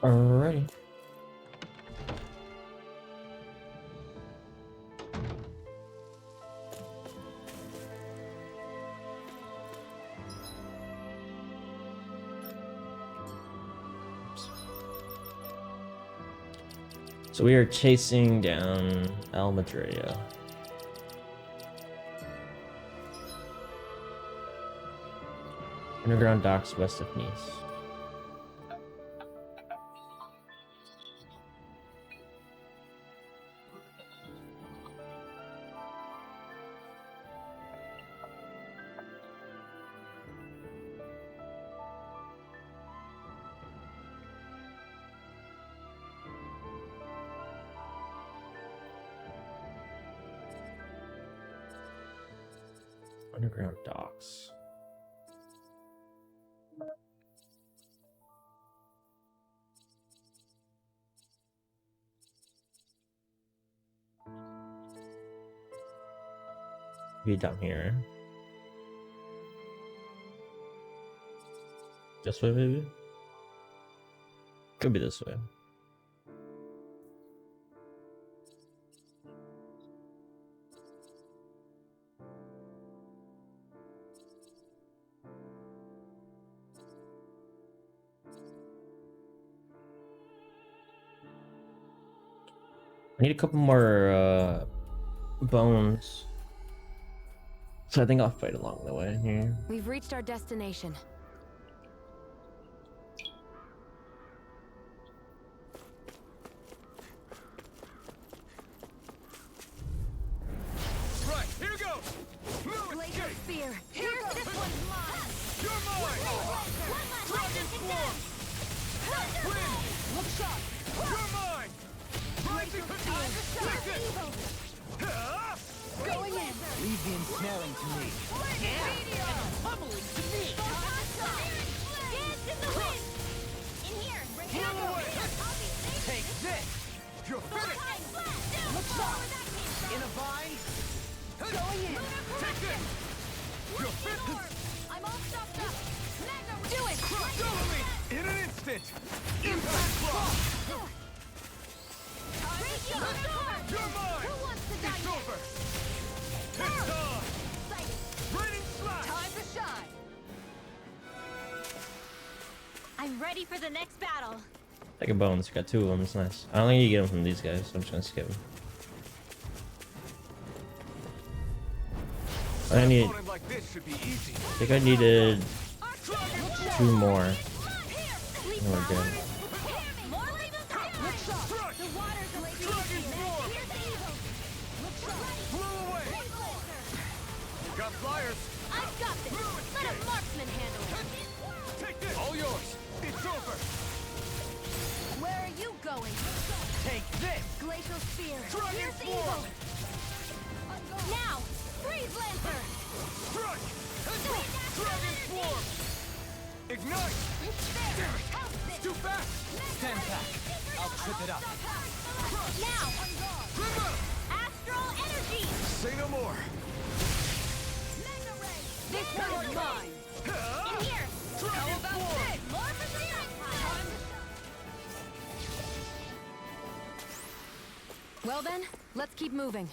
Alrighty. So we are chasing down Almadrea. Underground docks west of Nice. Underground docks. Be down here. This way, maybe? Could be this way. I need a couple more bones. So I think I'll fight along the way here. We've reached our destination. Right, here we go! Laser spear! Here goes! This one's mine! You're mine! Dragon Swarm! Win! Look sharp! You're mine! Rising Take it! Ah! Going in! Leave the ensnaring to me. Pummeling to me! Dance in the wind! In here! Blow away! Take this! You're finished! Look sharp! In a vine? Going in! Take this! You're finished! I'm all stopped up! Do it! Double me! In an instant! Impact block! You're mine! Who wants to die It's yet? over! It's on! Raining slash! Time to shine! I'm ready for the next battle. Take a bones. Got two of them. It's nice. I don't think you get them from these guys, so I'm just gonna skip them. I need. Opponent like this should be easy. I think I needed two more. Leap We're good. More labels out! Look sharp! Crush! The waters are like Dragon Swarm! Here's the evil! Look sharp! Blow away! Got flyers! I've got this! Let a marksman handle it! Take this! All yours! It's over! Where are you going? Take this! Glacial spear! Dragon Here's the Swarm! evil! Now! Freeze Lancer! Crush! Dragon Swarm! Ignite! There! How's this? Too fast! Stand back. I'll trip it up. Now! Glimmer! Astral energy! Say no more! This one is mine! In here! Dragon Swarm! More for the time! Well then, let's keep moving.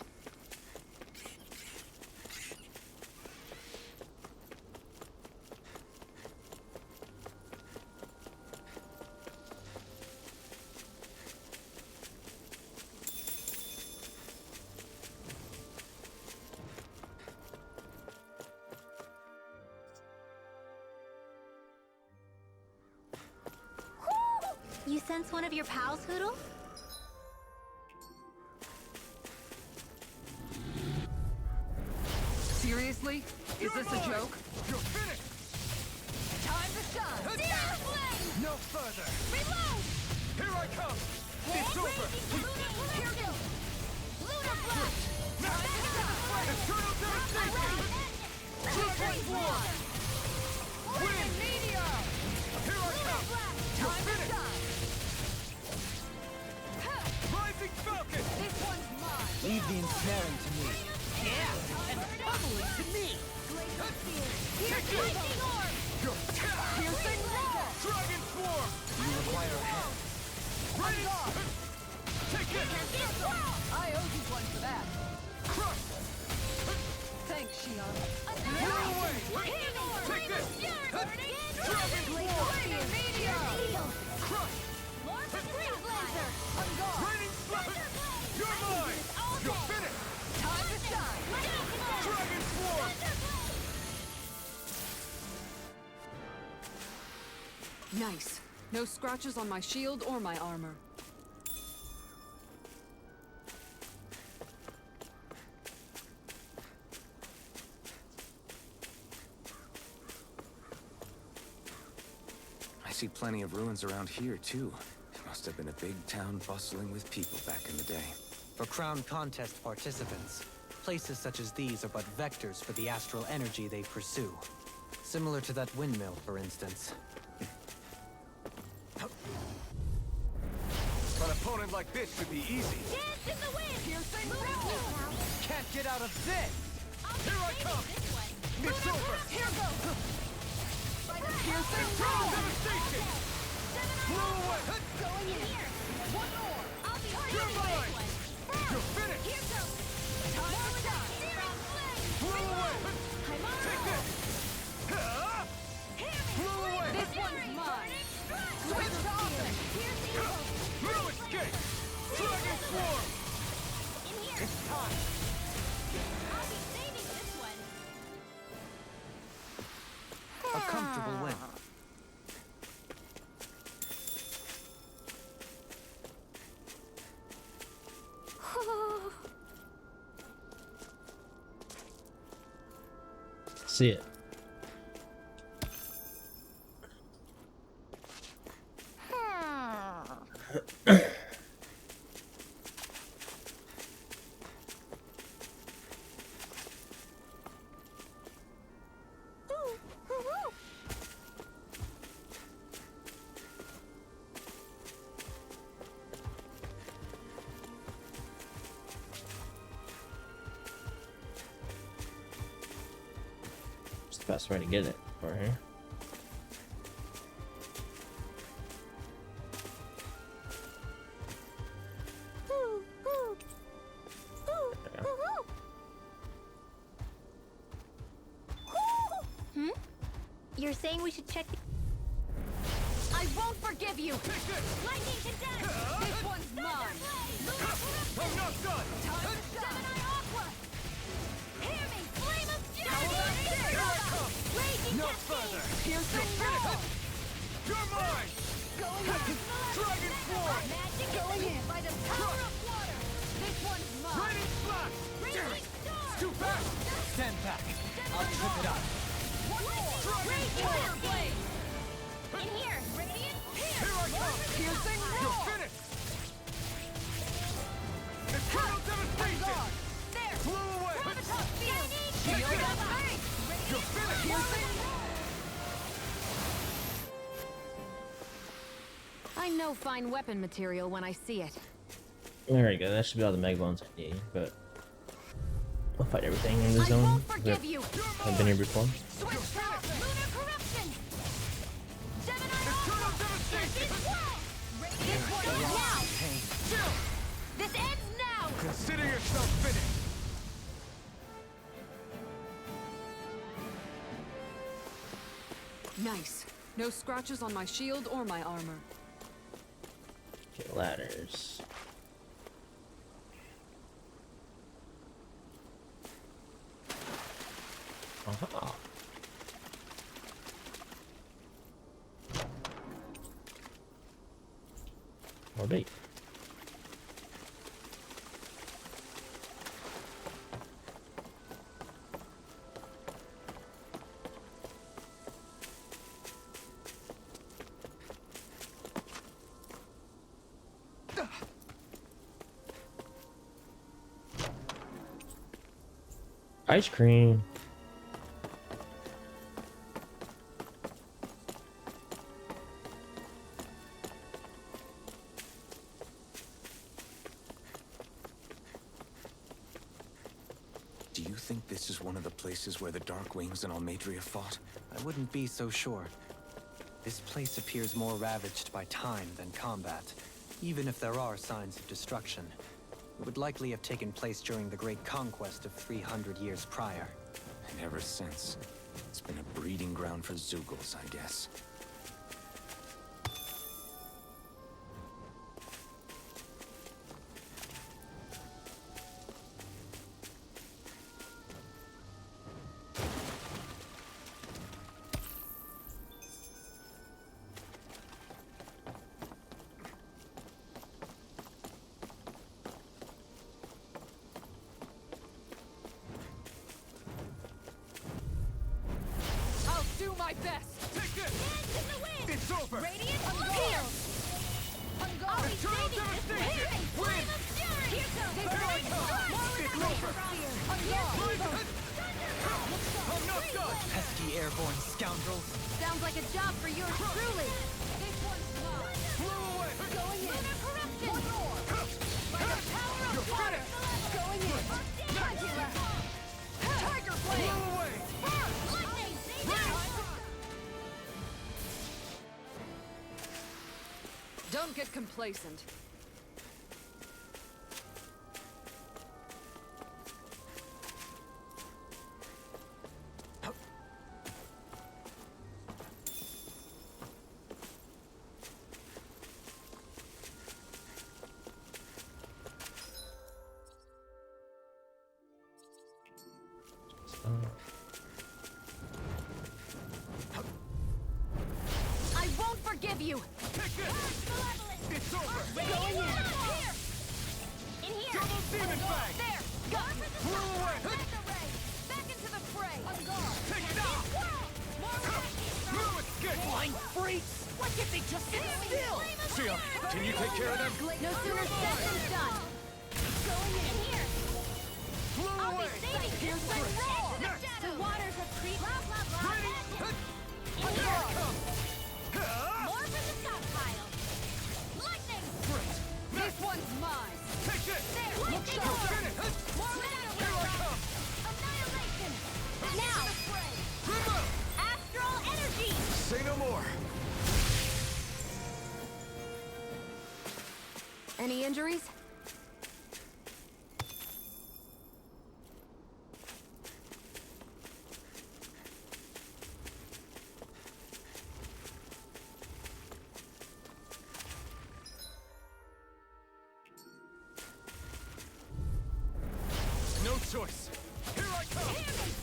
You sense one of your pals, Hoodle? Seriously? Is this a joke? You're finished! Time to shine! Seer Flame! No further! Reload! Here I come! It's over! Here goes! Lunar Blast! Eternal devastation! Dragon Swarm! Wind! Meteor! Here I come! You're finished! Rising Falcon! This one's mine! Leave the ensnaring to me. Yeah, and pummeling to me. Glacial Spear! Here's the Lightning Orb! You're Piercing Laser! Dragon Swarm! You require help. Take it! I owe you one for that. Crush! Thanks, Shion. Blow away! Take this! Dragon Swarm! Crush! Raining Slap! You're mine! You're finished! Time to shine. Dragon Swarm! Nice. No scratches on my shield or my armor. I see plenty of ruins around here, too. It must have been a big town bustling with people back in the day. For crown contest participants, places such as these are but vectors for the astral energy they pursue. Similar to that windmill, for instance. An opponent like this should be easy. Can't get out of this! Here I come! It's over! Here goes. Eternal devastation! Blow away! Going in here. One more. I'll be You're mine! You're finished! Here goes. Time to shine. Blow away! I'm on. Take this! Ah! Blow away! This one's mine. Switch to offense. No escape! Dragon Swarm! In here. It's time! I'll be saving this one. A comfortable win. See it. It's the best way to get it for here. You're saying we should check the... I won't forgive you. Take this! Lightning condensed! This one's mine. I'm not done! Gemini Aqua! Hear me! Flame of Here I come! Raging No Cascade! further! Piercing roll. You're mine! Going in! Dragon Swarm! Magic going in by the power of water! This one's mine. Raining Splash! Raging Star! Too fast! Stand back. I'll trip it up. One more! Raging Fire Cascade! blade. In here! Radiant! Here I come! Piercing You're roll. finished! Eternal devastation! There! Blow away! Gravitas Field! Take Shield this! of Faith! You're finished! Piercing. I know fine weapon material when I see it. There we go. That should be all the Mega Bones I need, but I'll fight everything in the I zone. won't forgive you! I've been here before. Switch to Lunar Corruption! Gemini Eternal devastation! This one ends now! Chill! This ends now! Consider yourself finished! Nice. No scratches on my shield or my armor. Okay, ladders. Aha. More bait. Ice cream. Do you think this is one of the places where the Dark Wings and Almadria fought? I wouldn't be so sure. This place appears more ravaged by time than combat. Even if there are signs of destruction, it would likely have taken place during the Great Conquest of 300 years prior. And ever since, it's been a breeding ground for Zeugles, I guess. I'll do my best. Take this! Dance in the wind! It's over! Radiant Here. I'll be Eternal saving this devastation! win! Flame of fury! Here comes Burning Burning Sun! It's over! I'm not done! Pesky airborne scoundrels! Sounds like a job for yours truly. This one's mine. Flew away! Going in! Lunar corruption! One more. By the power of You're water! finished! Going in! Dracula! Tiger Flew blade. away! Lightning! Don't get complacent. I won't forgive you. Take this! It's over! Going in! Here! In here! Double demon fang! There! Go for the Flew away! Laser ray! Back into the fray! On guard! Take it out! More No escape! Blind freaks! Why can't they just sit still? Sia, can you take care of them? No sooner said than done. Going in here! Flew I'll be away! saving Here's this Chris. one raw! Next. The waters of creep! Blah, blah, blah! Ready? Magic. In Here here! it comes! More for the stockpile! Lightning! This one's mine. Take this! There! You're Lightning! finished! More without Here I come! Annihilation! Now! Remove! Astral energy! Say no more! Any injuries? No choice! Here I come!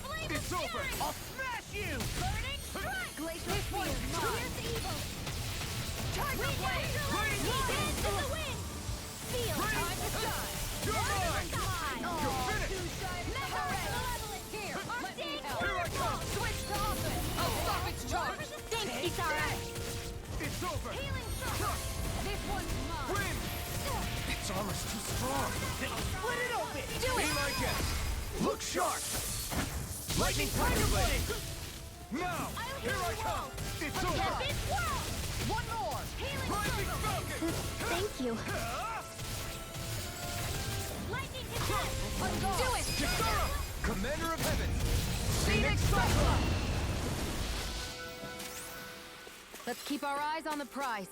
Flame It's of over! fury! I'll smash you! Burning strike! Glacier Spear. Here's evil! Tiger blade. Blade. Dance in the wind! Feel Blade. time to shine! You're mine! Time! You're finished! Mega ray! Here, let me Arctic help. Here I come! Switch to offense. I'll stop its charge. Thanks, Kisara! It's over! Healing shot! This one's mine. Win! Its armor's too strong! Split it open! Do Be it! my guest! Look sharp! Lightning Tiger Blade! Now! I'll Here I heal come! you It's all. over! Tempest Whirl! One more. Healing Rising shot! Falcon! Thank you. Lightning attack! Do it. Kisara! Commander of Heaven! Phoenix Cyclone. Let's keep our eyes on the prize.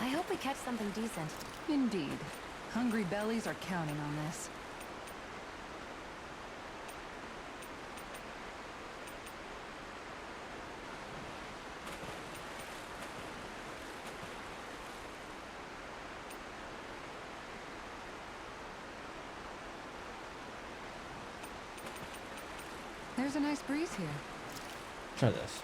I hope we catch something decent. Indeed. Hungry bellies are counting on this. There's a nice breeze here. Try this.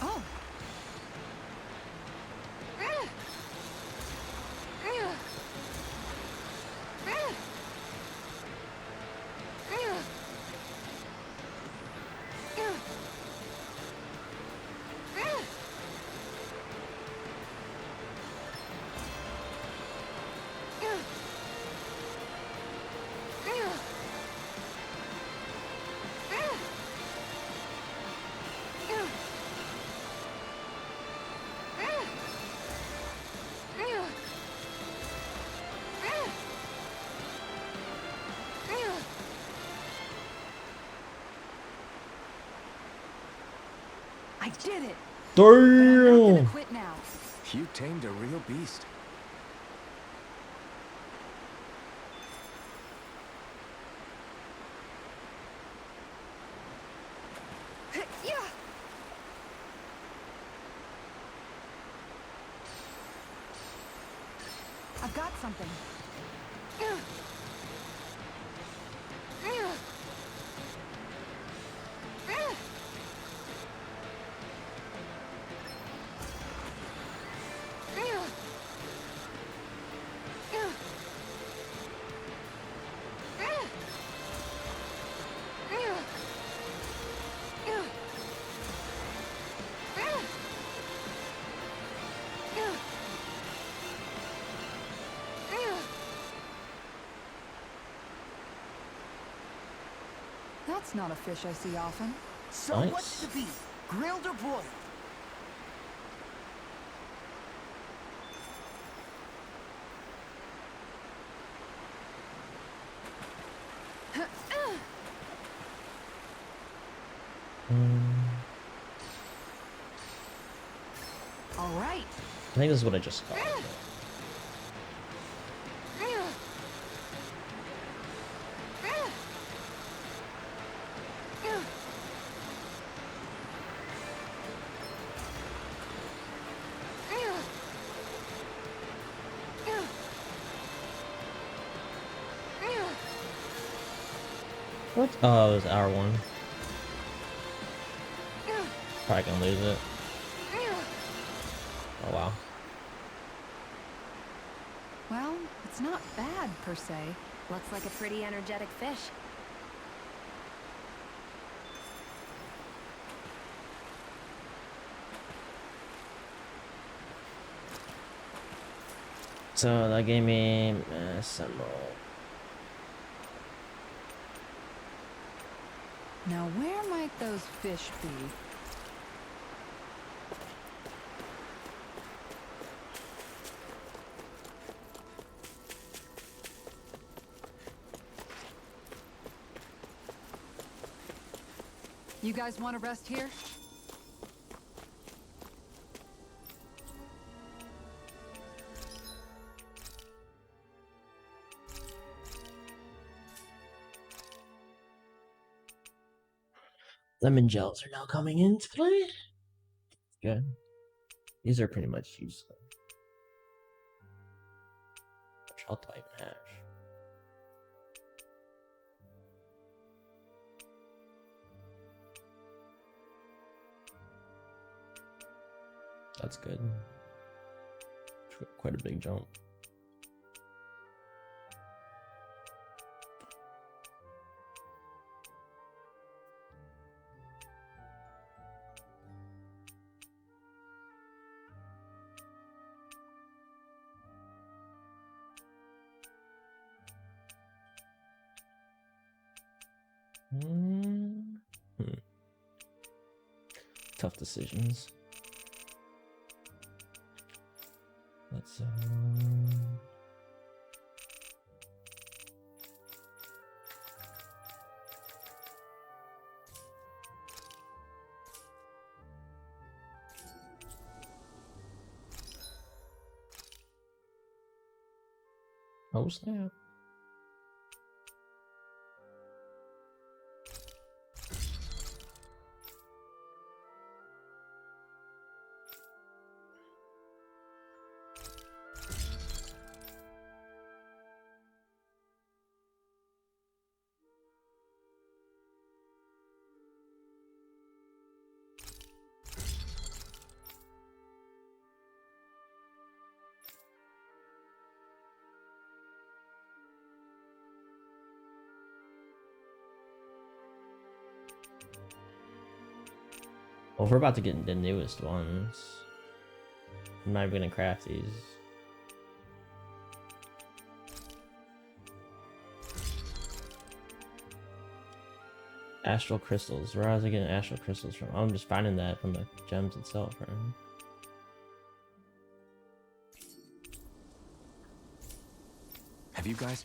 Oh! I did it! But I'm not gonna Damn! quit now. You tamed a real beast. Yeah. I've got something. That's not a fish I see often. So Nice. what's the beef? Grilled or broiled? All right. I think this is what I just got. What? Oh, it was hour one. Probably gonna lose it. Oh wow. Well, it's not bad per se. Looks like a pretty energetic fish. So that gave me Emerald. Now where might those fish be? You guys want to rest here? Lemon gels are now coming into play. Good. These are pretty much useless. Which health do I even have? That's good. Quite a big jump. Tough decisions. Let's oh snap. Well, if we're about to get the newest ones, I'm not even gonna craft these. Astral crystals. Where was I getting astral crystals from? I'm just finding that from the gems itself, right? Have you guys...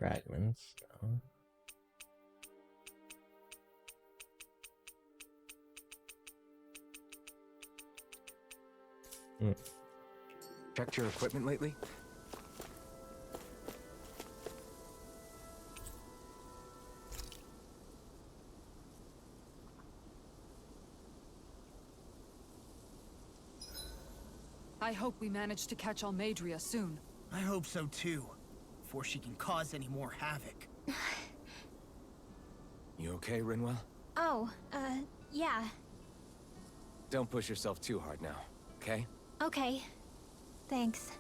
fragments. No. Checked your equipment lately? I hope we manage to catch Almadria soon. I hope so too, before she can cause any more havoc. You okay, Rinwell? Oh, yeah. Don't push yourself too hard now, okay? Okay. Thanks.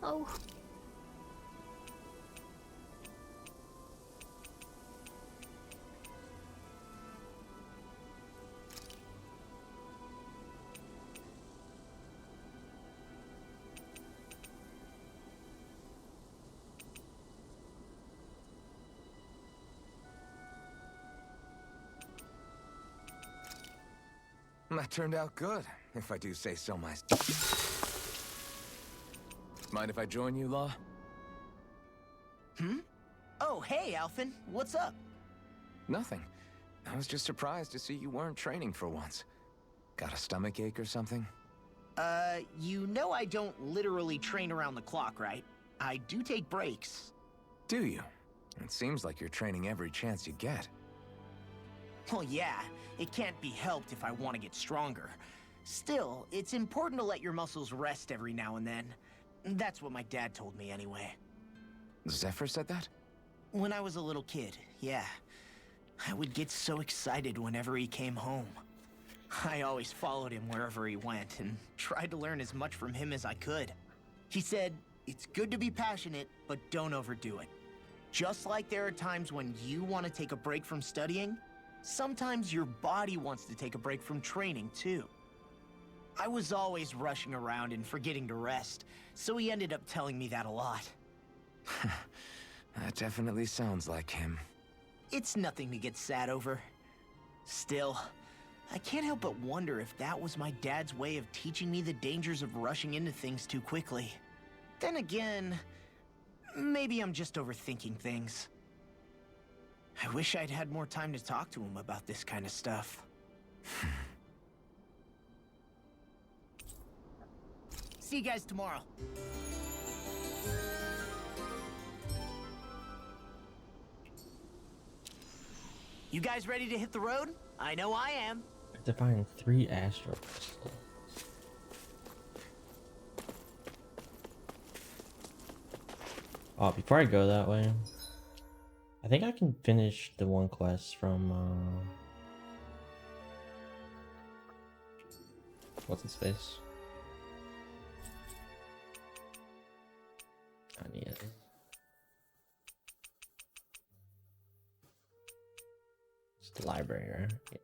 Oh. That turned out good, if I do say so myself. Mind if I join you, Law? Oh, hey, Alphen. What's up? Nothing. I was just surprised to see you weren't training for once. Got a stomach ache or something? You know I don't literally train around the clock, right? I do take breaks. Do you? It seems like you're training every chance you get. Well, yeah, it can't be helped if I want to get stronger. Still, it's important to let your muscles rest every now and then. That's what my dad told me anyway. Zephyr said that? When I was a little kid, yeah. I would get so excited whenever he came home. I always followed him wherever he went and tried to learn as much from him as I could. He said, it's good to be passionate, but don't overdo it. Just like there are times when you want to take a break from studying, sometimes your body wants to take a break from training, too. I was always rushing around and forgetting to rest, so he ended up telling me that a lot. That definitely sounds like him. It's nothing to get sad over. Still, I can't help but wonder if that was my dad's way of teaching me the dangers of rushing into things too quickly. Then again, maybe I'm just overthinking things. I wish I'd had more time to talk to him about this kind of stuff. See you guys tomorrow. You guys ready to hit the road? I know I am. I have to find 3 astral crystals. Oh, before I go that way, I think I can finish the one quest from what's his face? I need it. It's the library, right? Yeah.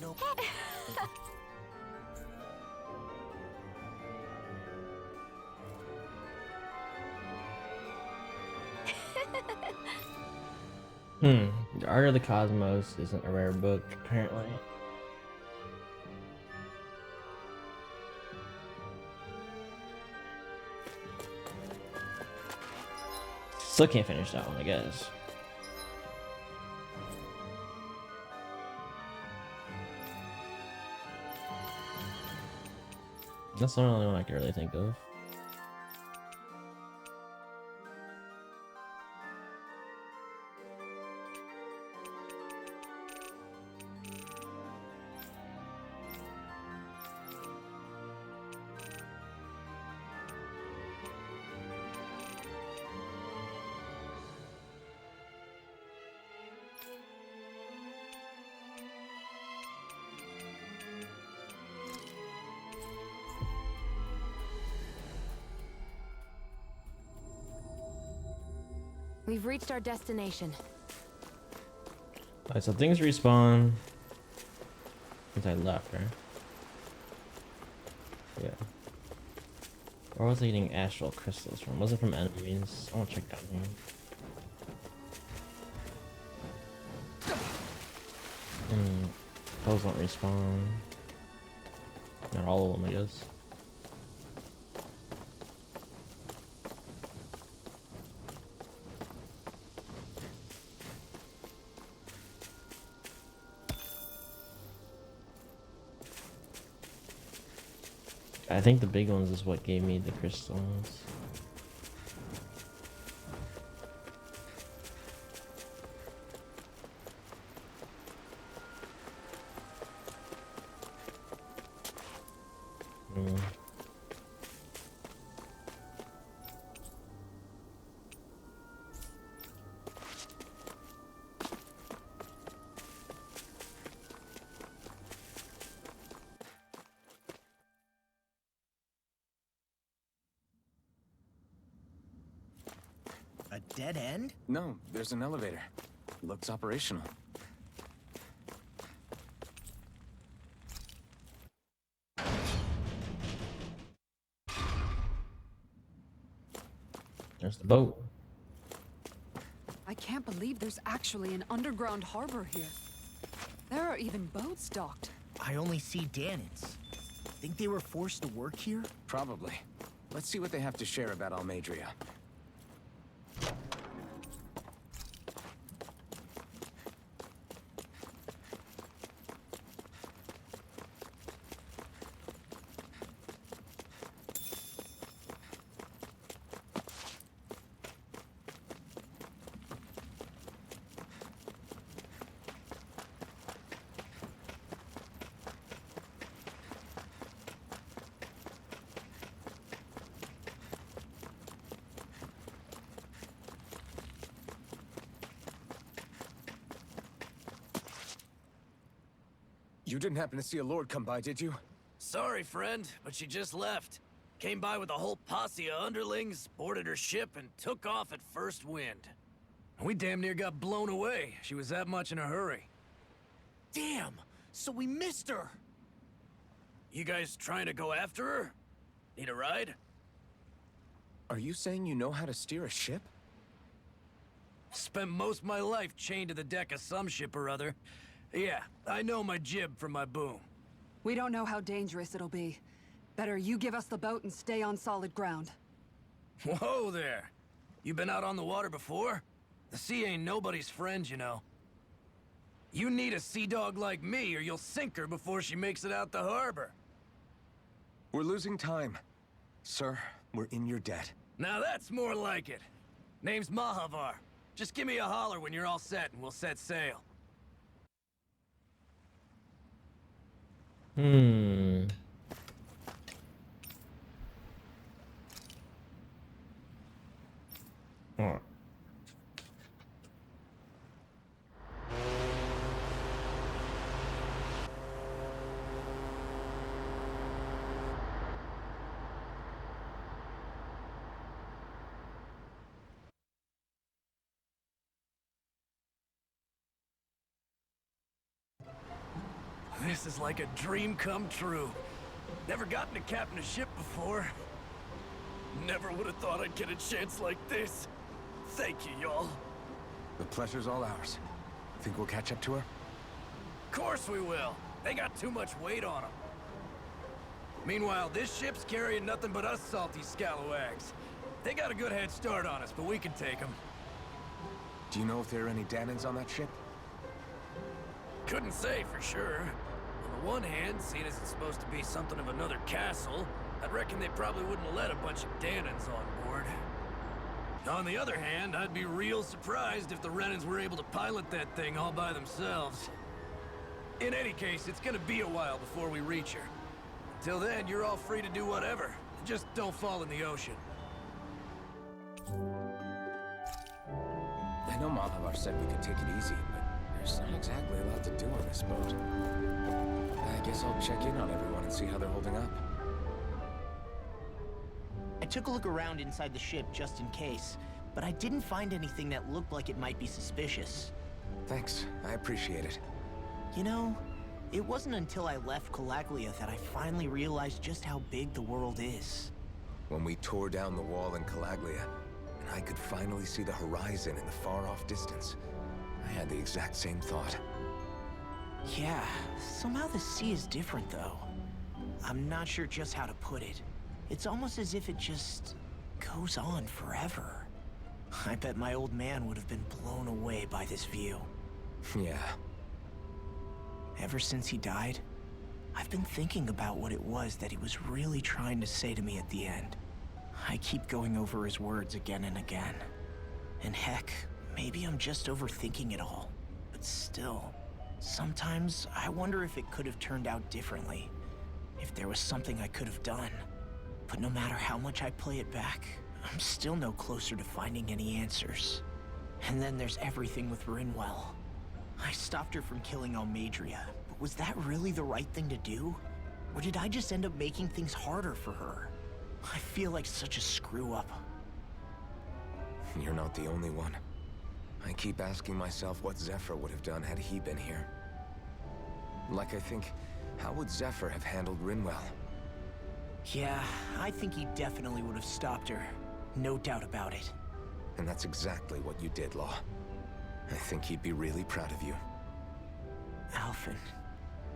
Nope. The Art of the Cosmos isn't a rare book, apparently. Still can't finish that one, I guess. That's the only one I can really think of. We've reached our destination. Alright, so things respawn since I left, right? Yeah. Where was I getting astral crystals from? Was it from enemies? I want to check down here. Those don't respawn. Not all of them, I guess. I think the big ones is what gave me the crystals. A dead end? No, there's an elevator. Looks operational. There's the boat. I can't believe there's actually an underground harbor here. There are even boats docked. I only see Danans. Think they were forced to work here? Probably. Let's see what they have to share about Almadria. You didn't happen to see a lord come by, did you? Sorry, friend, but she just left. Came by with a whole posse of underlings, boarded her ship, and took off at first wind. We damn near got blown away. She was that much in a hurry. Damn! So we missed her! You guys trying to go after her? Need a ride? Are you saying you know how to steer a ship? Spent most of my life chained to the deck of some ship or other. Yeah, I know my jib from my boom. We don't know how dangerous it'll be. Better you give us the boat and stay on solid ground. Whoa there! You been out on the water before? The sea ain't nobody's friend, you know. You need a sea dog like me, or you'll sink her before she makes it out the harbor. We're losing time. Sir, we're in your debt. Now that's more like it. Name's Mahavar. Just give me a holler when you're all set and we'll set sail. Alright. This is like a dream come true. Never gotten to captain a ship before. Never would have thought I'd get a chance like this. Thank you, y'all. The pleasure's all ours. Think we'll catch up to her? Course we will. They got too much weight on them. Meanwhile, this ship's carrying nothing but us salty scalawags. They got a good head start on us, but we can take them. Do you know if there are any Danans on that ship? Couldn't say for sure. On the one hand, seeing as it's supposed to be something of another castle, I'd reckon they probably wouldn't let a bunch of Danans on board. On the other hand, I'd be real surprised if the Renans were able to pilot that thing all by themselves. In any case, it's gonna be a while before we reach her. Till then, you're all free to do whatever. Just don't fall in the ocean. I know Mahavar said we could take it easy, but there's not exactly a lot to do on this boat. I guess I'll check in on everyone and see how they're holding up. I took a look around inside the ship just in case. but I didn't find anything that looked like it might be suspicious. Thanks, I appreciate it. You know, it wasn't until I left Calaglia that I finally realized just how big the world is. When we tore down the wall in Calaglia, and I could finally see the horizon in the far-off distance, I had the exact same thought. Yeah, somehow the sea is different though. I'm not sure just how to put it. It's almost as if it just goes on forever. I bet my old man would have been blown away by this view. Yeah. Ever since he died, I've been thinking about what it was that he was really trying to say to me at the end. I keep going over his words again and again. And heck, maybe I'm just overthinking it all. But still, sometimes I wonder if it could have turned out differently. If there was something I could have done. But no matter how much I play it back, I'm still no closer to finding any answers. And then there's everything with Rinwell. I stopped her from killing Almeidrea, but was that really the right thing to do? Or did I just end up making things harder for her? I feel like such a screw-up. You're not the only one. I keep asking myself what Zephyr would have done had he been here. Like I think, how would Zephyr have handled Rinwell? Yeah, I think he definitely would have stopped her. No doubt about it. And that's exactly what you did, Law. I think he'd be really proud of you. Alphen.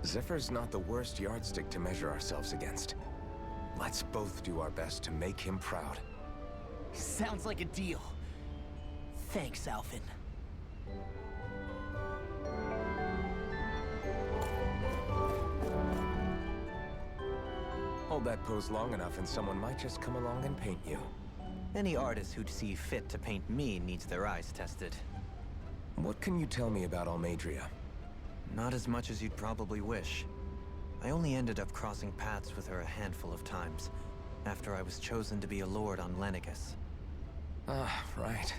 Zephyr's not the worst yardstick to measure ourselves against. Let's both do our best to make him proud. Sounds like a deal. Thanks, Alphen. Hold that pose long enough and someone might just come along and paint you. Any artist who'd see fit to paint me needs their eyes tested. What can you tell me about Almeidrea? Not as much as you'd probably wish. I only ended up crossing paths with her a handful of times, after I was chosen to be a lord on Lenegis. Ah, right.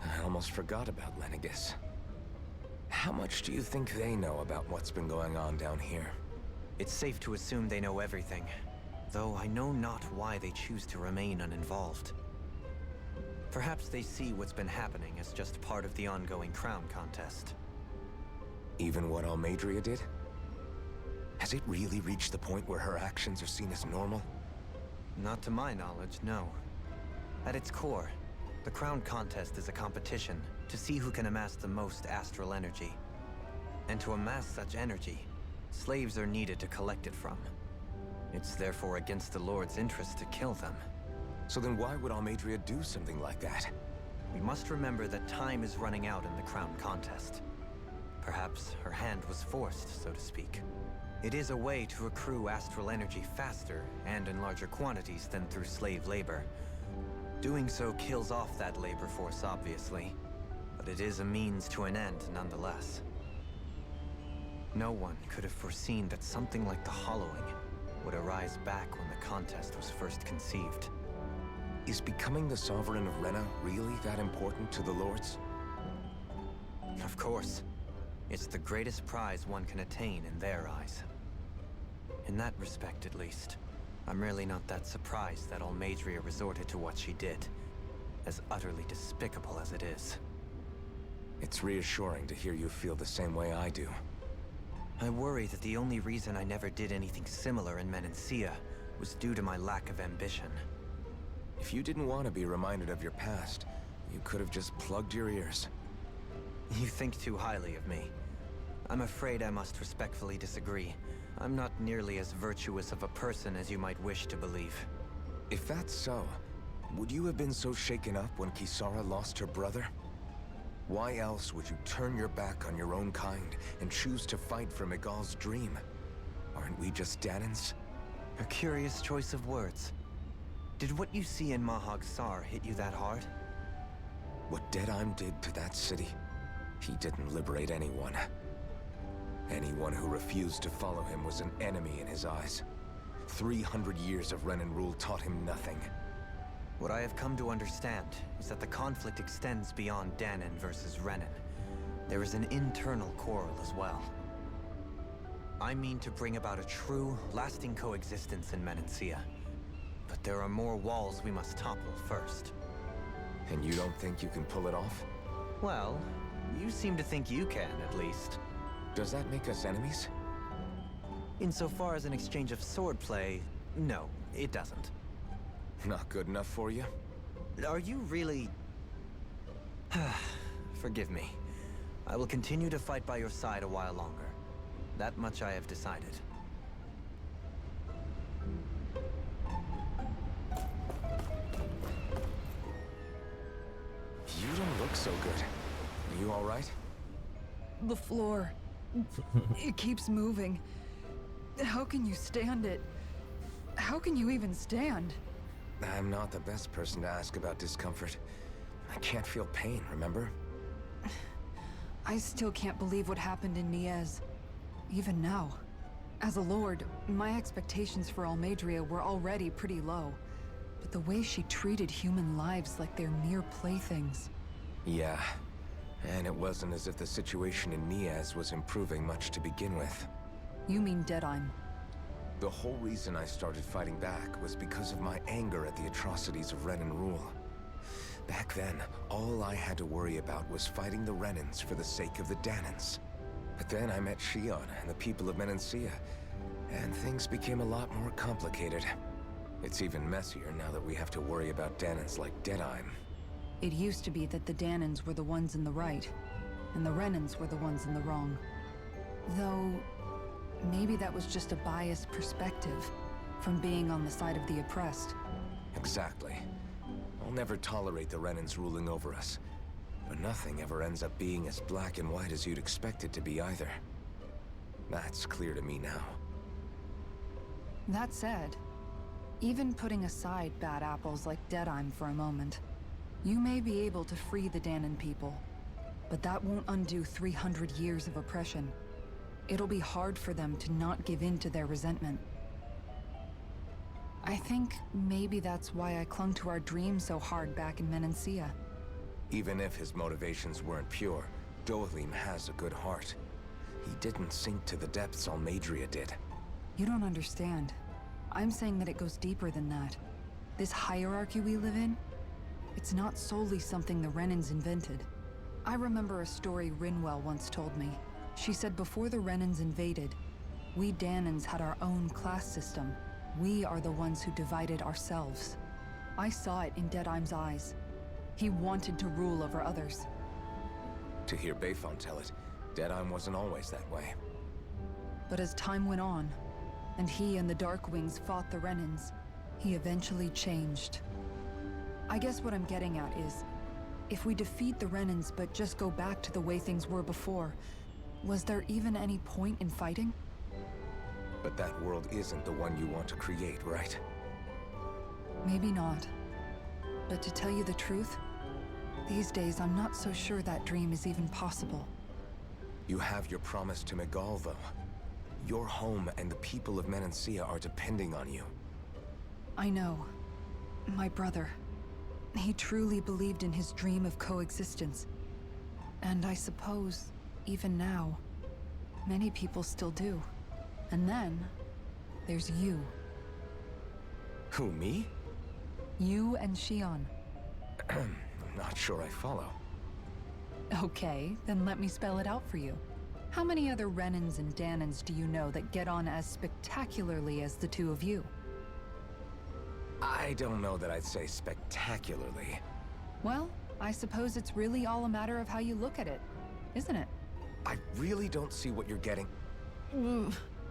I almost forgot about Lenegis. How much do you think they know about what's been going on down here? It's safe to assume they know everything, though I know not why they choose to remain uninvolved. Perhaps they see what's been happening as just part of the ongoing crown contest. Even what Almeidrea did? Has it really reached the point where her actions are seen as normal? Not to my knowledge, no. At its core, the crown contest is a competition to see who can amass the most astral energy. And to amass such energy, slaves are needed to collect it from. It's therefore against the Lord's interest to kill them. So then why would Almeidrea do something like that? We must remember that time is running out in the crown contest. Perhaps her hand was forced, so to speak. It is a way to accrue astral energy faster and in larger quantities than through slave labor. Doing so kills off that labor force, obviously, but it is a means to an end nonetheless. No one could have foreseen that something like the Hollowing would arise back when the contest was first conceived. Is becoming the Sovereign of Rena really that important to the Lords? Of course. It's the greatest prize one can attain in their eyes. In that respect, at least, I'm really not that surprised that Almeidrea resorted to what she did, as utterly despicable as it is. It's reassuring to hear you feel the same way I do. I worry that the only reason I never did anything similar in Menancia was due to my lack of ambition. If you didn't want to be reminded of your past, you could have just plugged your ears. You think too highly of me. I'm afraid I must respectfully disagree. I'm not nearly as virtuous of a person as you might wish to believe. If that's so, would you have been so shaken up when Kisara lost her brother? Why else would you turn your back on your own kind and choose to fight for Miguel's dream? Aren't we just Danans? A curious choice of words. Did what you see in Mahag Saar hit you that hard? What Deadheim did to that city, he didn't liberate anyone. Anyone who refused to follow him was an enemy in his eyes. 300 years of Renan rule taught him nothing. What I have come to understand is that the conflict extends beyond Danan versus Renan. There is an internal quarrel as well. I mean to bring about a true, lasting coexistence in Menancia. But there are more walls we must topple first. And you don't think you can pull it off? Well, you seem to think you can, at least. Does that make us enemies? Insofar as an exchange of swordplay, no, it doesn't. Not good enough for you? Are you really... Forgive me. I will continue to fight by your side a while longer. That much I have decided. You don't look so good. Are you alright? The floor. It keeps moving. How can you stand it? How can you even stand? I'm not the best person to ask about discomfort. I can't feel pain, remember? I still can't believe what happened in Niez. Even now. As a lord, my expectations for Almeidrea were already pretty low. But the way she treated human lives like they're mere playthings. Yeah. And it wasn't as if the situation in Niez was improving much to begin with. You mean Deadheim? The whole reason I started fighting back was because of my anger at the atrocities of Renan rule. Back then, all I had to worry about was fighting the Renans for the sake of the Dahnans. But then I met Shion and the people of Menancia, and things became a lot more complicated. It's even messier now that we have to worry about Dahnans like Deadheim. It used to be that the Dahnans were the ones in the right, and the Renans were the ones in the wrong. Though, maybe that was just a biased perspective from being on the side of the oppressed. Exactly. I'll never tolerate the Renans ruling over us. But nothing ever ends up being as black and white as you'd expect it to be either. That's clear to me now. That said, even putting aside bad apples like Deadheim for a moment, you may be able to free the Dahnan people, but that won't undo 300 years of oppression. It'll be hard for them to not give in to their resentment. I think maybe that's why I clung to our dream so hard back in Menancia. Even if his motivations weren't pure, Dohalim has a good heart. He didn't sink to the depths Almeidrea did. You don't understand. I'm saying that it goes deeper than that. This hierarchy we live in, it's not solely something the Renans invented. I remember a story Rinwell once told me. She said before the Renans invaded, we Dahnans had our own class system. We are the ones who divided ourselves. I saw it in Deadheim's eyes. He wanted to rule over others. To hear Bayfon tell it, Deadheim wasn't always that way. But as time went on, and he and the Darkwings fought the Renans, he eventually changed. I guess what I'm getting at is, if we defeat the Renans but just go back to the way things were before, was there even any point in fighting? But that world isn't the one you want to create, right? Maybe not. But to tell you the truth, these days I'm not so sure that dream is even possible. You have your promise to Megal, though. Your home and the people of Menancia are depending on you. I know. My brother. He truly believed in his dream of coexistence. And I suppose, even now, many people still do. And then, there's you. Who, me? You and Shion. I'm not sure I follow. Okay, then let me spell it out for you. How many other Renans and Dahnans do you know that get on as spectacularly as the two of you? I don't know that I'd say spectacularly. Well, I suppose it's really all a matter of how you look at it, isn't it? I really don't see what you're getting.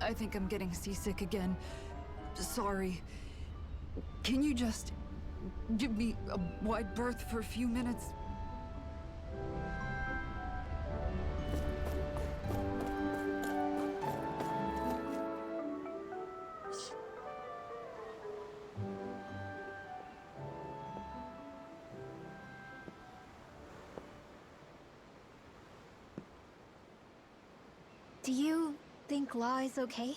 I think I'm getting seasick again. Sorry. Can you just give me a wide berth for a few minutes? Do you think Law is okay?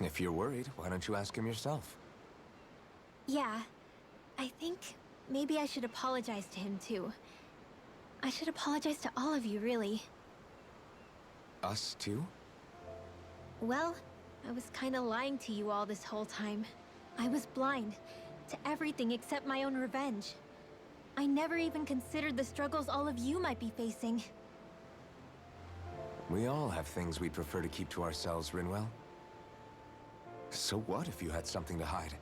If you're worried, why don't you ask him yourself? Yeah. I think maybe I should apologize to him too. I should apologize to all of you, really. Us too? Well, I was kinda lying to you all this whole time. I was blind, to everything except my own revenge. I never even considered the struggles all of you might be facing. We all have things we'd prefer to keep to ourselves, Rinwell. So what if you had something to hide?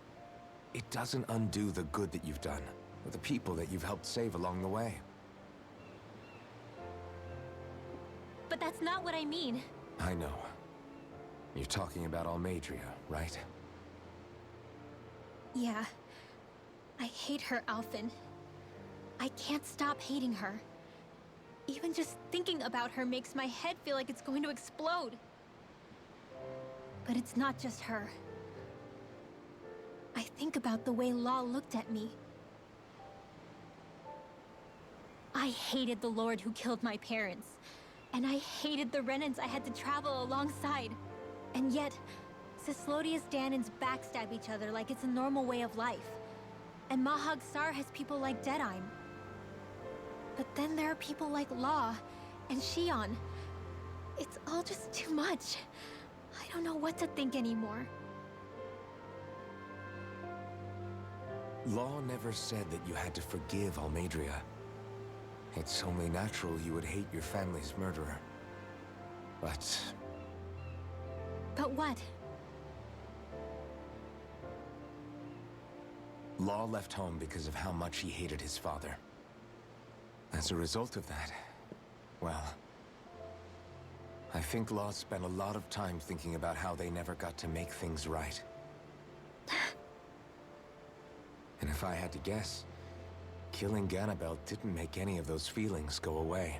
It doesn't undo the good that you've done, or the people that you've helped save along the way. But that's not what I mean. I know. You're talking about Almeidrea, right? Yeah. I hate her, Alphen. I can't stop hating her. Even just thinking about her makes my head feel like it's going to explode. But it's not just her. I think about the way Law looked at me. I hated the Lord who killed my parents. And I hated the Renans I had to travel alongside. And yet, Cyslodia's Dahnans backstab each other like it's a normal way of life. And Mahag Saar has people like Deadeye. But then there are people like Law and Shionne. It's all just too much. I don't know what to think anymore. Law never said that you had to forgive Almeidrea. It's only natural you would hate your family's murderer. But what? Law left home because of how much he hated his father. As a result of that, well, I think Law spent a lot of time thinking about how they never got to make things right. And if I had to guess, killing Ganabel didn't make any of those feelings go away.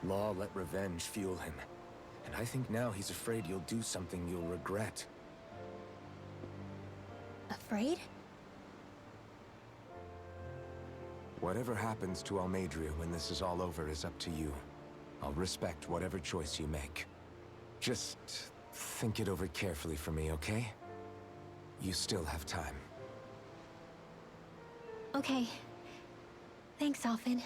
Law let revenge fuel him, and I think now he's afraid you'll do something you'll regret. Afraid? Whatever happens to Almeidrea when this is all over is up to you. I'll respect whatever choice you make. Just think it over carefully for me, okay? You still have time. Okay. Thanks, Alphen.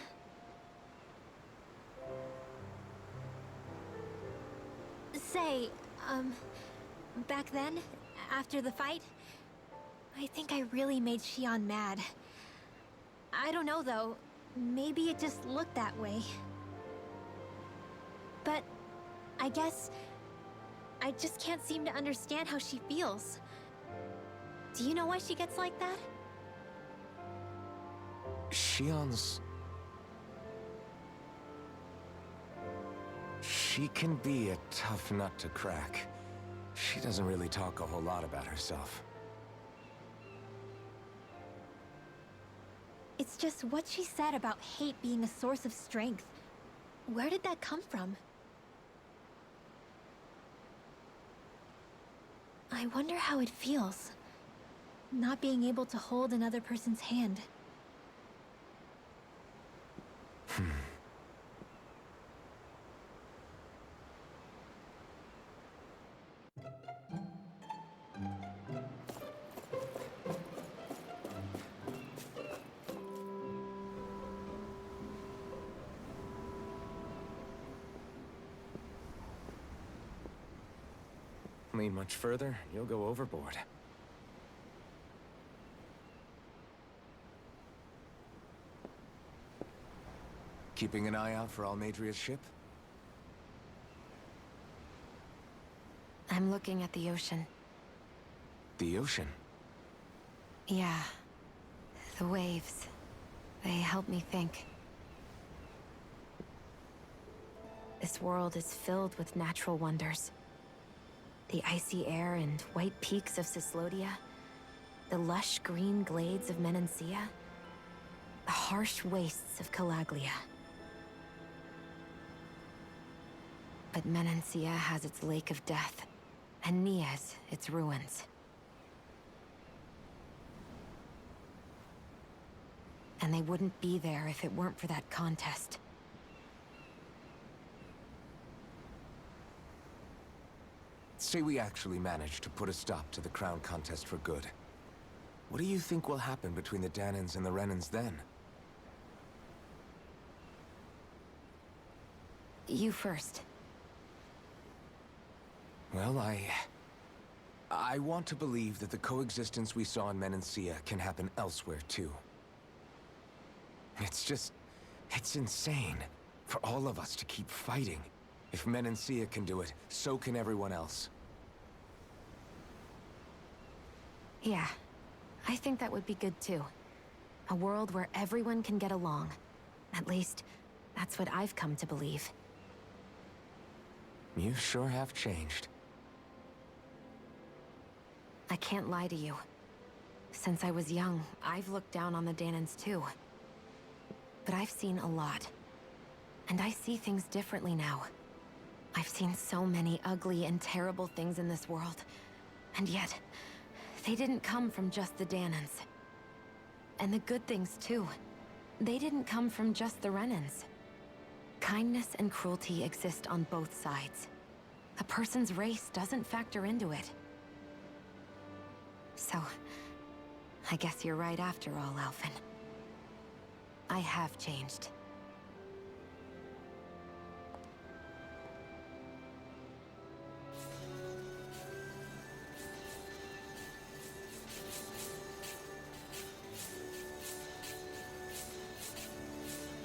Say, back then, after the fight, I think I really made Shionne mad. I don't know, though. Maybe it just looked that way. But I guess I just can't seem to understand how she feels. Do you know why she gets like that? Shionne's... She can be a tough nut to crack. She doesn't really talk a whole lot about herself. It's just what she said about hate being a source of strength. Where did that come from? I wonder how it feels, not being able to hold another person's hand. Lean much further, you'll go overboard. Keeping an eye out for Almeidrea's ship? I'm looking at the ocean. The ocean? Yeah. The waves. They help me think. This world is filled with natural wonders. The icy air and white peaks of Cyslodia, the lush green glades of Menancia, the harsh wastes of Calaglia. But Menancia has its Lake of Death, and Nias its ruins. And they wouldn't be there if it weren't for that contest. Say we actually manage to put a stop to the crown contest for good. What do you think will happen between the Dahnans and the Renans then? You first. Well, I want to believe that the coexistence we saw in Menancia can happen elsewhere, too. It's insane for all of us to keep fighting. If Menancia can do it, so can everyone else. Yeah, I think that would be good too. A world where everyone can get along. At least, that's what I've come to believe. You sure have changed. I can't lie to you. Since I was young, I've looked down on the Dahnans too. But I've seen a lot. And I see things differently now. I've seen so many ugly and terrible things in this world. And yet, they didn't come from just the Dahnans. And the good things too. They didn't come from just the Renans. Kindness and cruelty exist on both sides. A person's race doesn't factor into it. So, I guess you're right after all, Alphen. I have changed.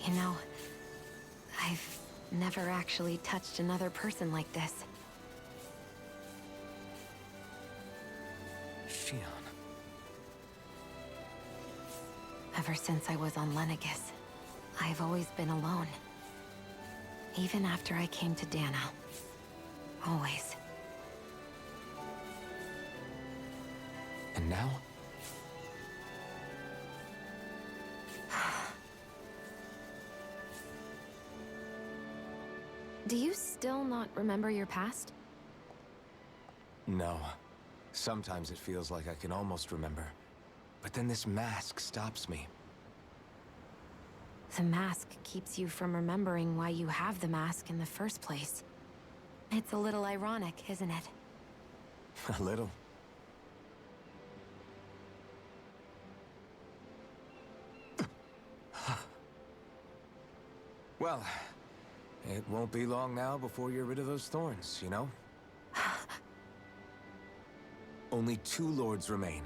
You know, I've never actually touched another person like this. Shionne. Ever since I was on Lenegis, I've always been alone. Even after I came to Dahna. Always. And now? Do you still not remember your past? No. Sometimes it feels like I can almost remember. But then this mask stops me. The mask keeps you from remembering why you have the mask in the first place. It's a little ironic, isn't it? A little. Well, it won't be long now before you're rid of those thorns, you know? Only 2 lords remain.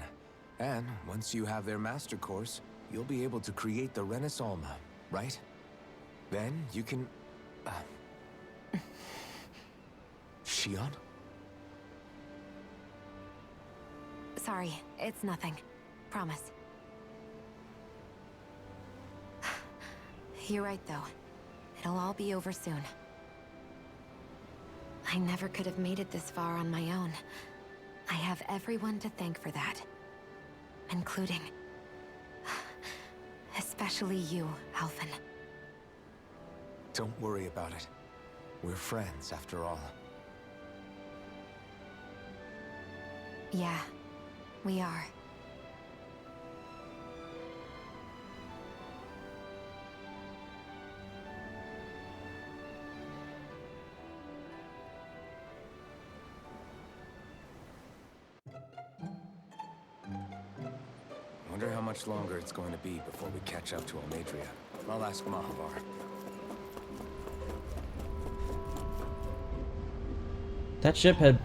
And once you have their master course, you'll be able to create the Renis Alma, right? Then you can... Shionne? Sorry, it's nothing. Promise. You're right, though. It'll all be over soon. I never could have made it this far on my own. I have everyone to thank for that. Including... especially you, Alphen. Don't worry about it. We're friends, after all. Yeah, we are. Wonder how much longer it's going to be before we catch up to Almeidrea. I'll ask Mahavar. That ship had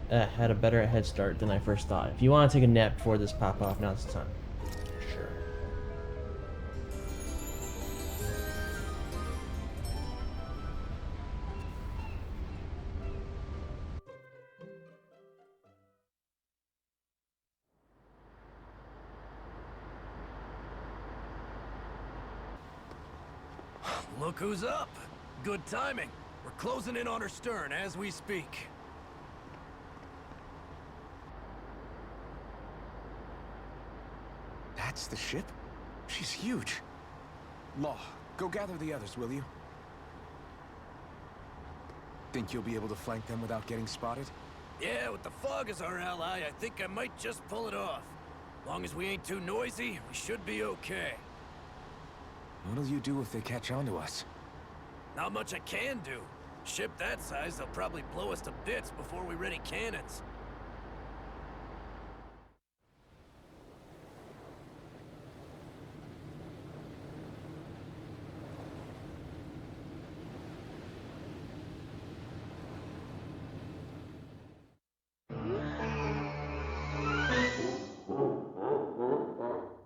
had a better head start than I first thought. If you want to take a nap before this pop off, now's the time. Sure. Look who's up. Good timing. We're closing in on her stern as we speak. That's the ship? She's huge. Law, go gather the others, will you? Think you'll be able to flank them without getting spotted? Yeah, with the fog as our ally, I think I might just pull it off. Long as we ain't too noisy, we should be okay. What'll you do if they catch on to us? Not much I can do. Ship that size, they'll probably blow us to bits before we ready cannons.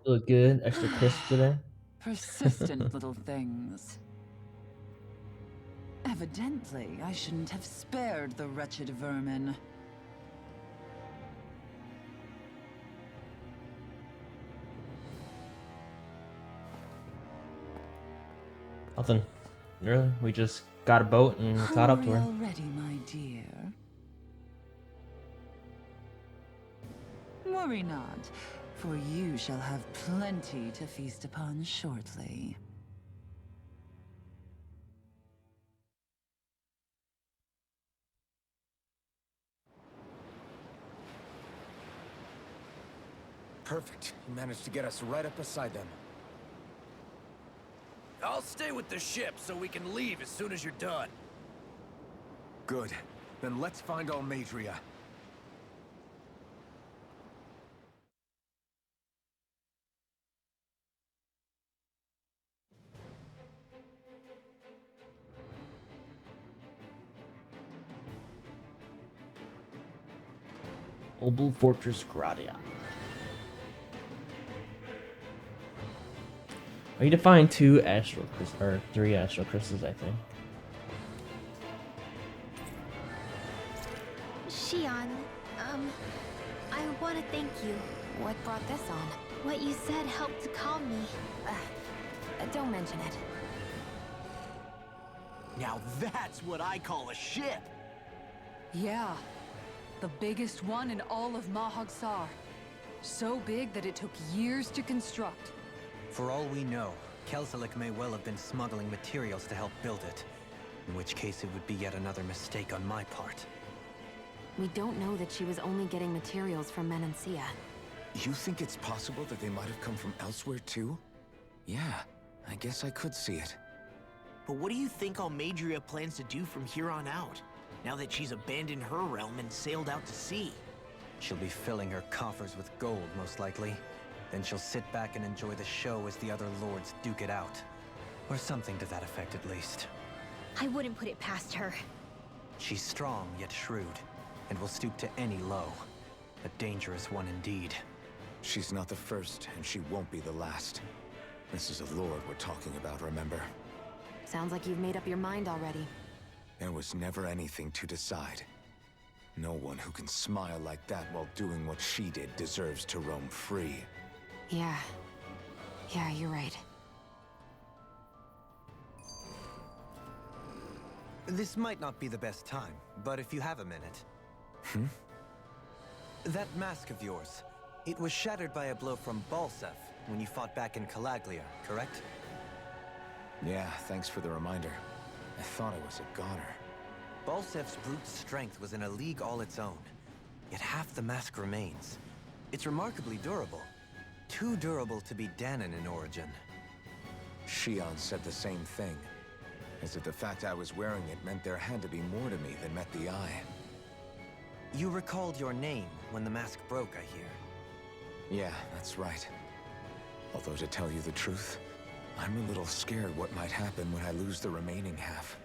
You look good. Extra crisp today. Persistent little things. Evidently, I shouldn't have spared the wretched vermin. Nothing. Really? We just got a boat and caught up to Hungry her. already, my dear. Worry not, for you shall have plenty to feast upon shortly. Perfect. You managed to get us right up beside them. I'll stay with the ship so we can leave as soon as you're done. Good. Then let's find Almadria. Obel Fortress Gradia. I need to find 2 astral crystals, or 3 astral crystals, I think. Shion, I want to thank you. What brought this on? What you said helped to calm me. Don't mention it. Now that's what I call a ship. Yeah. The biggest one in all of Mahag Saar. So big that it took years to construct. For all we know, Kelselik may well have been smuggling materials to help build it. In which case it would be yet another mistake on my part. We don't know that she was only getting materials from Menancia. You think it's possible that they might have come from elsewhere too? Yeah, I guess I could see it. But what do you think Almadria plans to do from here on out, now that she's abandoned her realm and sailed out to sea? She'll be filling her coffers with gold, most likely. Then she'll sit back and enjoy the show as the other lords duke it out. Or something to that effect, at least. I wouldn't put it past her. She's strong, yet shrewd, and will stoop to any low. A dangerous one indeed. She's not the first, and she won't be the last. This is a lord we're talking about, remember? Sounds like you've made up your mind already. There was never anything to decide. No one who can smile like that while doing what she did deserves to roam free. Yeah, you're right. This might not be the best time, but if you have a minute... That mask of yours, it was shattered by a blow from Balsef when you fought back in Calaglia, correct? Yeah, thanks for the reminder. I thought I was a goner. Balsef's brute strength was in a league all its own, yet half the mask remains. It's remarkably durable. Too durable to be Dahnan in origin. Shion said the same thing. As if the fact I was wearing it meant there had to be more to me than met the eye. You recalled your name when the mask broke, I hear. Yeah, that's right. Although to tell you the truth, I'm a little scared what might happen when I lose the remaining half.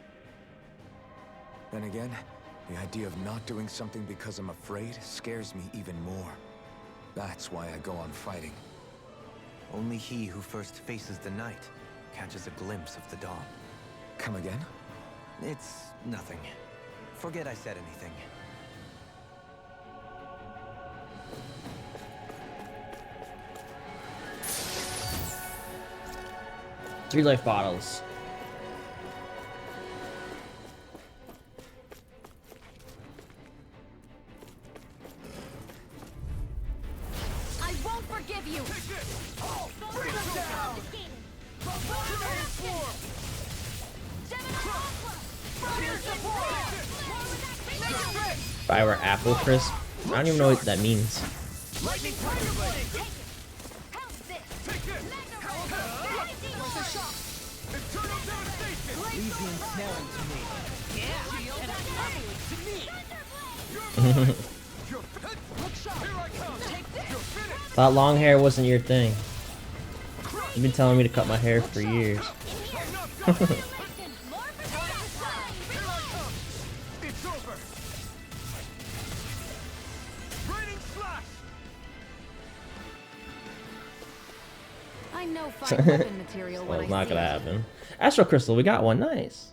Then again, the idea of not doing something because I'm afraid scares me even more. That's why I go on fighting. Only he who first faces the night catches a glimpse of the dawn. Come again? It's nothing. Forget I said anything. Three life bottles. I won't forgive you! Bring him down! If I were Apple Crisp, I don't even know what that means. Lightning Tiger Blade! Leave the ensnaring to me. Thought long hair wasn't your thing. You've been telling me to cut my hair for years. It's over. Raining slash. I know fine weapon material So when it's I not see gonna it. happen. Astral Crystal, we got one. Nice.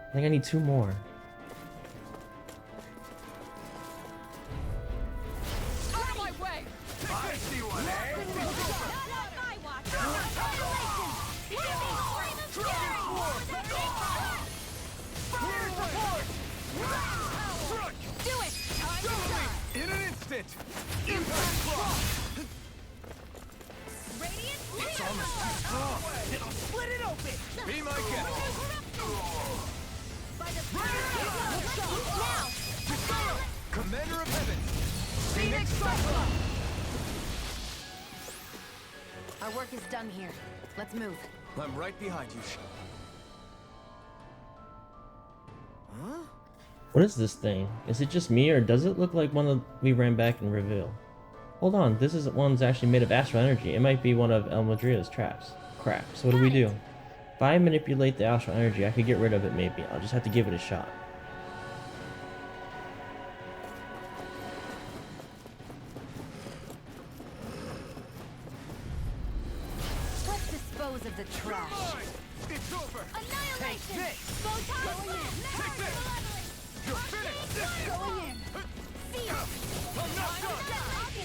I think I need 2 more. Out of my way! I see one, eh? Not on my watch! Annihilation! Do it! Time to shine! In an instant! Impact block! Radiant It's almost too strong! It'll split it open! Be my guest! By the now! Commander of Heaven! Phoenix Cyclone! Our work is done here. Let's move. I'm right behind you. Huh? What is this thing? Is it just me, or does it look like one that we ran back in Reveal? Hold on, this is one's actually made of astral energy. It might be one of El Madria's traps. Crap, so what do we do? If I manipulate the astral energy, I could get rid of it maybe. I'll just have to give it a shot. Let's dispose of the trash. It's over! Annihilation! Take this! Photon Take blast! this! Malevolent! You're finished! Going in! Seal! I'm not done!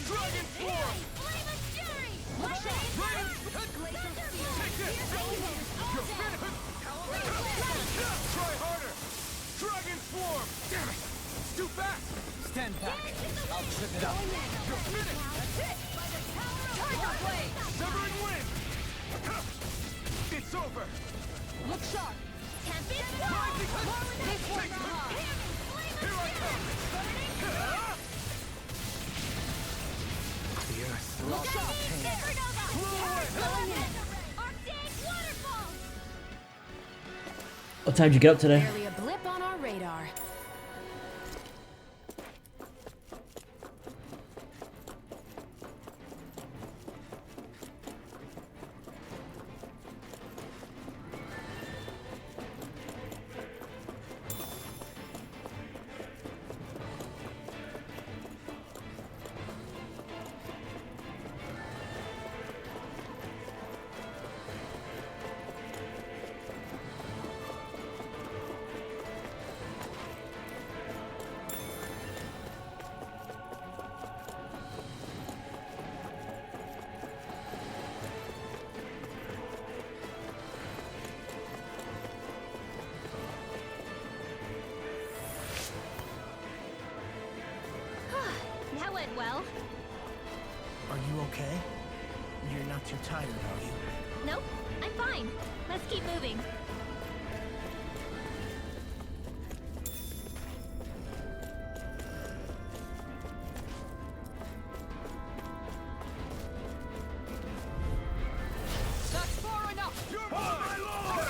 Dragon Swarm! Flame of Fury! Glacial Spear! Take this! You're finished! Try harder! Dragon Swarm! Damn it! It's too fast! Stand back! I'll trip it up! You're finished! Tiger Blade! Severing Wind! It's over! Look sharp! Take This one's hard! Here I come! The earth throbs with pain. Going in! Arctic Waterfall! What time did you get up today? Barely a blip on our radar. That went well. Are you okay? You're not too tired, are you? Nope, I'm fine. Let's keep moving. That's far enough! You're my lord!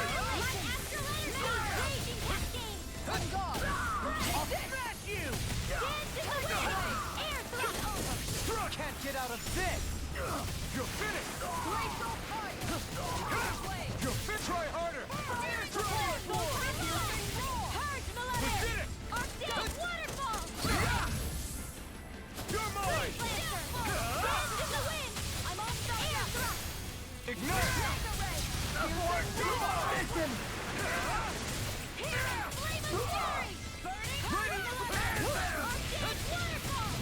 On guard! I'll smash you! Can't get out of this! You're finished! Glacial fire! You're finished! Try harder! Dragon Swarm! Purge We Millennium! did it! Arctic Waterfall! You're mine! Dance in the wind! I'm on the air thrust! Ignite! Tiger Ray! Before too long! Here! Flame of Fury! Burning Arctic Waterfall!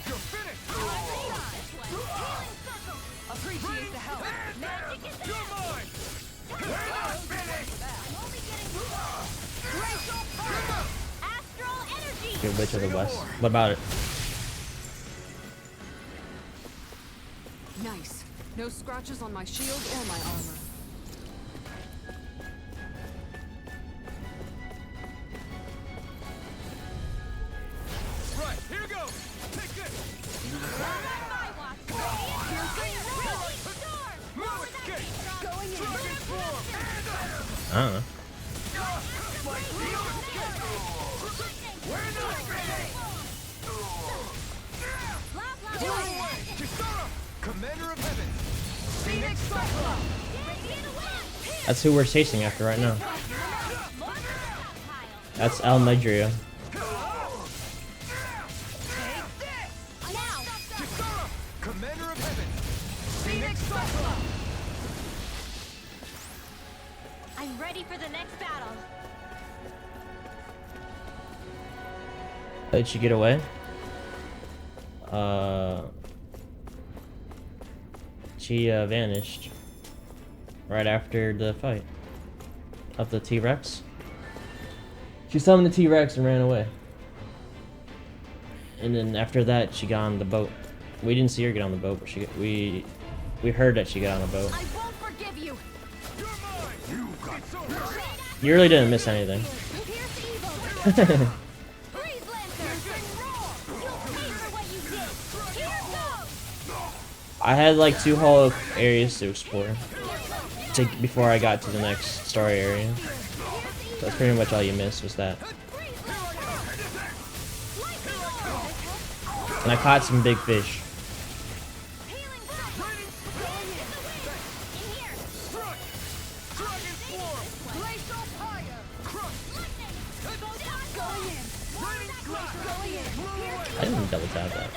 You're finished! Healing circle! Appreciate the help. Magic is You're mine! We're not finished! I'm only getting Glacial fire! Astral energy! Get way to the west. What about it? Nice. No scratches on my shield or my armor. Right, here goes! Take this! No escape! Going in! Dragon Swarm! I don't know. We're not finished! Kisara! Commander of Heaven! Phoenix Cyclone! That's who we're chasing after right now. That's El Madria. Kisara! Commander of Heaven! ready for the next battle. Did she get away? She vanished right after the fight of the T-Rex. She summoned the T-Rex and ran away. And then after that, she got on the boat. We didn't see her get on the boat, but we heard that she got on the boat. I won't forgive you. You really didn't miss anything. Pierce evil. Freeze Lancer. You'll pay for what you did. Here goes. I had like 2 whole areas to explore before I got to the next story area. That's pretty much all you missed was that. And I caught some big fish. I didn't double tap that.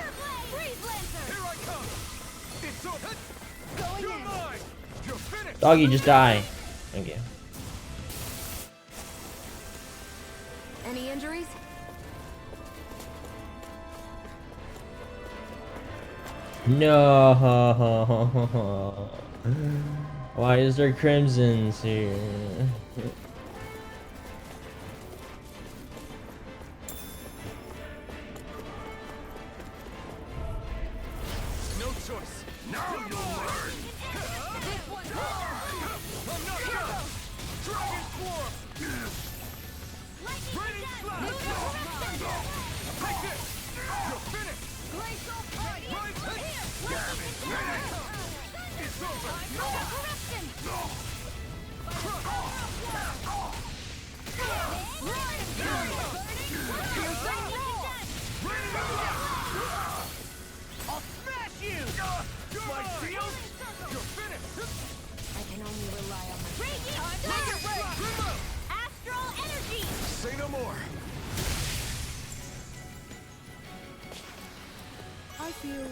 Doggy, just die. Thank you. Any injuries? No. Why is there crimsons here? No choice. Now you'll learn. I'm not done. Dragon Swarm. Raining Slash. Take this. You're finished. Right here. It's over. I'll smash you. My shield. You're finished. I can only rely on my Radiant astral energy. Say no more. I feel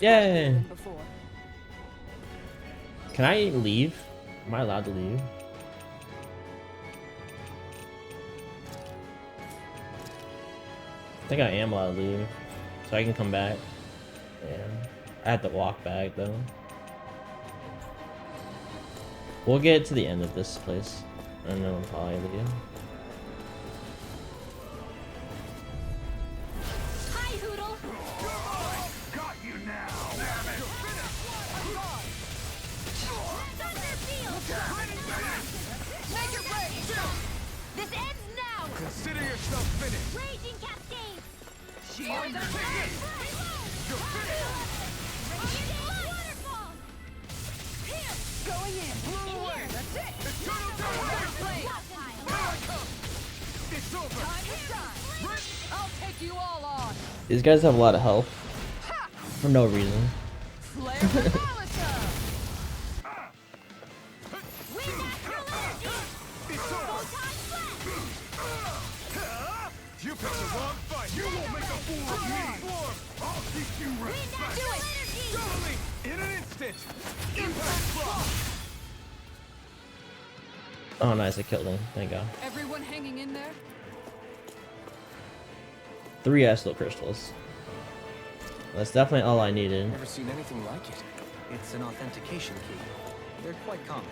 Yay! than before. Can I leave? Am I allowed to leave? I think I am allowed to leave. So I can come back. Yeah. I have to walk back though. We'll get to the end of this place. And then we'll probably leave. Hi, Hoodle. Got you now. Make it rain. This ends now. Consider yourself finished. Raging cascade. Shield the You're finished. Waterfall. Here. Going in. Blew away. That's it. Eternal Darkness. Here I come. It's over. Time to shine. I'll take you all on. These guys have a lot of health. For no reason. Flare Metallica. Wind astral energy. It's over. You picked the wrong fight. You won't make a fool of me. I'll teach you respect. Do it. Totally. In an instant. Impact block. Oh nice, I killed him. Thank God. Everyone hanging in there? 3 Astral Crystals. That's definitely all I needed. Never seen anything like it. It's an authentication key. They're quite common.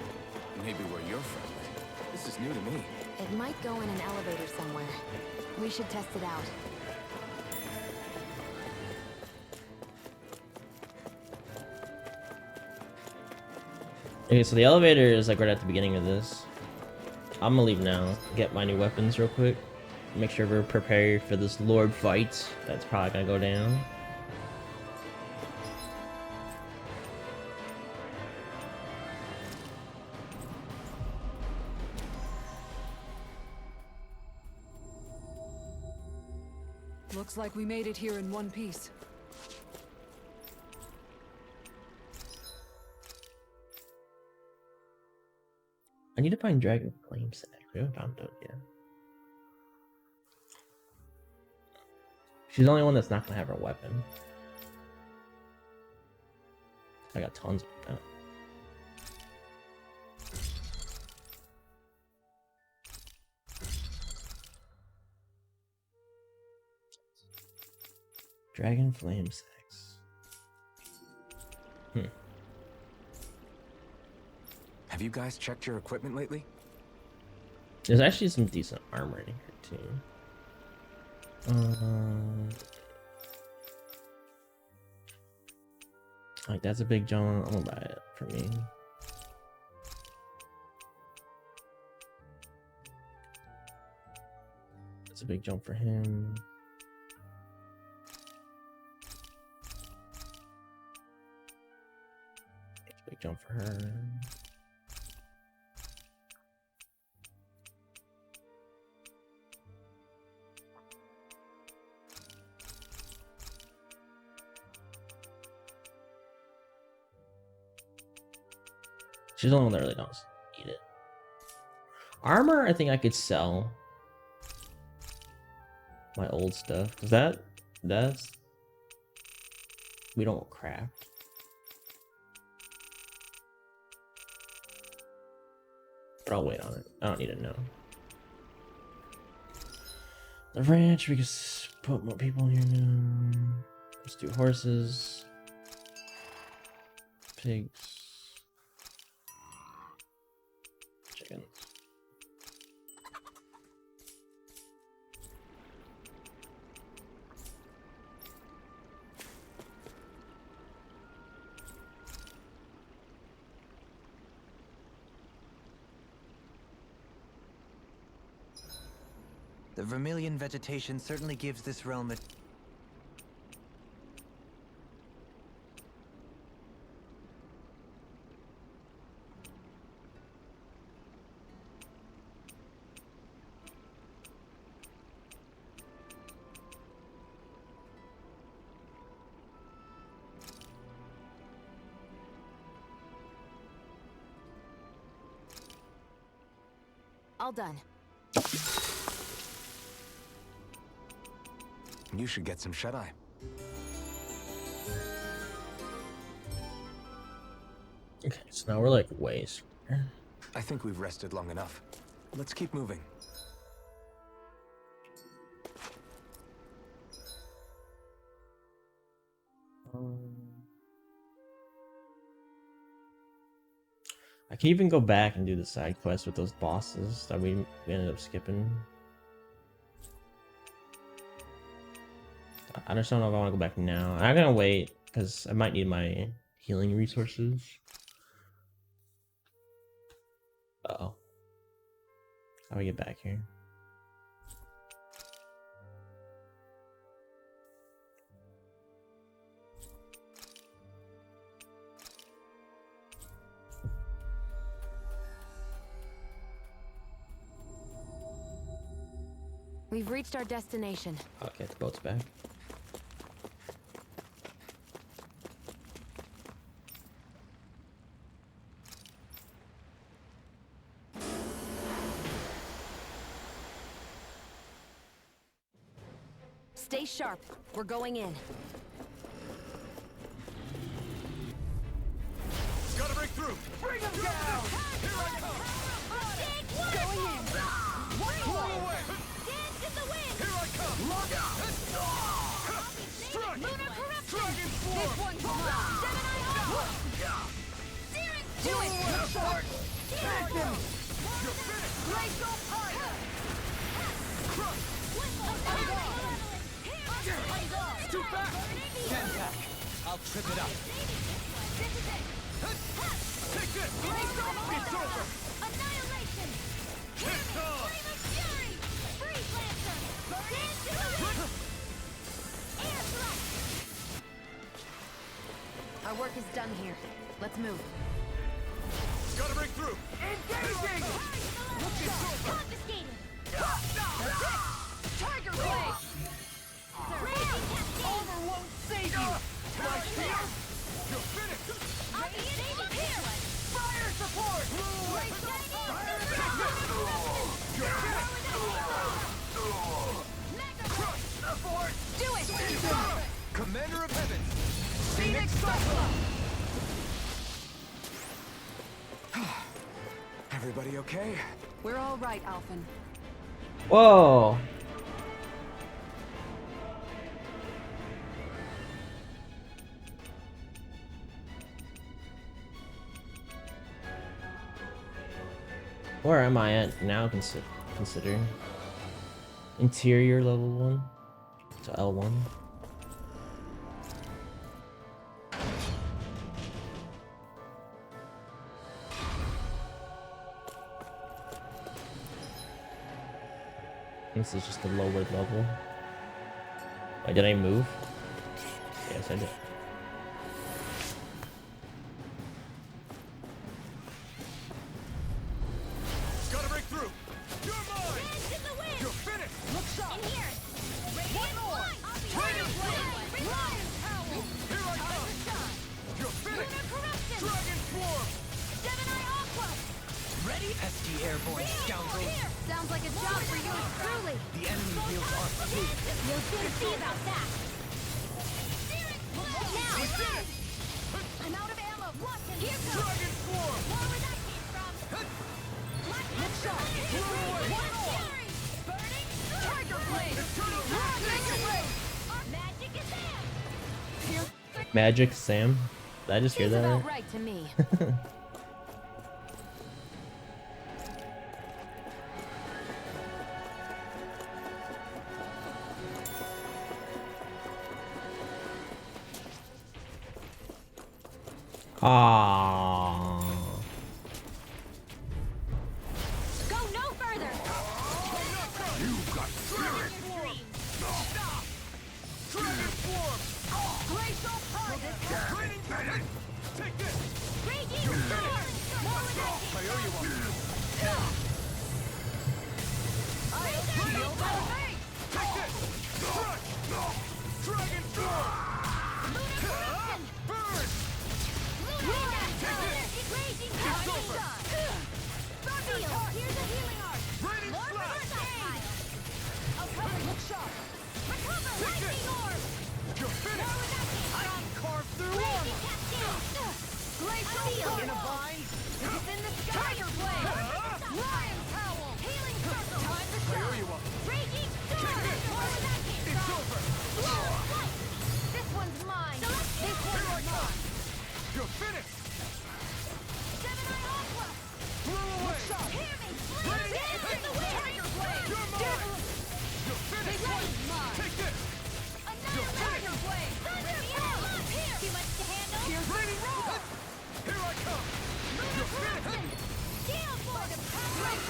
Maybe where you're from. This is new to me. It might go in an elevator somewhere. We should test it out. Okay, so the elevator is like right at the beginning of this. I'm gonna leave now. Get my new weapons real quick. Make sure we're prepared for this Lord fight. That's probably gonna go down. Looks like we made it here in one piece. I need to find Dragon Flame Sack. We haven't found it yet. She's the only one that's not gonna have her weapon. I got tons of that. Dragon flame sex. Have you guys checked your equipment lately? There's actually some decent armor in here too. Like that's a big jump. I'm gonna buy it for me. That's a big jump for him. That's a big jump for her. She's the only one that really knows. Eat it. Armor, I think I could sell my old stuff. Cause that's we don't craft. But I'll wait on it. I don't need to know. The ranch, we can put more people in here now. Let's do horses. Pigs. Chickens. The Vermilion vegetation certainly gives this realm a... All done. You should get some shut-eye. Okay, so now we're like ways. I think we've rested long enough. Let's keep moving. I can even go back and do the side quest with those bosses that we ended up skipping. I just don't know if I want to go back now. I'm gonna wait because I might need my healing resources. Uh-oh. How do we get back here? We've reached our destination. Okay, the boat's back. Stay sharp. We're going in. Gotta break through! Bring him down! Here I come! Going in! Blow away! Dance in the wind! Here I come! Lock out! Strike! Lunar corruption! Dragon This form! one's mine! Gemini Alpha! Do it! Take him! You're finished! Glacial Fire! Too fast! Stand back! I'll trip it up! Take this! It's over! Annihilation! It's on! Flame of Fury! Freeze Lancer! Dance in the wind! Air thrust! Our work is done here. Let's move. Gotta break through! Engaging! Confiscated! Tiger Blade! Armor won't save you! My shield! You're finished! I'll be in here! Fire support! Do it! Commander of Heaven! Phoenix Cyclone! Everybody okay? We're all right, Alphen. Whoa! Where am I at now? Consider interior level 1 to L1. This is just a lower level. Wait, did I move? Yes, I did. Gotta break through! You're mine! Dance in the wind! You're finished! Look sharp! In here! Radiant light! Radiant Blade! Radiant Howl! Here I come! You're finished! Lunar corruption! Dragon Swarm! Gemini Aqua! Ready? SD airborne scoundrels. Here! Sounds like a job for yours truly! The enemy feels our fatigue. You'll soon see about that! Now! I'm out of ammo! Watch him! Here comes! Dragon Swarm! More where that came from! Look sharp! One more! Burning! Tiger Blade! Magic is there! Magic Sam? Did I just hear that About right? right to me. Ah. Go no further! You got spirit! Stop! Dragon Swarm! Glacial Fire! Training cannon! Take this! Raging Storm! More where that I owe you one. Take this! Crush! Dragon Swarm! Burn! It's over! Here's a healing art! Raining More Slash! projectile! I'll cover, look sharp! Recover, lightning orb! You're More finished! where that came I from! can carve through Raging armor! cascade! Glacial In a Fire! vine? It's in the sky! Tiger Blade! Lion's Howl! Healing Circle! Time to I owe shine! you one. Raging Storm! More where that came It's from! over! Blow of light! This one's mine! This Here I one's come! mine! You're finished! Gemini Aqua! Blow away! Hear me! Dance in the wind! Tiger Blade! You're mine! You're finished! This one's mine! Take this! Another Tiger Blade! Thunder Blade! Here! Too much to handle? Here's Raining roll! Here I come! Lunar You're corruption! finished! Gale Force! Great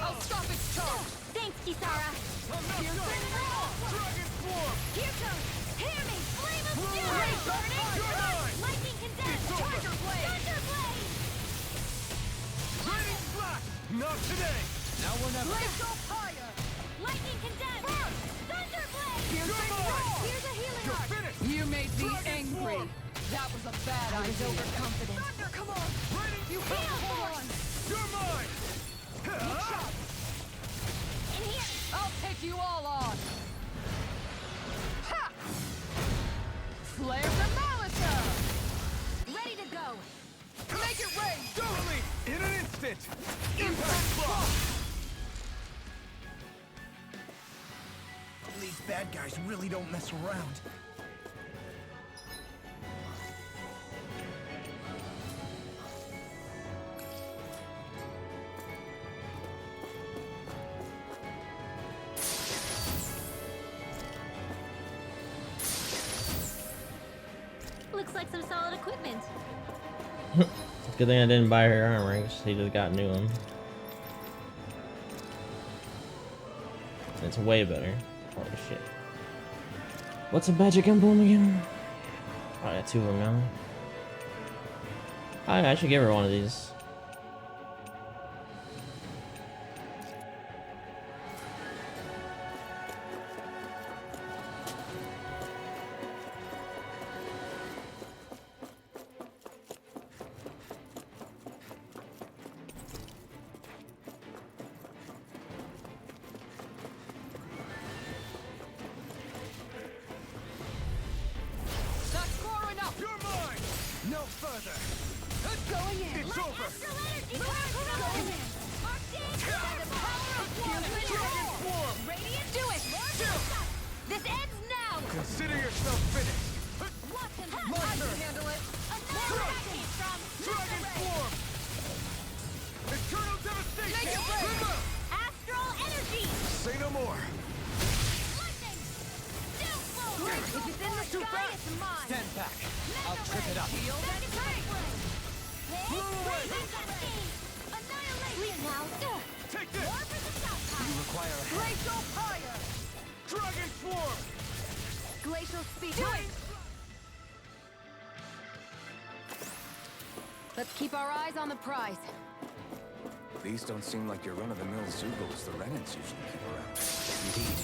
I'll stop its charge! Thanks, Kisara! I'm not Here's done! roll! Dragon Swarm! Here comes! Hear me! Flame of Blow Fury! away! Burning! You're mine! Lightning condensed! It's over! Tiger Blade! Thunder Blade! Raining Slash! Not today! Now we're never... Glacial Fire! Lightning condensed! Thunder Blade! You're mine! Here's a healing You're art! finished! You made me Dragon angry. Swarm! That was a bad I was idea. overconfident. Thunder, come on. Raining You Slash! can't hold on. You're mine! In here! I'll take you all on. Ha! Flare the Malisa! Ready to go! Make it rain! Totally! In an instant! Impact Block! These bad guys really don't mess around. Looks like some solid equipment. It's a good thing I didn't buy her armor, because he just got new one. It's way better. Holy shit. What's a magic emblem again? Oh, I got two of them now. I should give her one of these. That's far enough. You're mine! No further! Going in. It's over! Astral energy! Going in! Arctic! By the power of war! Dragon Swarm! Radiant! Do it! This ends now! Consider yourself finished! Watch him! My I turn! can handle it. Another that came from! Dragon Swarm! Astral energy! Say no more! Lightning! Downflow! If it's in the sky, it's mine! Stand back. I'll trip it up. Annihilation! Now! Take this! War for the South Side! You require a Glacial fire! Dragon Swarm! Glacial speed! Let's keep our eyes on the prize. These don't seem like your run-of-the-mill Zoogles the Renans usually keep around. Indeed.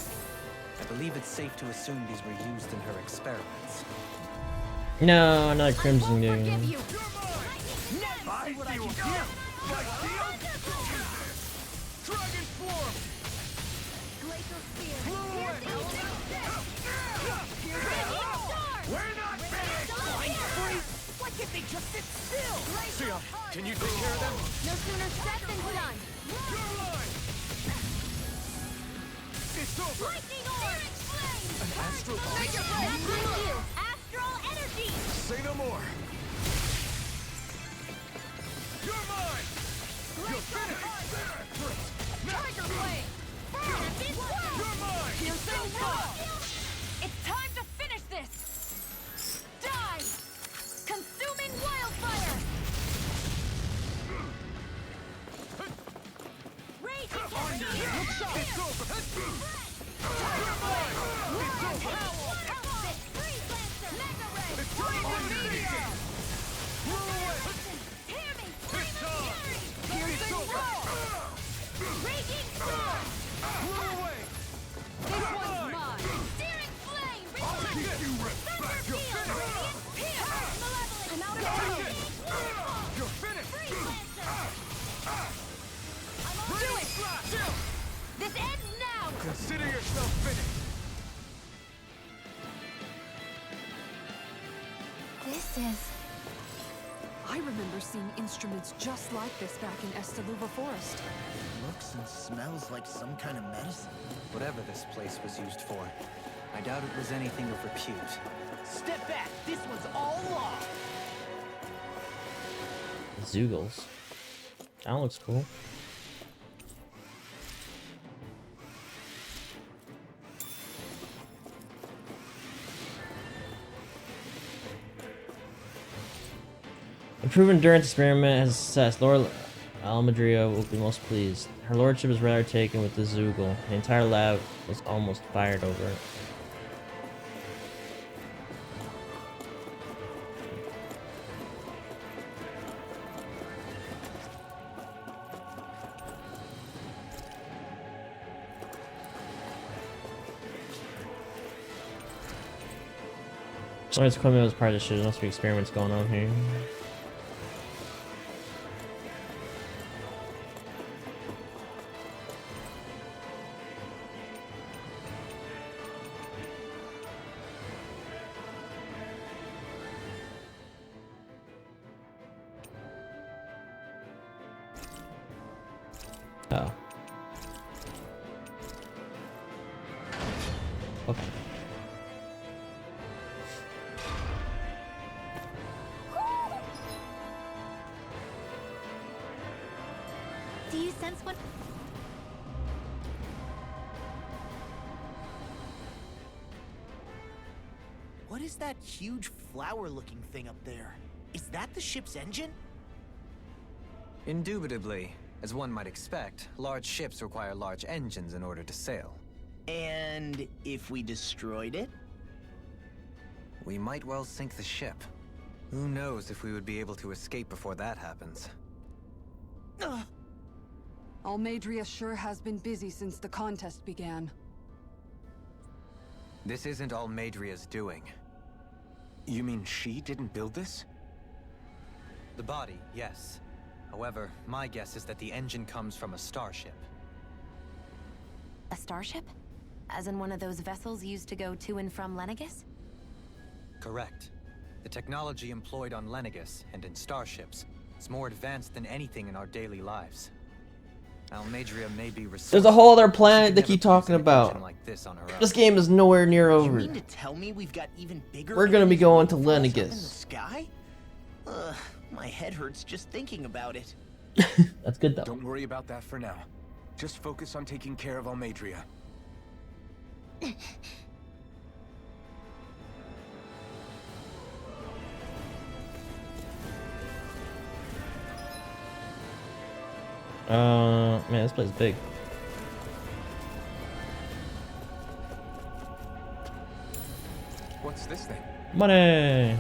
I believe it's safe to assume these were used in her experiments. No, not Crimson Forgive Dude. you! I see what I can do! My shield! Dragon Swarm! Glacial spear! We're not finished! Why can't they just sit still? Sion, can you take care of them? No sooner said than done! Your line! It's over! Lightning orb! Flame! An astral That's you! Astral energy! Say no more! You're mine! You're finished! Tiger flame! Benefit one! You're mine! Piercing roar! It's time to finish this! Die! Consuming wildfire! Raging energy! It's over! Tiger flame! Roar howl! Freeze lancer! Mega ray! Poison meteor! Tear me! Flame of fury! Piercing roar! Raging storm! This one's mine! Searing flame! Thunder field! Radiant spear! Malevolent! I'm out of ammo! You're finished! Freeze lancer! I'm on to it! This ends now! Consider yourself finished! This is... I remember seeing instruments just like this back in Estaluva Forest. Looks and smells like some kind of medicine. Whatever this place was used for, I doubt it was anything of repute. Step back! This one's all law! Zoogles. That looks cool. Improved endurance experiment has success. Lord Almadria will be most pleased. Her lordship is rather taken with the Zoogle. The entire lab was almost fired over it. Science equipment was part of the shit. There must be experiments going on here. Oh. Okay. Do you sense what... What is that huge flower-looking thing up there? Is that the ship's engine? Indubitably. As one might expect, large ships require large engines in order to sail. And if we destroyed it? We might well sink the ship. Who knows if we would be able to escape before that happens. Almadria sure has been busy since the contest began. This isn't Almadria's doing. You mean she didn't build this? The body, yes. However, my guess is that the engine comes from a starship. A starship? As in one of those vessels used to go to and from Lenegis? Correct. The technology employed on Lenegis and in starships is more advanced than anything in our daily lives. Almadria may be resourceful. There's a whole other but she planet could they never keep produce talking an about. engine like this on her own. This game is nowhere near You over. mean to tell me we've got even bigger? We're gonna be going to aliens up in the Lenegis. sky? My head hurts just thinking about it. That's good though. Don't worry about that for now. Just focus on taking care of Almadria. Man, this place is big. What's this thing? Money!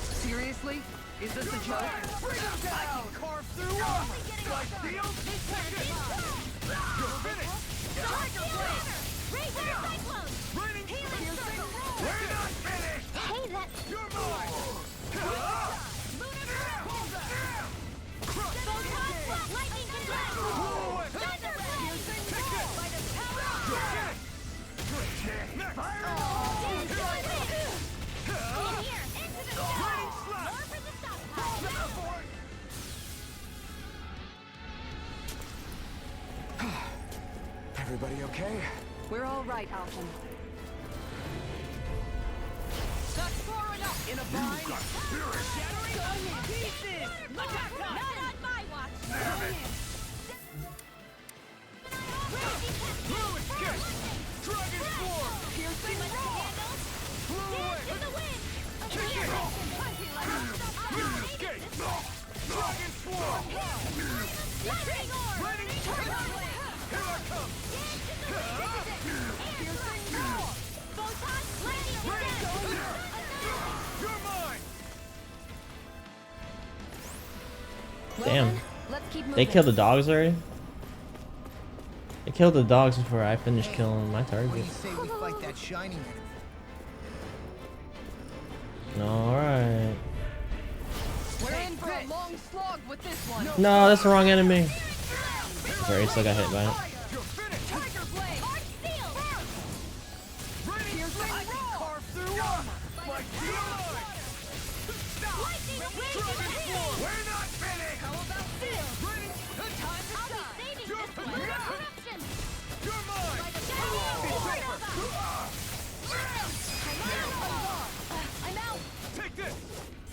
Seriously? Is this a joke? Bring him down! Carve through armor! Like steel? You're finished! Raining circle! We're not finished! Hey, that... You're mine! Lightning contract! Thunder blade! By the power of in here! Into the sky! More for the stockpile! Everybody okay? We're all right, Alton. That's far enough! In a bind! Shattering pieces! Attack time! Not on my watch! Blue escape! Dragon swarm! Piercing roar! Dance in the wind! In here! Blue escape! Dragon swarm! Lightning orb! Raining turtle! Here I come! Piercing roar! Photon lightning descent! You're mine! Damn. Let's keep moving. They killed the dogs already? They killed the dogs before I finished killing my What do you targets. say we fight that shining enemy? Alright. We're in for a long slog with this one. No, that's the wrong enemy. Sorry, still got hit by it. You're finished! Tiger blade. Hard steel! Raining carve through armor! Like steel! Lightning Dragon swarm! We're not finished! How about steel? Raining time to I'll be shine! saving You're this one for corruption! You're mine! By the power of Supernova! I'm out! Take this!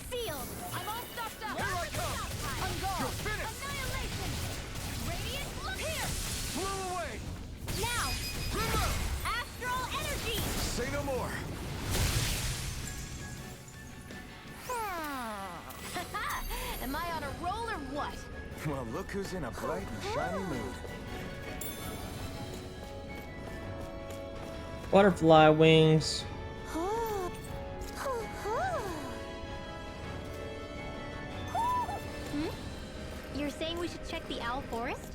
Sealed! I'm all stuffed up! Here I come! On guard! You're finished! Annihilation! Radiant, look here! Flew away! Now! Astral energy! Say no more. Am I on a roll or what? Well, look who's in a bright and shiny mood. Butterfly wings. You're saying we should check the Owl Forest?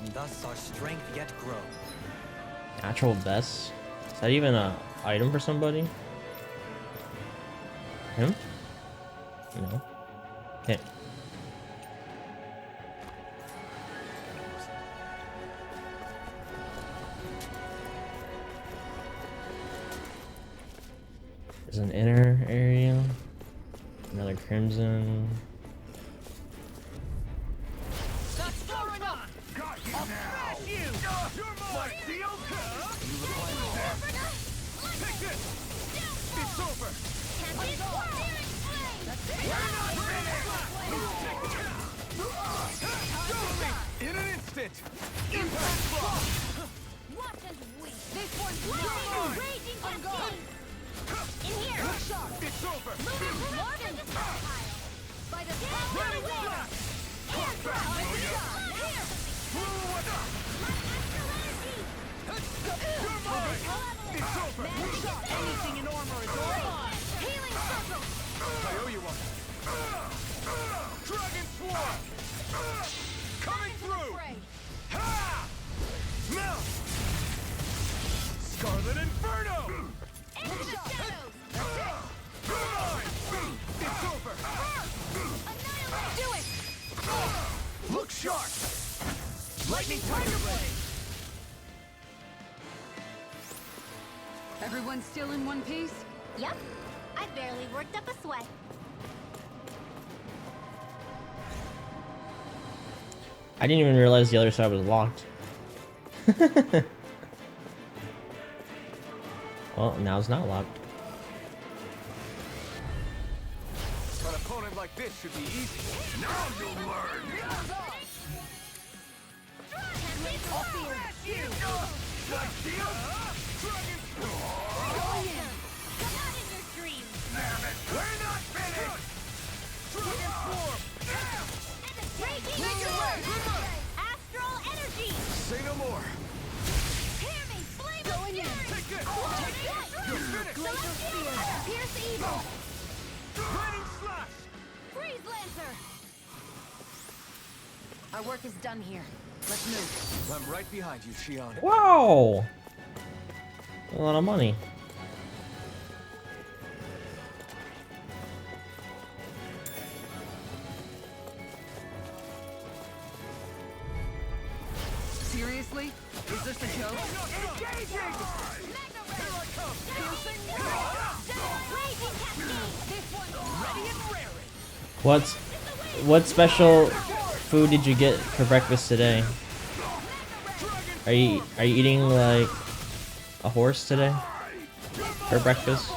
And thus our strength yet grow. Natural vest. Is that even a item for somebody? Him? No. Okay. There's an inner area. Another crimson. That's far enough! Got you now! You! You're mine! Steel? Take this! It's over! In an instant! Impact block! Watch and weep! This one's Lightning raging cascade! In here! It's over! More than the stockpile! By the power of the wind! Aircraft! Here! My astral energy! You're mine! It's over! anything in armor is all. Healing circle! I owe you one! Dragon swarm! Coming through! Ha! Now! Scarlet Inferno! Into the shadows! You're mine! It's over! Annihilate! Do it! Look sharp! Lightning Tiger Blade! Everyone still in one piece? Yep. I barely worked up a sweat. I didn't even realize the other side was locked. Well, now it's not locked. An opponent like this should be easy. Now you'll learn! We're not finished! Astral energy! Say no more. Hear me! Flame of fury! Take this. Glacial spear! Pierce evil! Raining slash. Freeze lancer! Our work is done here. Let's move. I'm right behind you, Shion. Wow! A lot of money. Seriously? Is this a joke? Engaging! Mega ray! Piercing Raging cascade! This one's ready and raring! What special food did you get for breakfast today? Are you eating like a horse today for breakfast?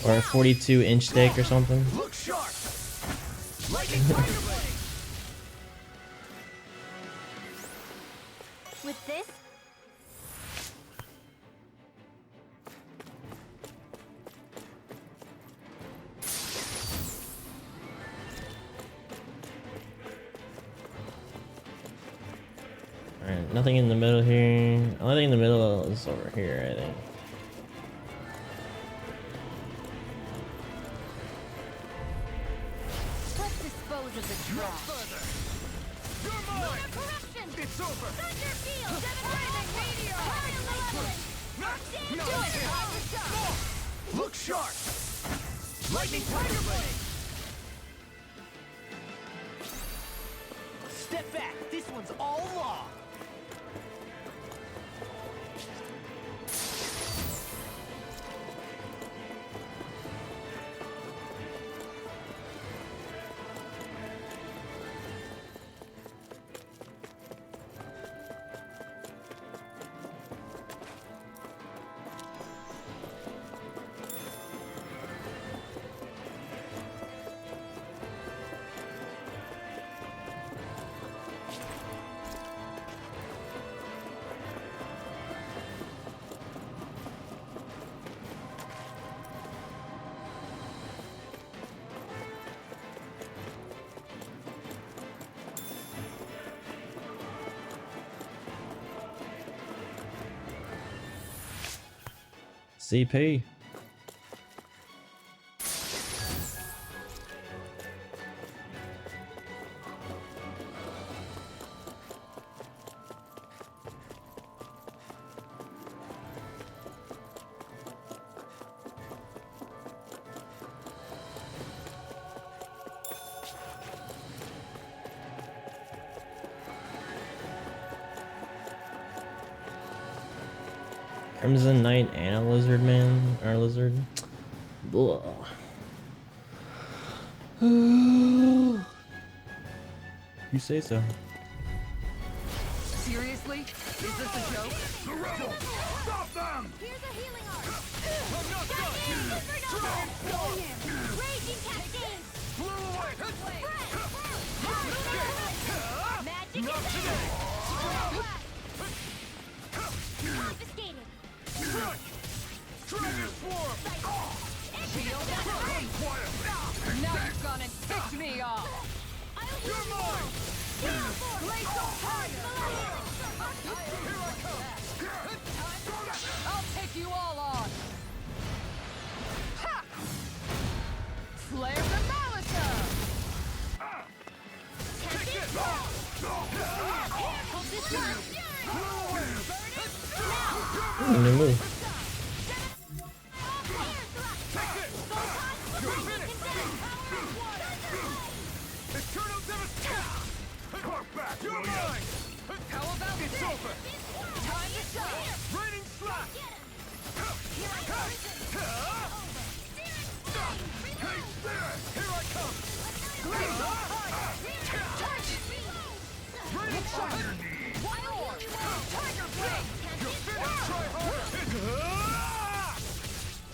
Or a 42-inch steak or something? Look sharp. With this, Alright, nothing in the middle here. Only thing in the middle is over here, I think. Let's dispose of the trash. Lunar corruption! It's over. Thunder field! Devastating meteor! Annihilation! Look sharp. Lightning tiger blade. Step back. This one's all law. CP. Crimson Knight and a lizard man, or lizard. Blah. You say so. Seriously? Is this a joke? The rebels! Stop them! Here's a healing art! Shining Inferno! Raging cascade! Magic is confiscated! Dragon swarm. Now you've gone and ticked me off! You're mine. I'll take you all on! Ha! Flare the Malisa! New move. Eternal devastation. Carve back. You're mine. How about It's this? over. Time to shine! Raining slash. Haste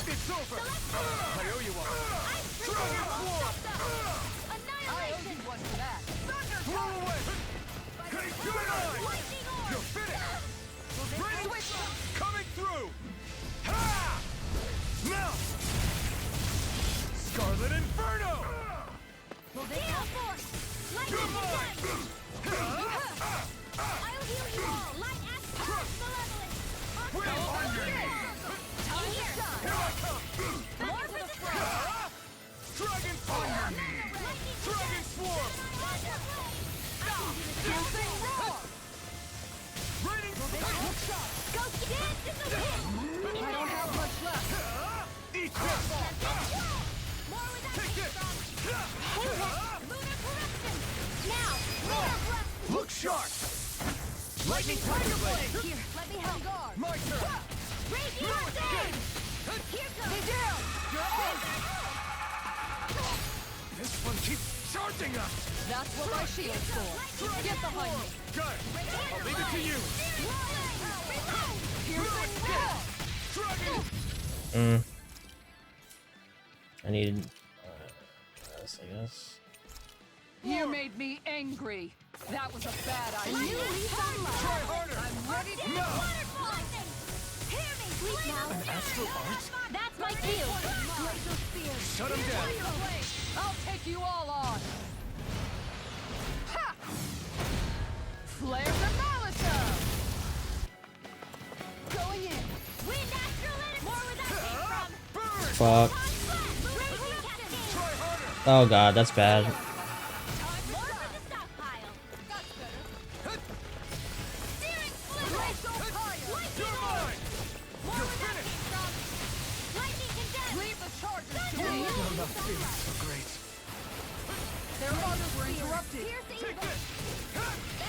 It's over! I owe you one! Dragon Swarm! Annihilation! Blow away! Hey, Gemini! You're finished! Raining coming through! Ha! Now! Scarlet Inferno! Gale Force! Lightning Condensed! I'll heal you all! Light Axe Pulse Malevolent! We're on your knees! In here! Here I come! More for the throw! Dragon Fire! Dragon Swarm! Piercing Roar! Raining Go dance in the wind! I don't have much left! Eat this! More where that Take came this! from! Lunar Corruption! Now! Lunar Blast! Look sharp! Lightning Tiger Blade! Here, let me help. Guard! My turn! Radiant Sand! Here comes! You're on! This one keeps charging us! That's what my shield's for. Get behind me. Good! I'll leave it to you! Dragon! I need this, I guess. You made me angry. That was a bad A idea. new leaf on life! Try harder! I'm ready to No! Lightning! Hear me! Sleep now! An astral art? That's my cue! Glacial Spear! Shut him down! I'll take you all on. Ha! Flare the Malisa! Going in. Wind Astral Energy! More where that came from! Burn! Fuck. Radiant Cascade! Try harder! Oh god, that's bad. More for the stockpile! That's better. Searing Flare! Glacial Fire! Lightning You're Orb! mine! More where that came from! Lightning Condensed! Leave the charges to me. Not feeling so great. Their orders were interrupted. Piercing Take this!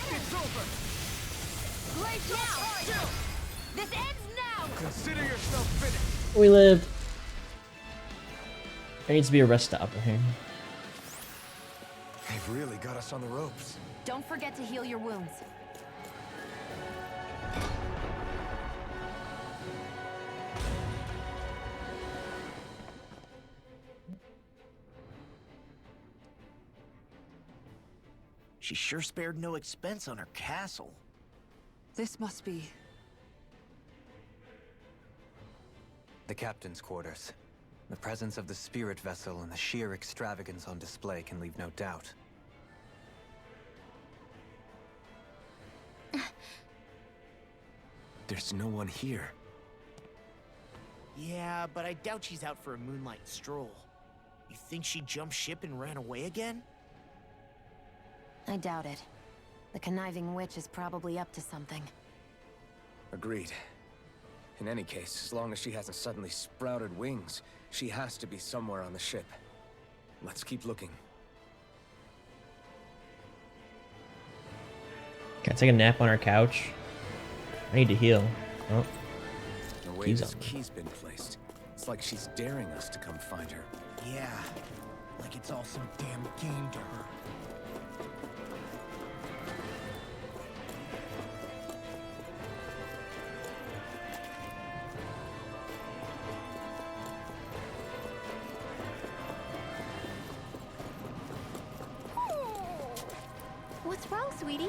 It's over! Glacial Fire! This ends now! Consider yourself finished! We lived. There needs to be a rest stop in here. They've really got us on the ropes. Don't forget to heal your wounds. She sure spared no expense on her castle. This must be... The captain's quarters. The presence of the spirit vessel and the sheer extravagance on display can leave no doubt. There's no one here. Yeah, but I doubt she's out for a moonlight stroll. You think she jumped ship and ran away again? I doubt it. The conniving witch is probably up to something. Agreed. In any case, as long as she hasn't suddenly sprouted wings, she has to be somewhere on the ship. Let's keep looking. Can I take a nap on our couch? I need to heal. Oh, The way Keys this on. key's been placed, it's like she's daring us to come find her. Yeah, like it's all some damn game to her. What's wrong, sweetie?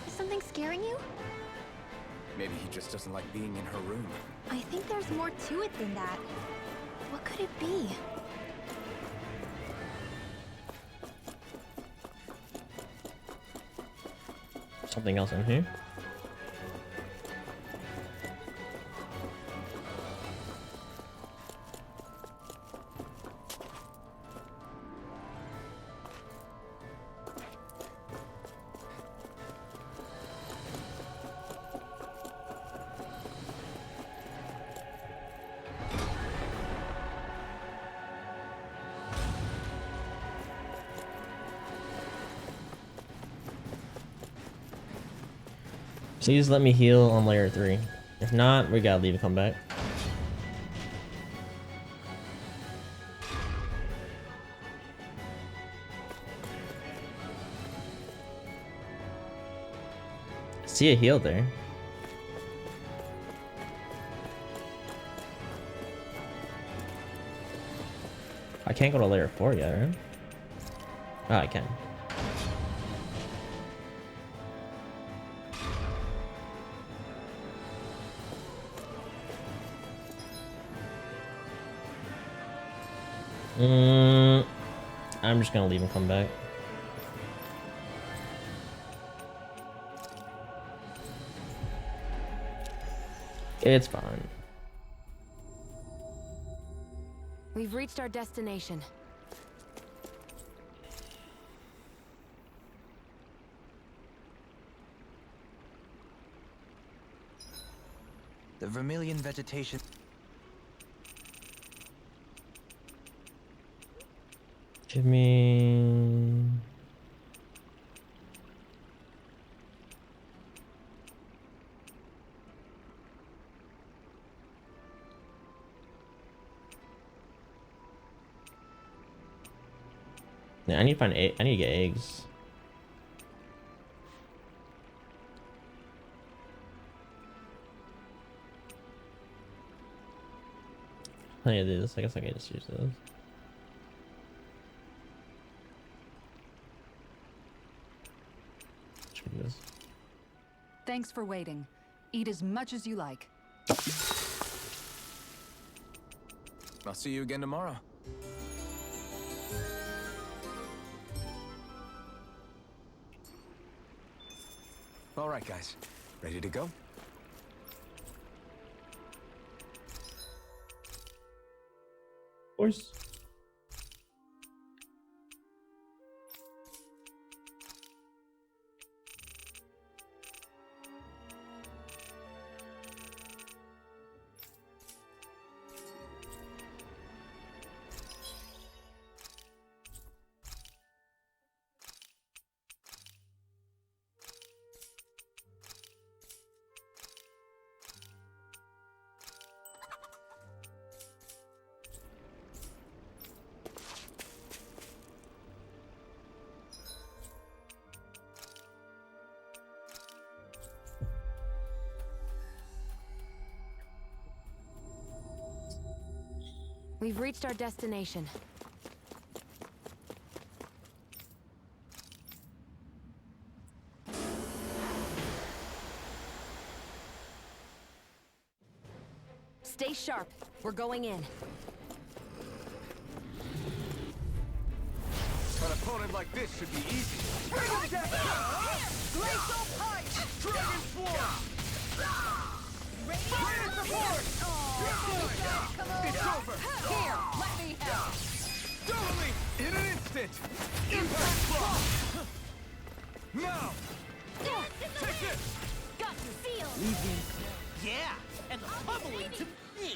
Is something scaring you? Maybe he just doesn't like being in her room. I think there's more to it than that. What could it be? something else in here. Please let me heal on layer 3. If not, we gotta leave and come back. See a heal there. I can't go to layer 4 yet, right? Oh, I can. I'm just gonna leave and come back. It's fine. We've reached our destination. The Vermilion vegetation. Give me... Yeah, I need to find I need to get eggs. I need to do this. I guess I can just use this. Should do this. Thanks for waiting. Eat as much as you like. I'll see you again tomorrow. All right, guys. Ready to go? Of course. We've reached our destination. Stay sharp. We're going in. An opponent like this should be easy. Glacial Punch! Dragon Swarm! Radiant support! It's over! Here, let me help! Totally! In an instant! Impact block! Now! Take it! Got you sealed! Yeah, and the pummeling to me.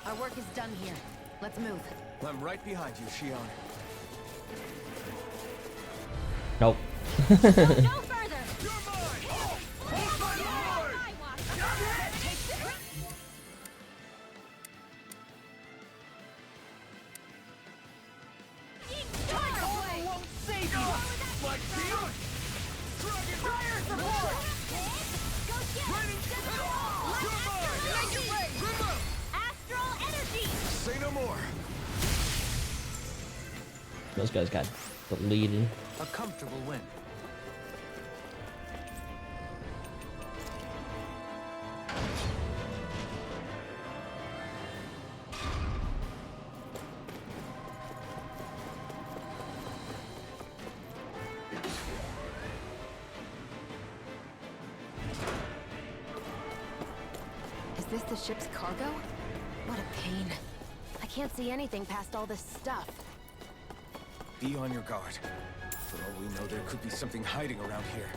Our work is done here. Let's move. I'm right behind you, Shion. Nope. No further! You're mine! Won't save you! Like Shion! Dragon Fire support! Go get You're mine! Make it rain! Astral energy! Say no more! Those guys got deleted. A comfortable win. Is this the ship's cargo? What a pain. I can't see anything past all this stuff. Be on your guard. For all we know, there could be something hiding around here.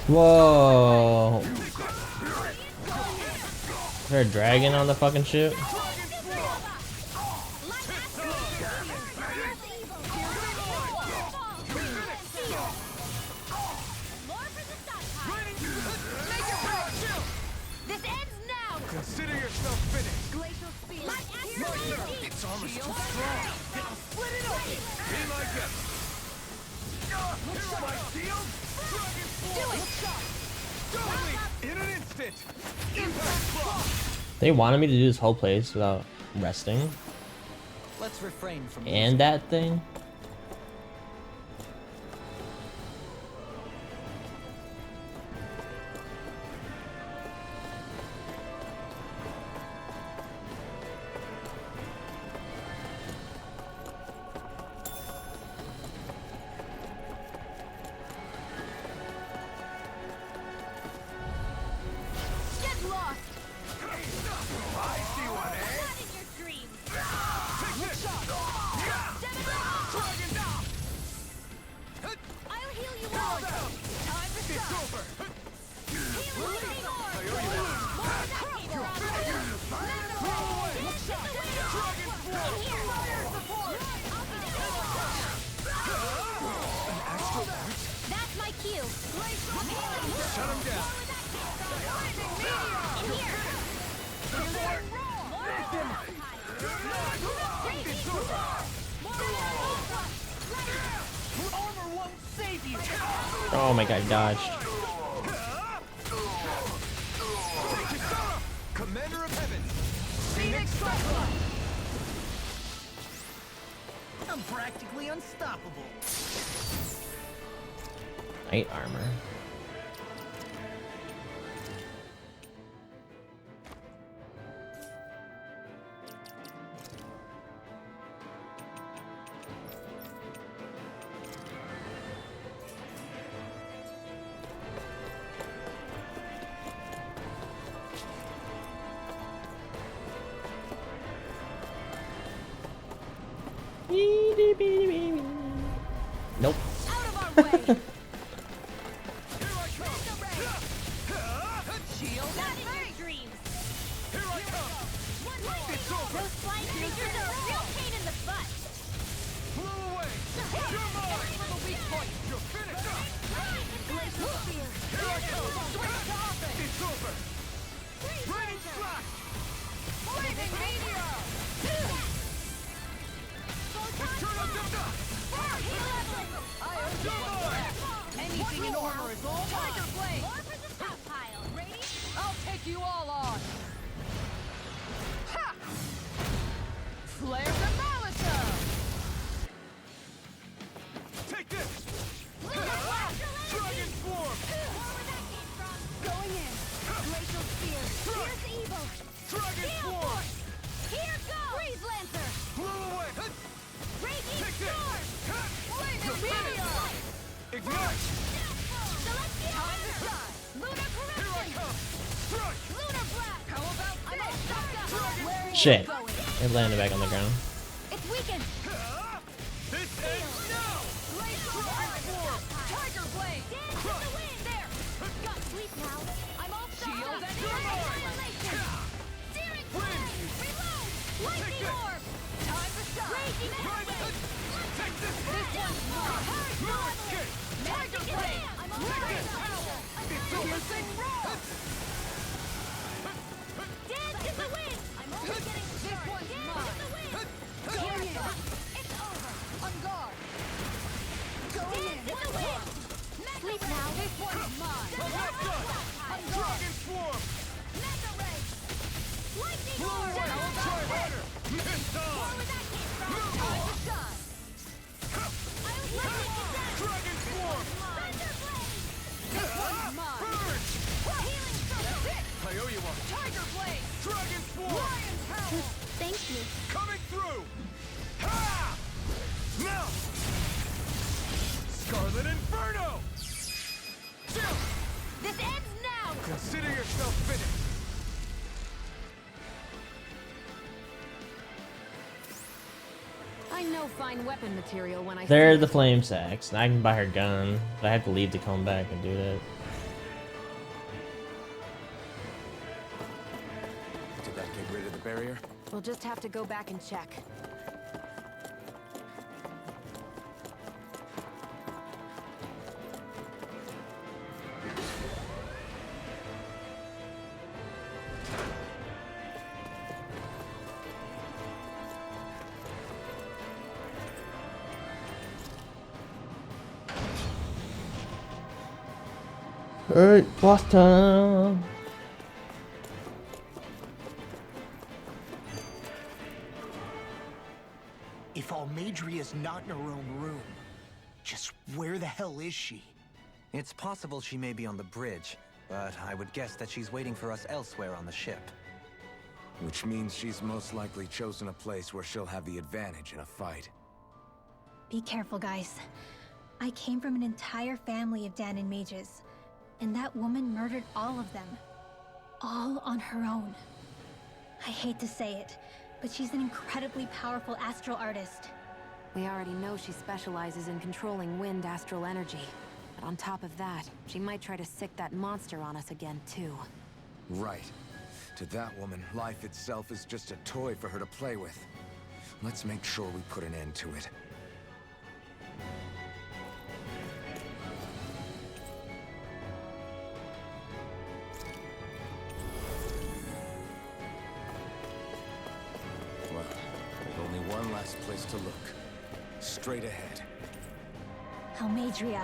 Whoa! Is there a dragon on the fucking ship? it! Impact block! They wanted me to do this whole place without resting. Let's refrain from And that thing. Get lost! I see one, eh? Not in your dreams! I'll heal you all! Time to It's stop! over! Healing more! That's my cue! Shut him down! Armor won't save you! Oh my god, dodged. Commander of Heaven! Phoenix Cyclone! I'm practically unstoppable. Knight armor. Nope. Out of our way! Shield that in your dreams! Here I come! One more! Those flying creatures are a real pain in the butt! Blow away! You're mine! For the weak point! You're finished! Glacial Spear! Here I come! Switch to offense! It's over! Rain slash! Blazing Meteor! Anything in armor is all Tiger Blade! More for the stockpile! Ready? I'll take you all on! Ha! Flare Demolition! Take this! Dragon Swarm! Going in! Glacial Spear! Here's evil! Dragon Gale Swarm! Force! Here goes! Freeze Lancer! Blow away! Raging Take this! Storm! Blazing Meteor! Ignite! Celestial Order! Lunar Here I Corruption! come! Strike! Lunar Blast! How about I'm all stocked up! Where are you Shit. going? It landed back on the ground. It's weakened! This ends now! Glacial Order! Tiger Blade! Dance in the wind! There! Got sleep now! I'm all stocked up! Annihilation! Searing Flame! Reload! Lightning Orb! Time to stop! Raging Earthquake! Take this! This one's mine! No escape! Tiger Blade! I'm all Take this! It's piercing roar! Dance in the wind! I'm only getting started! This one's mine! In the wind! Going in! It's over! On guard! Going in! Dance in the wind! Sleep now! This one's mine! On guard! Dragon Swarm! Mega Ray! Lightning Blow Orb! away! Try harder! Missed More on! where that came from! Time to shine! I'll let it down! Dragon Swarm! Thunder Blade! This one's mine! Purge! Healing Circle! I owe you one! Tiger Blade! Dragon Swarm! Lion Power! Thank you. Coming through! Ha! Now! Scarlet Inferno! Chill! This ends now! Consider yourself finished! I know fine weapon material when I They're see the it. flame sacks. Now I can buy her gun, but I have to leave to come back and do that. Did that get rid of the barrier? We'll just have to go back and check. Alright, boss time. Almadria's not in her own room. Just where the hell is she? It's possible she may be on the bridge, but I would guess that she's waiting for us elsewhere on the ship. Which means she's most likely chosen a place where she'll have the advantage in a fight. Be careful, guys. I came from an entire family of Dahnan mages, and that woman murdered all of them. All on her own. I hate to say it, but she's an incredibly powerful astral artist. We already know she specializes in controlling wind astral energy. But on top of that, she might try to sick that monster on us again, too. Right. To that woman, life itself is just a toy for her to play with. Let's make sure we put an end to it. Well, there's only one last place to look. Straight ahead. Almadria.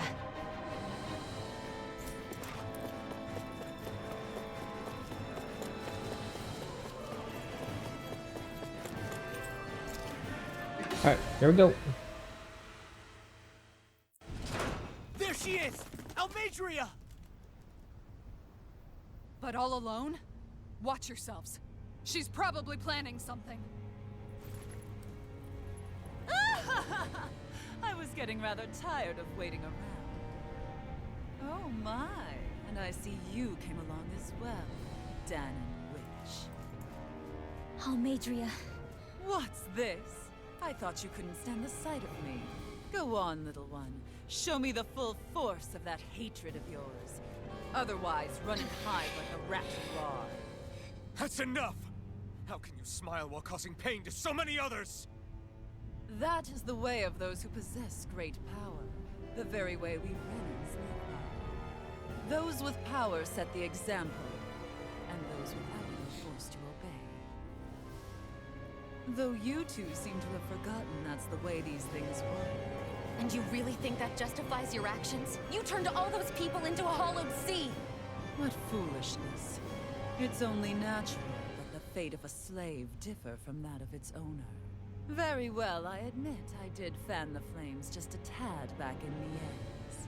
Alright, here we go. There she is! Almadria! But all alone? Watch yourselves. She's probably planning something. I was getting rather tired of waiting around. Oh my, and I see you came along as well, Dahnan Witch. Almadria. What's this? I thought you couldn't stand the sight of me. Go on, little one. Show me the full force of that hatred of yours. Otherwise, run and hide like the rat you are. That's enough! How can you smile while causing pain to so many others? That is the way of those who possess great power. The very way we Renans live by. Those with power set the example, and those without are forced to obey. Though you two seem to have forgotten that's the way these things work. And you really think that justifies your actions? You turned all those people into a hollowed sea! What foolishness. It's only natural that the fate of a slave differ from that of its owner. Very well, I admit I did fan the flames just a tad back in Miez.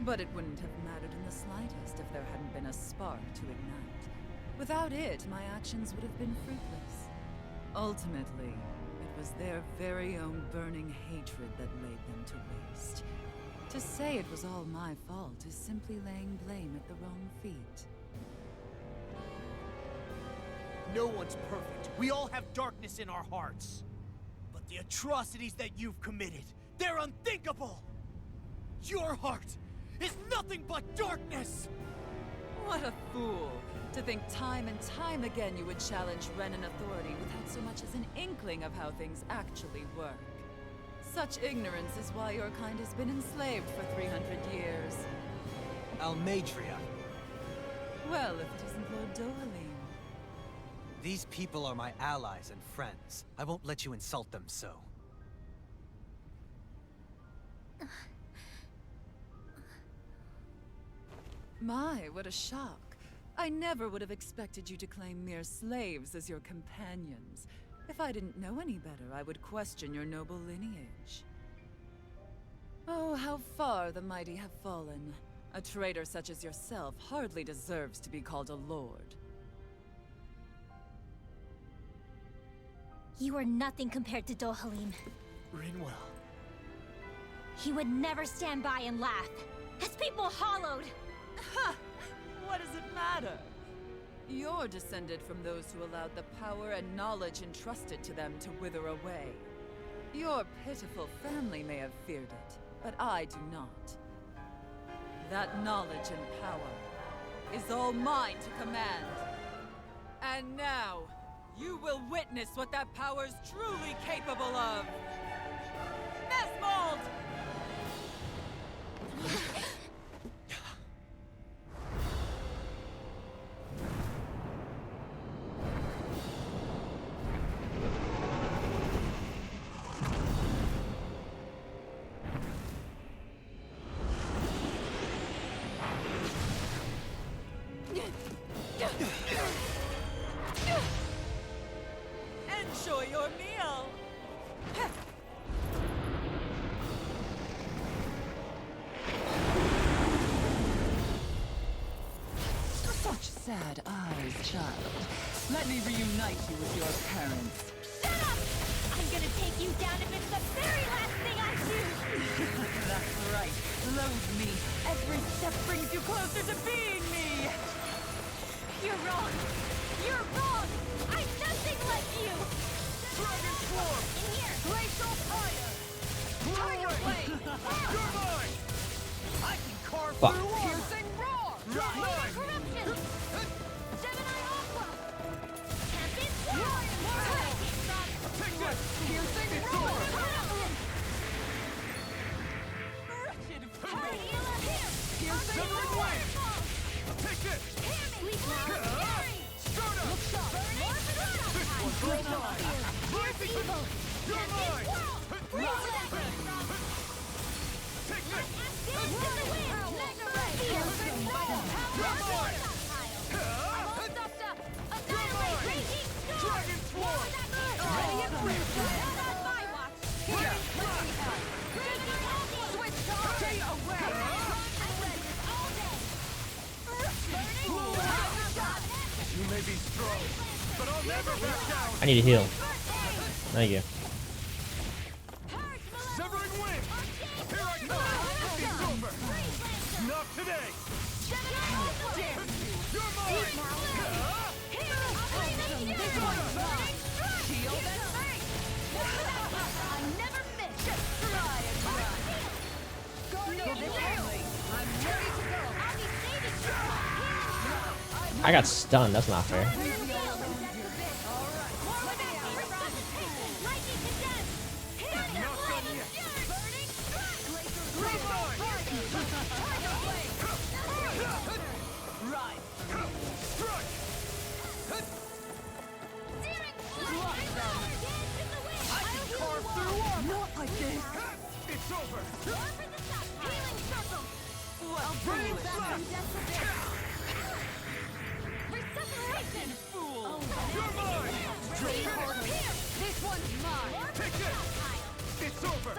But it wouldn't have mattered in the slightest if there hadn't been a spark to ignite. Without it, my actions would have been fruitless. Ultimately, it was their very own burning hatred that laid them to waste. To say it was all my fault is simply laying blame at the wrong feet. No one's perfect. We all have darkness in our hearts. But the atrocities that you've committed, they're unthinkable! Your heart is nothing but darkness! What a fool! To think time and time again you would challenge Renan authority without so much as an inkling of how things actually work. Such ignorance is why your kind has been enslaved for 300 years. Almadria. Well, if it isn't Lord Dohalim. These people are my allies and friends. I won't let you insult them so. My, what a shock. I never would have expected you to claim mere slaves as your companions. If I didn't know any better, I would question your noble lineage. Oh, how far the mighty have fallen. A traitor such as yourself hardly deserves to be called a lord. You are nothing compared to Dohalim. Rinwell. He would never stand by and laugh. His people hollowed! Ha! What does it matter? You're descended from those who allowed the power and knowledge entrusted to them to wither away. Your pitiful family may have feared it, but I do not. That knowledge and power is all mine to command. And now, you will witness what that power's truly capable of! Nesmold! Enjoy your meal! sad eyes, child. Let me reunite you with your parents. Shut up! I'm gonna take you down if it's the very last thing I do! That's right. Loathe me. Every step brings you closer to being me. You're wrong! You're wrong! I'm nothing like you! Dragon Swarm! In here! Glacial Fire! Tiger Blade! You're mine! I can carve Fuck. through armor! Piercing roar! Mine! Corruption! Gemini Aqua! Tempest Sword! Take this! Piercing It's roar! over! Wretched fool! Hela here! Piercing Severing roar! Wing! Take this! Hear me! Leap now! Fury! Start up! This one's Glacial mine! Spear! Pierce evil! You're mine! Freeze that way! Take this! Dance in the wind! Piercing roar! You're mine! Almost stopped up! Annihilate! Raging Storm! Dragon Swarm! Ready and freeze! Not on my watch! Here! Gemini Aqua! Switch on! Stay away! I'm ready all day! You may be strong, but I'll never back down! I need a heal. Thank you. Severing Wing! Here I come! It's over! Not today! You're mine! Shield and fate! I never miss! Just try and Go this way! I'm ready to go! I'll be saving you! I got stunned. That's not fair. Not like this! It's over! Fool! You're mine! This one's mine! Take this! It's over!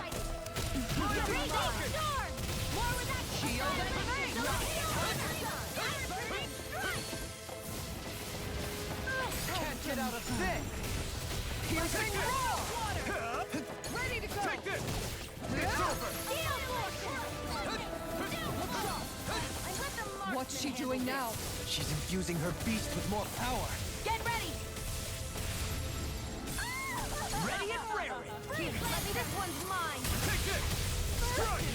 Shield and fate! Can't get out of this! Piercing roar! Ready to go! Take this! It's over! What's she doing now? She's infusing her beast with more power. Get ready! Ready and raring. Please let me, this one's mine! Take this! Strike!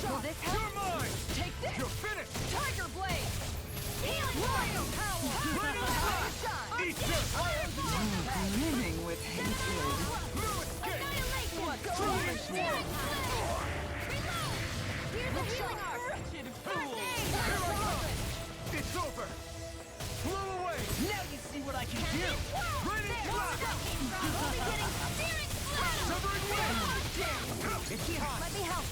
Will this help? You're mine! Take this! You're finished! Tiger Blade! Healing Royal power! Eat this! Brimming with hatred. No escape! What Foolishness! Here's the healing arm! wretched fool! It's over! Blow away! Now you see what I can do! Ready, blast! Severing Wing! It's here, let me help!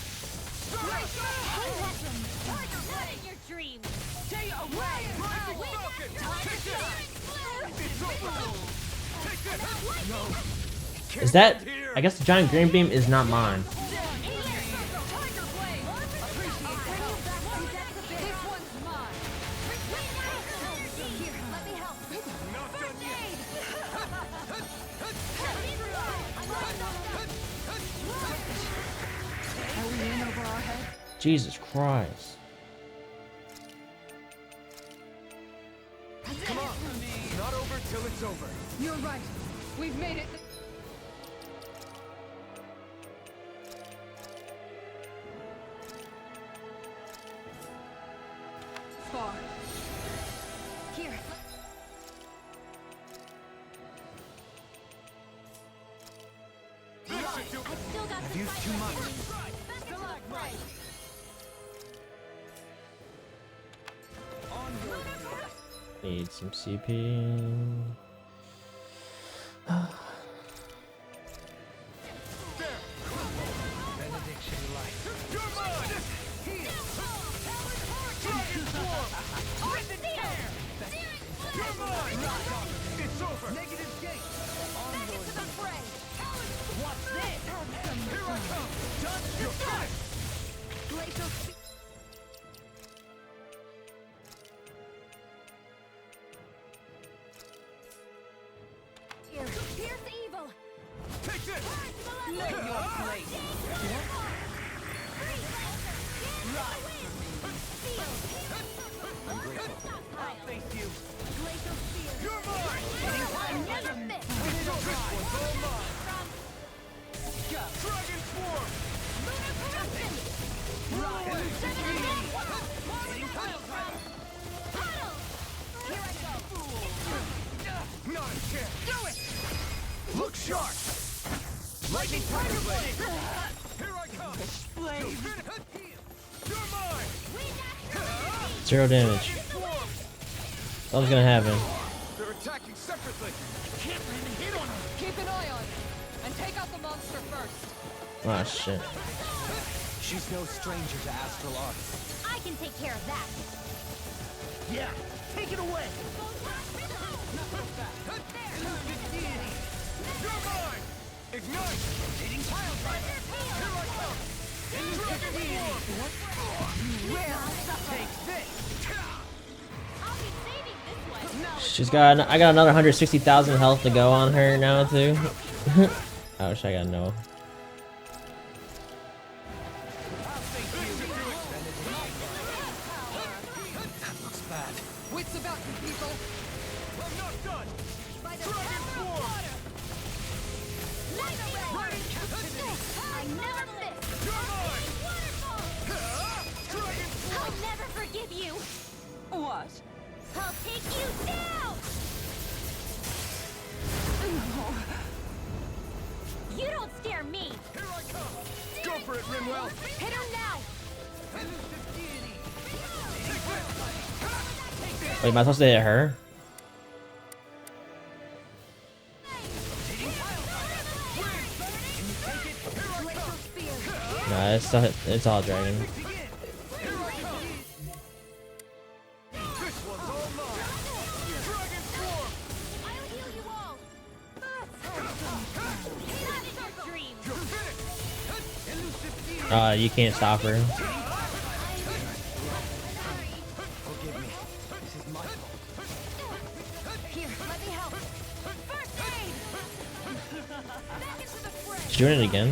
Tiger Blade! Your dreams! Stay away! Rising Falcon! Take this! It's over! Take this! No! Is that? I guess the giant green beam is not mine. Tiger Blade! This one's mine! Here, let me help! Not done yet! Are we in over our head? Jesus Christ. Come on! It's not over till it's over. You're right. We've made it. Far. Here. This should do it! I've still got I've the used too much. Back into the fray! Need some CP. Benediction light. You're mine! Dragon Swarm! You're mine! It's over! Negative gate. Back into the fray! What's this? Here I come! Done! You're finished! Glacial Spear! Do it! Look sharp! Lightning Tiger Blade! Here I come! Blade! You're mine! 0 damage. Something's gonna happen. They're attacking separately! Keep an eye on it. And take out the monster first. Ah, shit. She's no stranger to astral arts. I can take care of that. Yeah, take it away. You're mine! Ignite! Eating child fighter! Here I come! Dragon Form! Take this. I'll be saving this one. She's got. I got another 160,000 health to go on her now too. I wish I got no. That looks bad. Wits about you, people. I'm not done! By the Dragon power of Form! water. I never miss. You're mine! Waterfall. Dragon I'll never forgive you. What? I'll take you down. You don't scare me. Here I come! Go for it, Rinwell! Hit her now. Wait, am I supposed to hit her? Nah, it's all dragon. This one's all mine! Dragon Form! I'll heal you all. That's our dream. You're finished! You can't stop her. Forgive me. This is my fault. Here, let me help. First aid. Back into the fray. She's doing it again.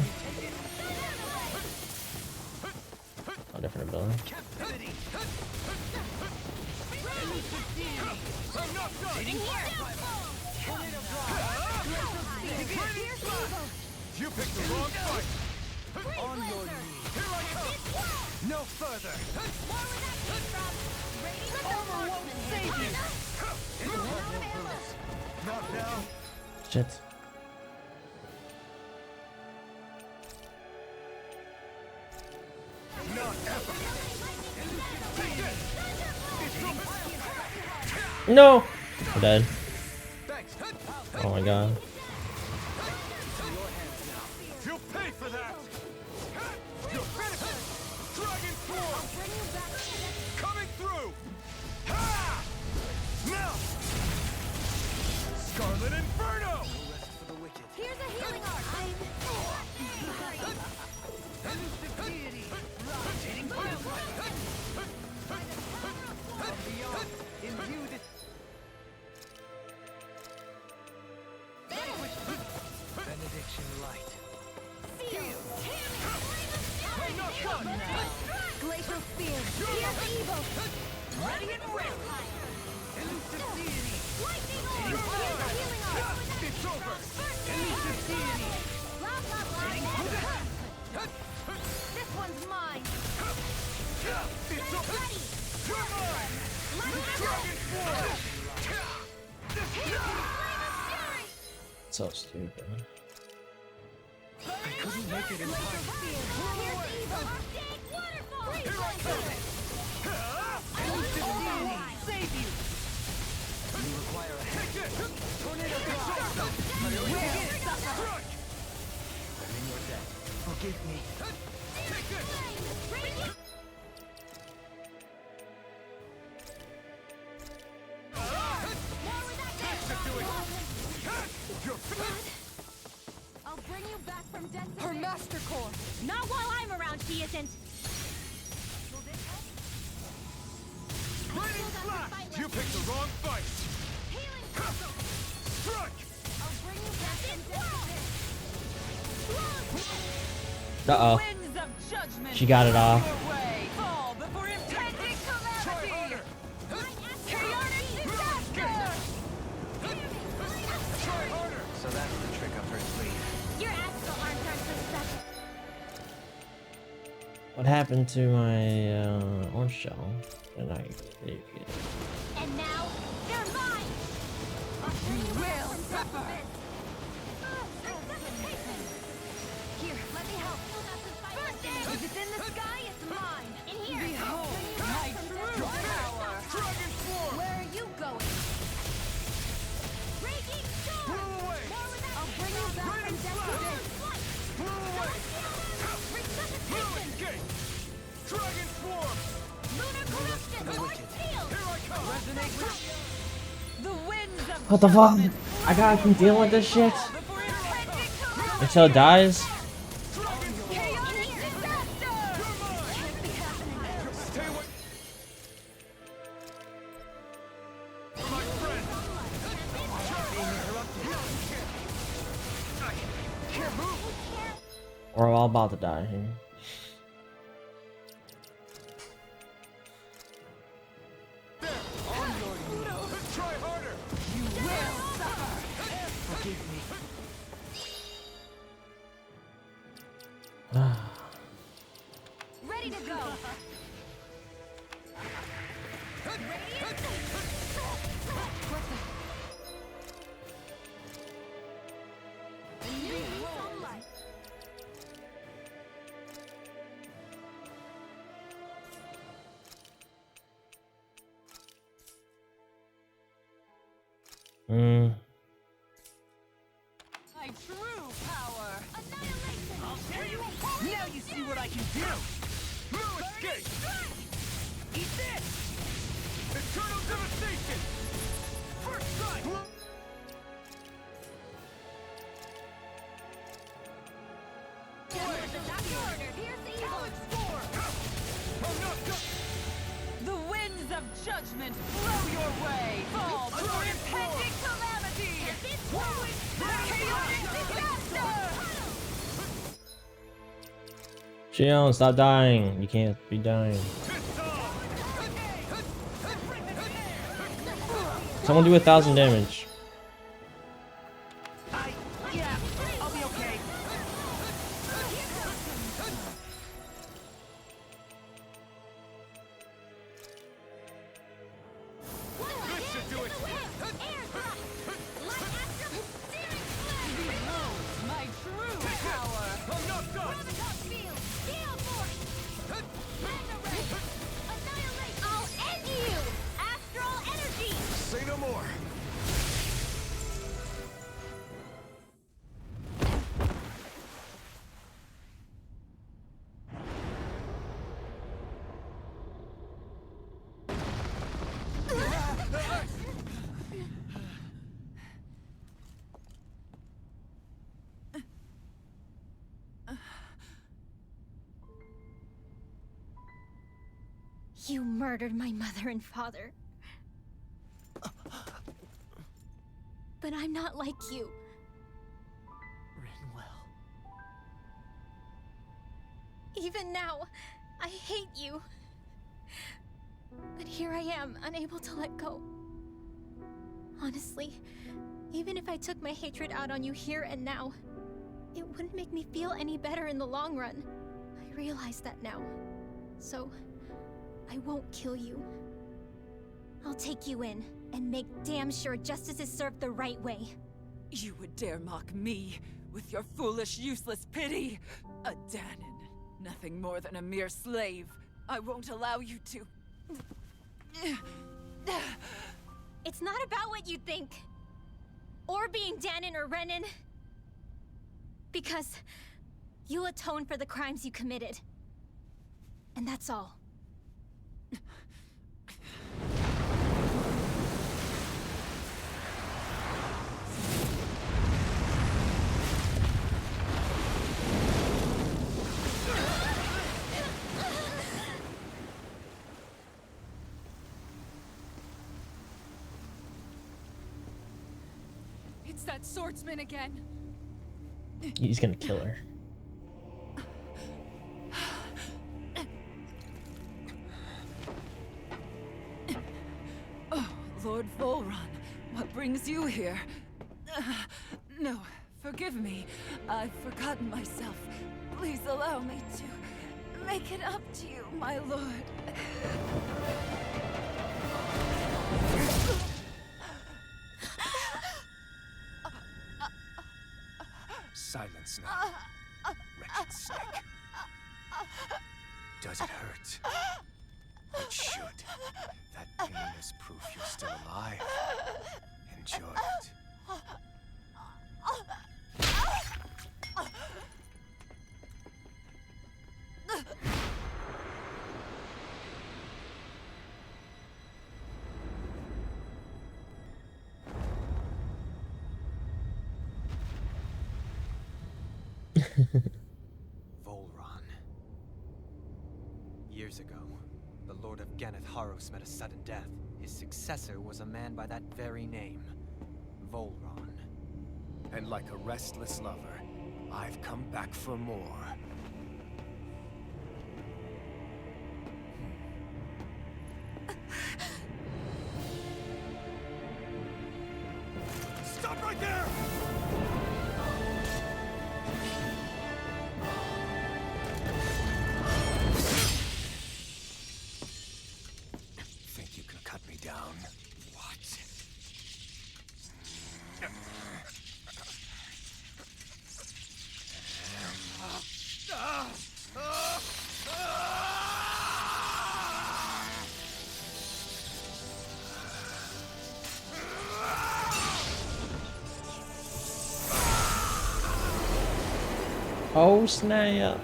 Oh, different ability. Captivity! I'm not done! You picked the wrong fight! On your knees. Here I come! No further! Not now! Shit. Not ever! Take this! No! I'm dead. Thanks! Oh my god. You'll pay for that! You're finished! Dragon Form! Coming through! Ha! Now! Scarlet Inferno! For the wicked. Here's a healing arc. Benediction light. I'm not done! Glacial spear. Here's evil. Ready and ready! Lightning orb. Here's a healing arc. It's over! Blah, blah, blah. This one's mine. It's over! Ready. You're mine! Dragon Form! So stupid. I couldn't make it in time. Here's evil. Waterfall. Save you. You require a Take this! tornado It's over! I'm in your debt. Forgive me. Take this! You're finished! I'll bring you back from death. Her master core. Not while I'm around, she isn't. Lightning Flash! You picked the wrong fight! Healing circle. Strike! I'll bring you back from death. Uh-oh. Winds of judgment. She got it off. Your way. Fall before impending Try calamity. harder! Chaotic disaster. Try harder! So that's the trick up her sleeve. Your astral arms aren't so special. What happened to my orange shell? And I And now, they're mine. We will Here, let me help. First aid! If it's in the sky, it's mine. In here. Behold my true power! Dragon form! Where are you going? Raging storm! Blow away! I'll bring you back from death to this. Blow away! Resuscitation! Escape! Dragon form! Lunar corruption! Force field! Here I come! Resonate with the winds of What the fuck? judgment. I gotta keep dealing with this shit Before impending calamity. until it dies. Chaotic disaster! Can't be happening. Stay away! My friend! Can't move! Or we're all about to die here. There! On your knees! Try harder! You will suffer! Forgive me. Ready to go. Hmm. My true power! Now you see what I can do! No escape! Eat this! Eternal devastation! First strike! The winds of judgment blow your way! Fall before impending calamity! Chaotic disaster! Shion, stop dying. You can't be dying. Someone do 1,000 damage. Yeah, I'll be okay. This should do it! My true power! I'm not done! I'll end you! Astral energy! Say no more! You murdered my mother and father. But I'm not like you. Rinwell. Even now, I hate you. But here I am, unable to let go. Honestly, even if I took my hatred out on you here and now, it wouldn't make me feel any better in the long run. I realize that now. So, I won't kill you. I'll take you in and make damn sure justice is served the right way. You would dare mock me with your foolish, useless pity? A Danon, nothing more than a mere slave. I won't allow you to... It's not about what you think. Or being Danon or Renan. Because you'll atone for the crimes you committed. And that's all. It's that swordsman again. He's gonna kill her. Oh, Lord Volron, what brings you here? No, forgive me. I've forgotten myself. Please allow me to make it up to you, my lord. Silence now, wretched snake. Does it hurt? It should. That pain is proof you're still alive. Enjoy it. Volron. Years ago, the Lord of Ganath Haros met a sudden death. His successor was a man by that very name, Volron. And like a restless lover, I've come back for more. Stop right there! Think you can cut me down? What? Oh snap!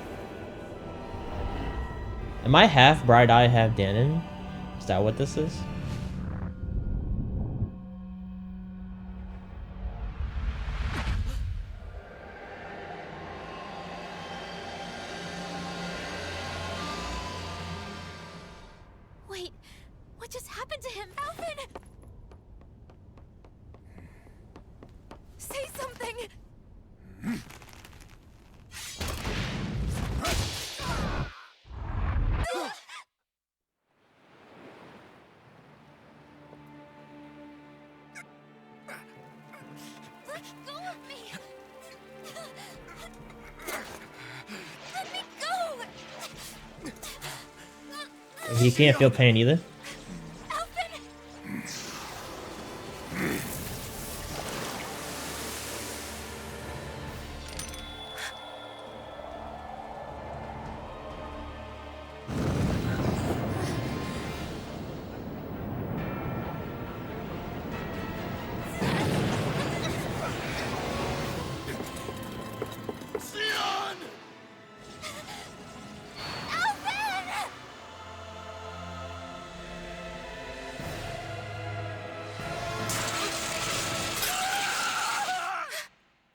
Am I half Bright Eye, half Danon? Is that what this is? Wait, what just happened to him? Alvin! Say something! Let go of me! Let me go! He can't feel pain either. Alvin! Alvin!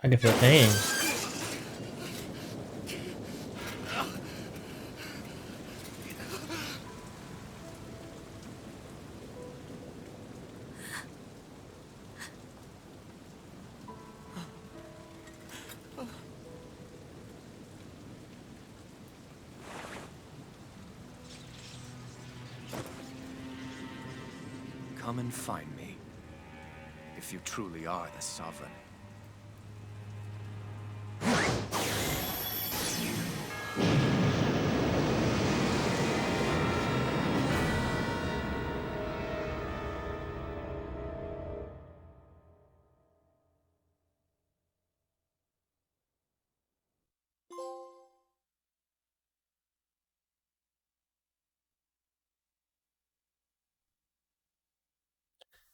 I can feel pain. Come and find me, if you truly are the Sovereign.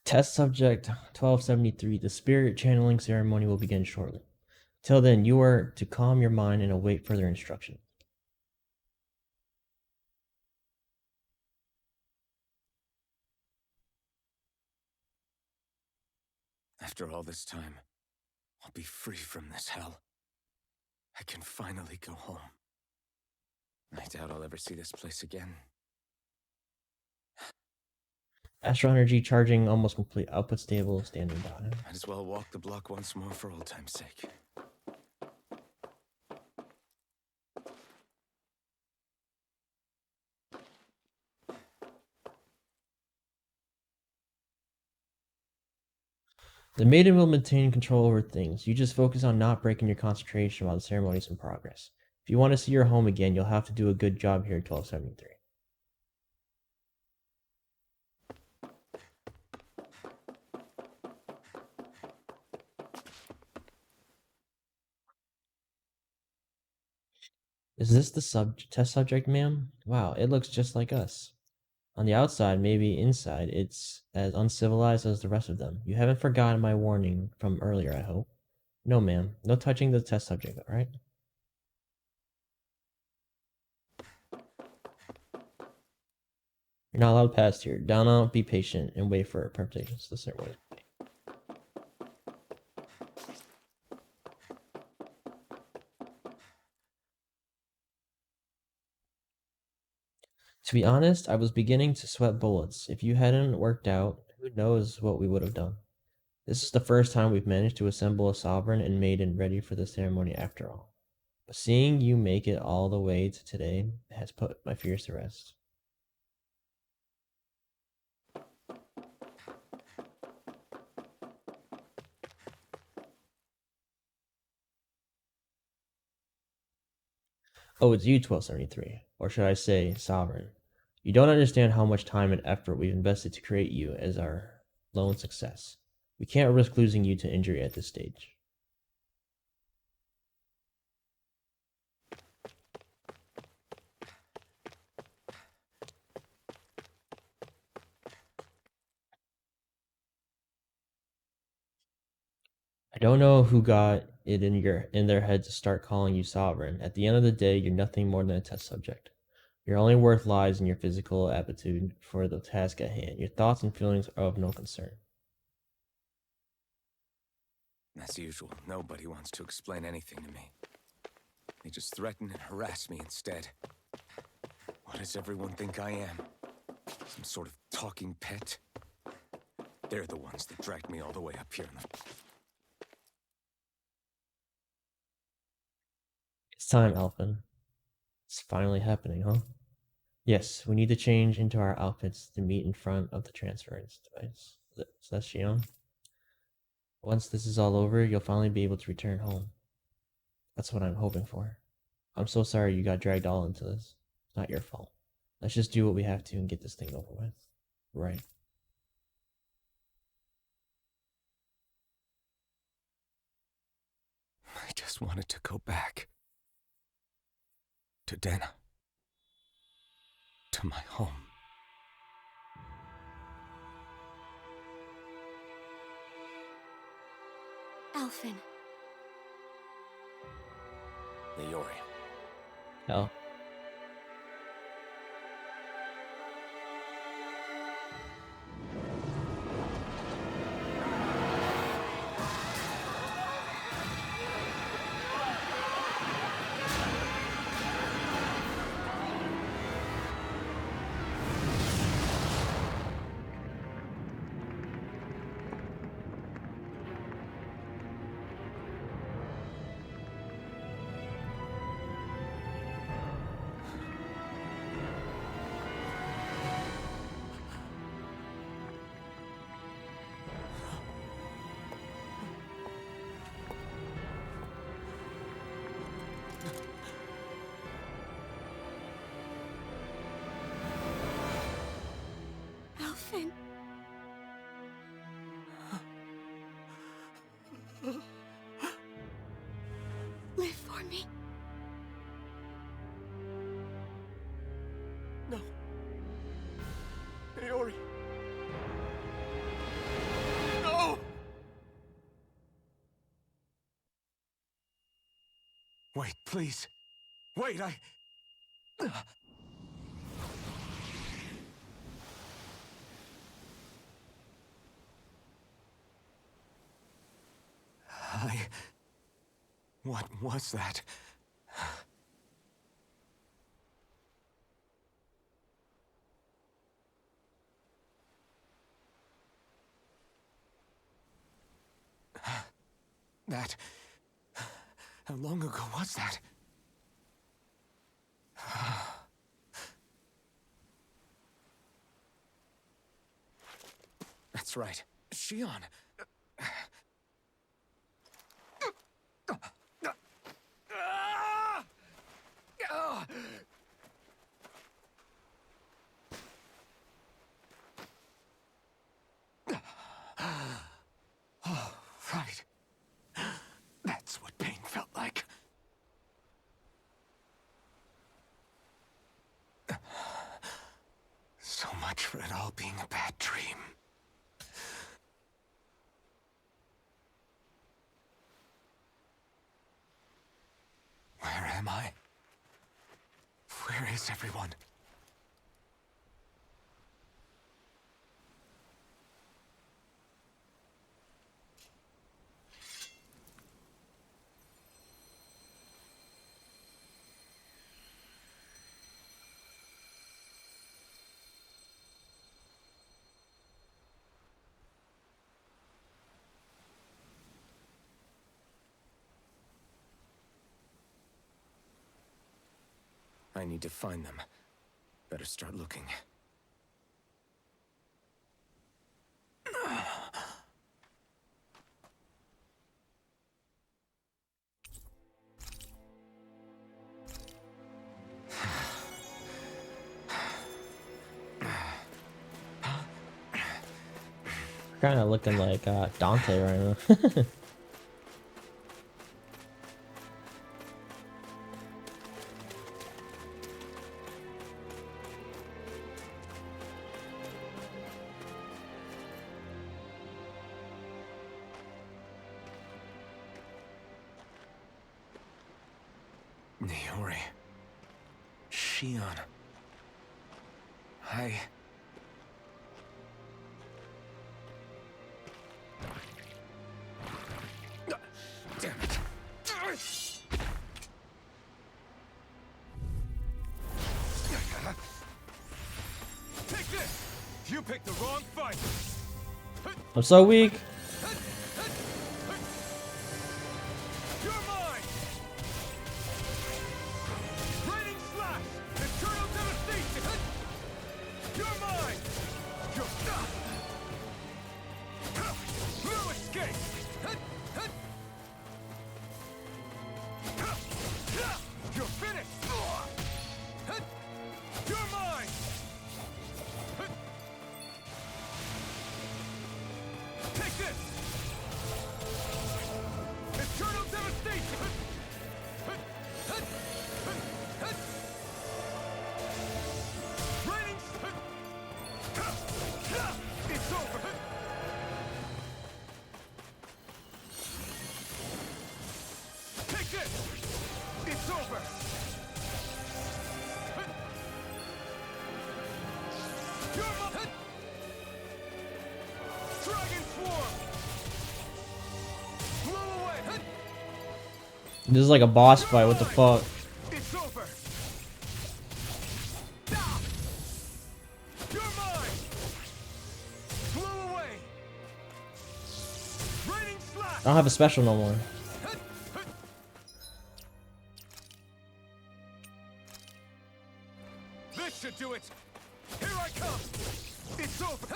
Test subject 1273. The spirit channeling ceremony will begin shortly. Till then, you are to calm your mind and await further instruction. After all this time, I'll be free from this hell. I can finally go home. I doubt I'll ever see this place again. Astral energy charging almost complete. Output stable. Standing by. Might as well walk the block once more for old time's sake. The maiden will maintain control over things. You just focus on not breaking your concentration while the ceremony is in progress. If you want to see your home again, you'll have to do a good job here at 1273. Is this the test subject, ma'am? Wow, it looks just like us. On the outside, maybe inside, it's as uncivilized as the rest of them. You haven't forgotten my warning from earlier, I hope. No, ma'am. No touching the test subject, alright? You're not allowed past here. Down out, be patient, and wait for permutations. The ceremony. To be honest, I was beginning to sweat bullets. If you hadn't worked out, who knows what we would have done. This is the first time we've managed to assemble a sovereign and maiden ready for the ceremony after all. But seeing you make it all the way to today has put my fears to rest. Oh, it's you, 1273. Or should I say, Sovereign. You don't understand how much time and effort we've invested to create you as our lone success. We can't risk losing you to injury at this stage. I don't know who got it in their head to start calling you sovereign. At the end of the day, you're nothing more than a test subject. Your only worth lies in your physical aptitude for the task at hand. Your thoughts and feelings are of no concern. As usual, nobody wants to explain anything to me. They just threaten and harass me instead. What does everyone think I am? Some sort of talking pet? They're the ones that dragged me all the way up here in the... It's time, Alphen. It's finally happening, huh? Yes, we need to change into our outfits to meet in front of the transference device. So that's Shionne. Once this is all over, you'll finally be able to return home. That's what I'm hoping for. I'm so sorry you got dragged all into this. It's not your fault. Let's just do what we have to and get this thing over with. Right. I just wanted to go back. To Dena. To my home. Alphen. Leori. Hell. Alphen. Live for me. No. Leori. No! Wait, please. Wait, What was that? That... How long ago was that? That's right. Shionne. Oh, right. That's what pain felt like. much for it all being a bad dream. Where am I? Where is everyone? I need to find them. Better start looking. Kind of looking like Dante right now. Niori. Shion. Damn it. Take this! You picked the wrong fight! I'm so weak. You're mine! Raining slash! Eternal devastation! You're mine! You're... No escape! You're finished! You're mine! Take this! Eternal devastation! Raining... It's over! Take this! It's over! You're my... Dragon Swarm! Blow away! This is like a boss fight. What the fuck? It's over! You're mine! Blow away! Raining slash! I don't have a special no more. This should do it! Here I come! It's over!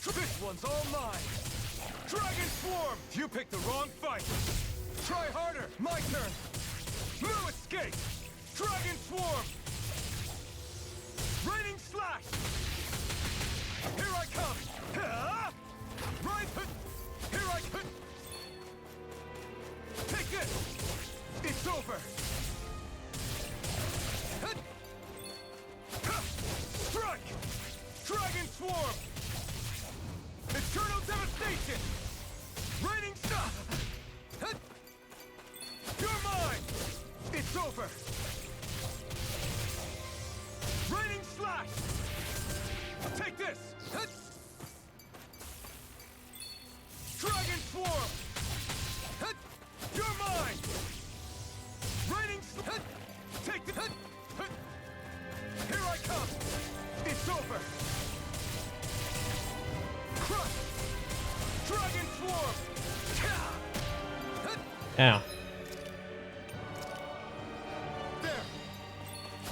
This one's all mine! Dragon Swarm! You picked the wrong fight! Try harder! My turn! No escape! Dragon Swarm! Raining Slash! Here I come! Right! Here I come! Take this! It's over! Strike! Dragon Swarm! Eternal devastation! Raining stuff! You're mine! It's over! Raining slash! Take this! Dragon Swarm! You're mine! Raining take the here I come! It's over! Crush! Dragon Swarm! Ow. There!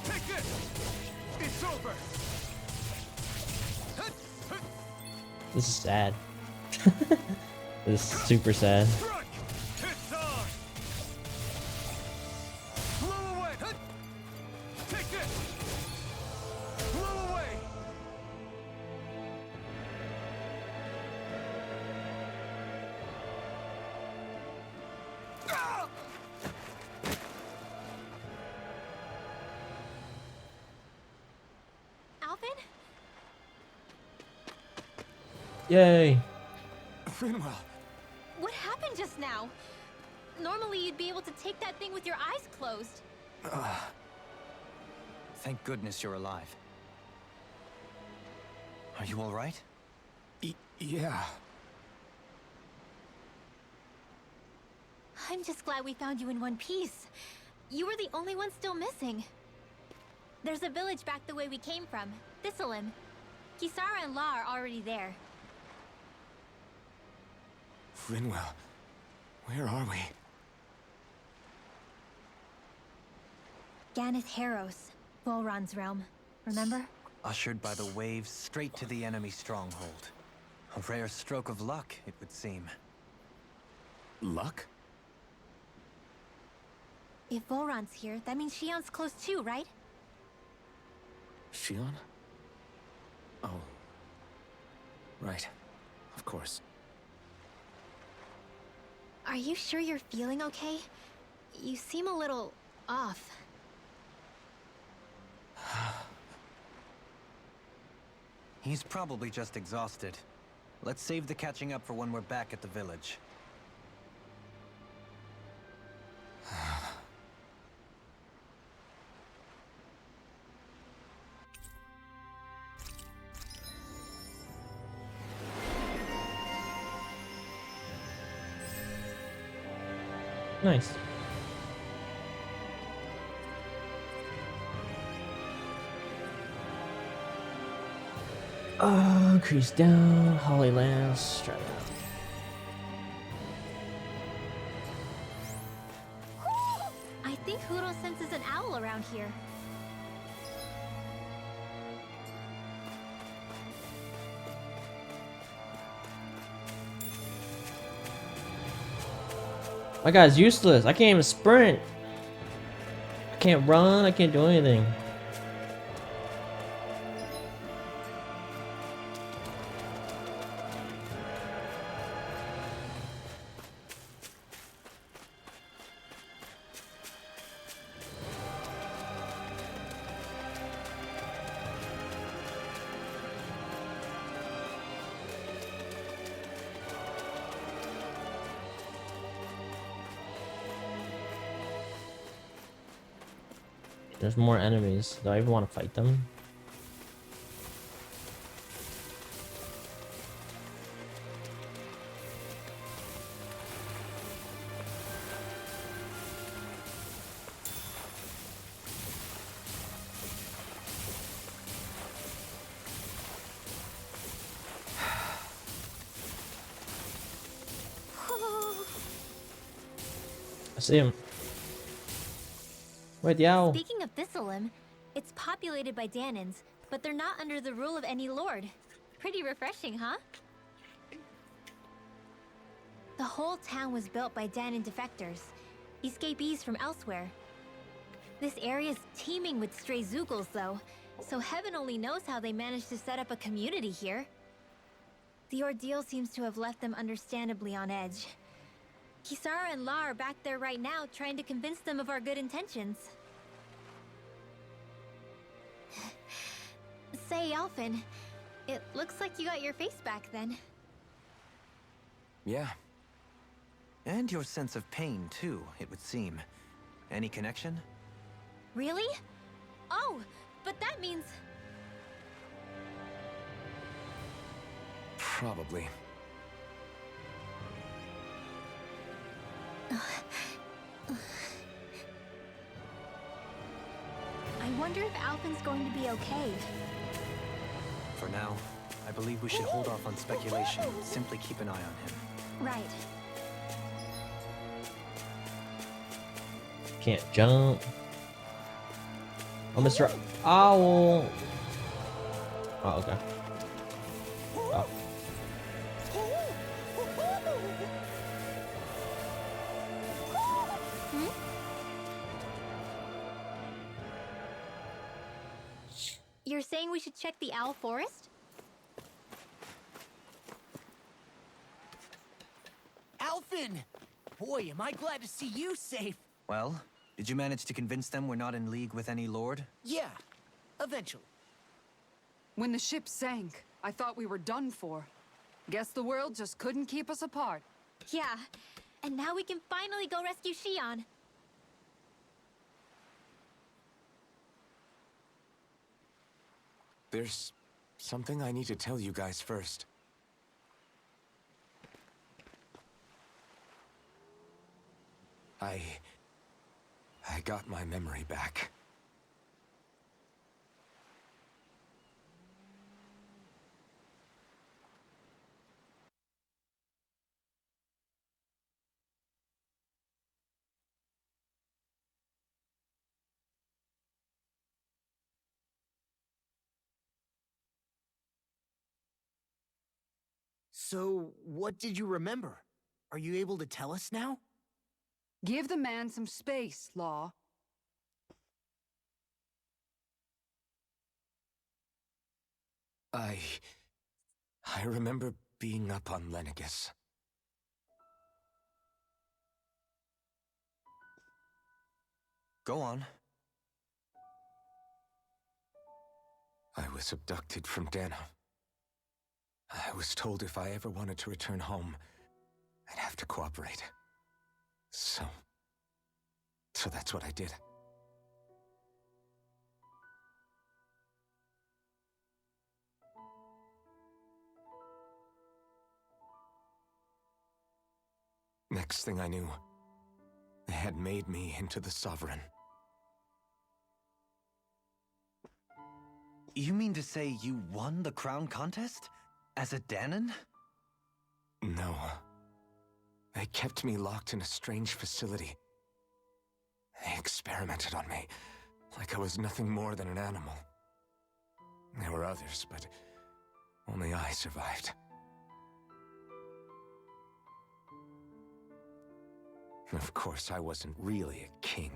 Take this! It's over! This is sad. This is super sad. Strike! It's on! Blow away! Take this! Blow away! Alvin? Yay! Finwell, What happened just now? Normally you'd be able to take that thing with your eyes closed. Thank goodness you're alive. Are you all right? yeah. I'm just glad we found you in one piece. You were the only one still missing. There's a village back the way we came from, Thistleim. Kisara and La are already there. Finwell, where are we? Ganeth Haros, Volron's realm. Remember? Ushered by the waves straight to the enemy stronghold. A rare stroke of luck, it would seem. Luck? If Volron's here, that means Shion's close too, right? Shion? Oh. Right. Of course. Are you sure you're feeling okay? You seem a little off. He's probably just exhausted. Let's save the catching up for when we're back at the village. Nice. Crease down, Holly Lance, try that. I think Huro senses an owl around here. My guy's useless. I can't even sprint. I can't run. I can't do anything. There's more enemies. Do I even want to fight them? I see him. Wait, the owl. Speaking of Thistleim, it's populated by Danans, but they're not under the rule of any lord. Pretty refreshing, huh? The whole town was built by Danan defectors, escapees from elsewhere. This area's teeming with stray Zeugles, though, so heaven only knows how they managed to set up a community here. The ordeal seems to have left them understandably on edge. Kisara and La are back there right now, trying to convince them of our good intentions. Say, Alphen, it looks like you got your face back then. Yeah. And your sense of pain, too, it would seem. Any connection? Really? Oh, but that means... Probably. I wonder if Alphen's going to be okay. For now, I believe we should hold off on speculation and simply keep an eye on him. Right. Can't jump. Oh, Mr. Owl. Oh, okay. Oh. You're saying we should check the Owl Forest? Alphen! Boy, am I glad to see you safe. Well, did you manage to convince them we're not in league with any lord? Yeah, eventually. When the ship sank, I thought we were done for. Guess the world just couldn't keep us apart. Yeah, and now we can finally go rescue Shion. There's something I need to tell you guys first. I got my memory back. So, what did you remember? Are you able to tell us now? Give the man some space, Law. I remember being up on Lenegis. Go on. I was abducted from Dana. I was told if I ever wanted to return home, I'd have to cooperate. So that's what I did. Next thing I knew, they had made me into the Sovereign. You mean to say you won the crown contest? As a Danon? No. They kept me locked in a strange facility. They experimented on me, like I was nothing more than an animal. There were others, but only I survived. Of course, I wasn't really a king.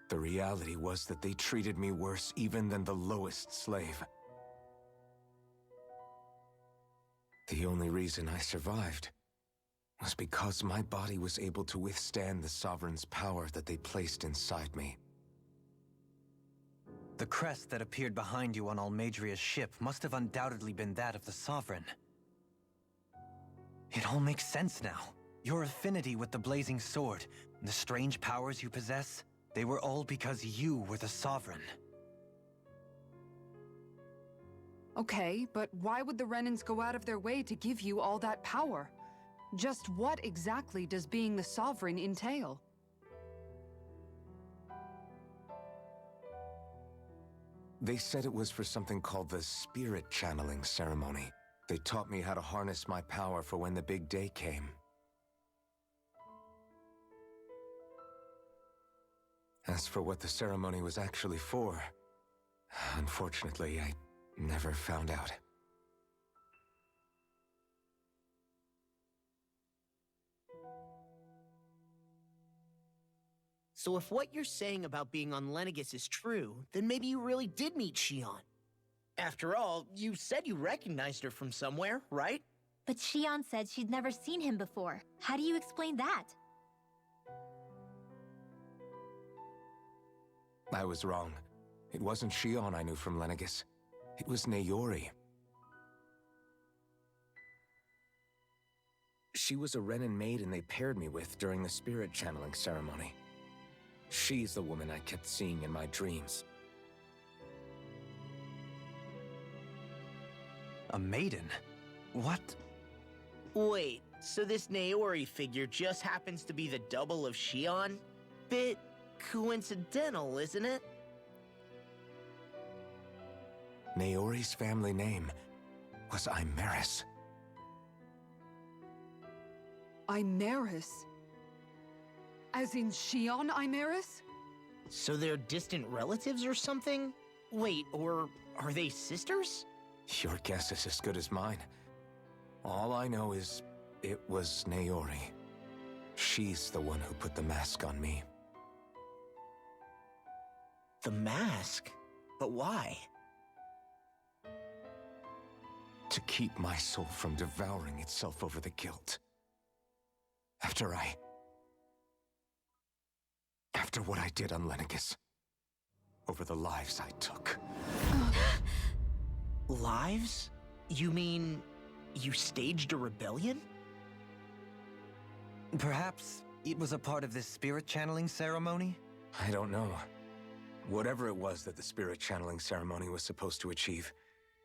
The reality was that they treated me worse even than the lowest slave. The only reason I survived was because my body was able to withstand the Sovereign's power that they placed inside me. The crest that appeared behind you on Almadria's ship must have undoubtedly been that of the Sovereign. It all makes sense now. Your affinity with the Blazing Sword, and the strange powers you possess, they were all because you were the Sovereign. Okay, but why would the Renans go out of their way to give you all that power? Just what exactly does being the Sovereign entail? They said it was for something called the Spirit Channeling Ceremony. They taught me how to harness my power for when the big day came. As for what the ceremony was actually for, unfortunately, I never found out. So if what you're saying about being on Lenegis is true, then maybe you really did meet Shion. After all, you said you recognized her from somewhere, right? But Shion said she'd never seen him before. How do you explain that? I was wrong. It wasn't Shion I knew from Lenegis. It was Naori. She was a Renan maiden they paired me with during the spirit channeling ceremony. She's the woman I kept seeing in my dreams. A maiden? What? Wait, so this Naori figure just happens to be the double of Shion? Bit coincidental, isn't it? Naori's family name was Imeris. Imeris? As in Shion Imeris? So they're distant relatives or something? Wait, or are they sisters? Your guess is as good as mine. All I know is it was Naori. She's the one who put the mask on me. The mask? But why? To keep my soul from devouring itself over the guilt. After what I did on Lenegis. Over the lives I took. Lives? You mean You staged a rebellion? Perhaps it was a part of this spirit channeling ceremony? I don't know. Whatever it was that the spirit channeling ceremony was supposed to achieve,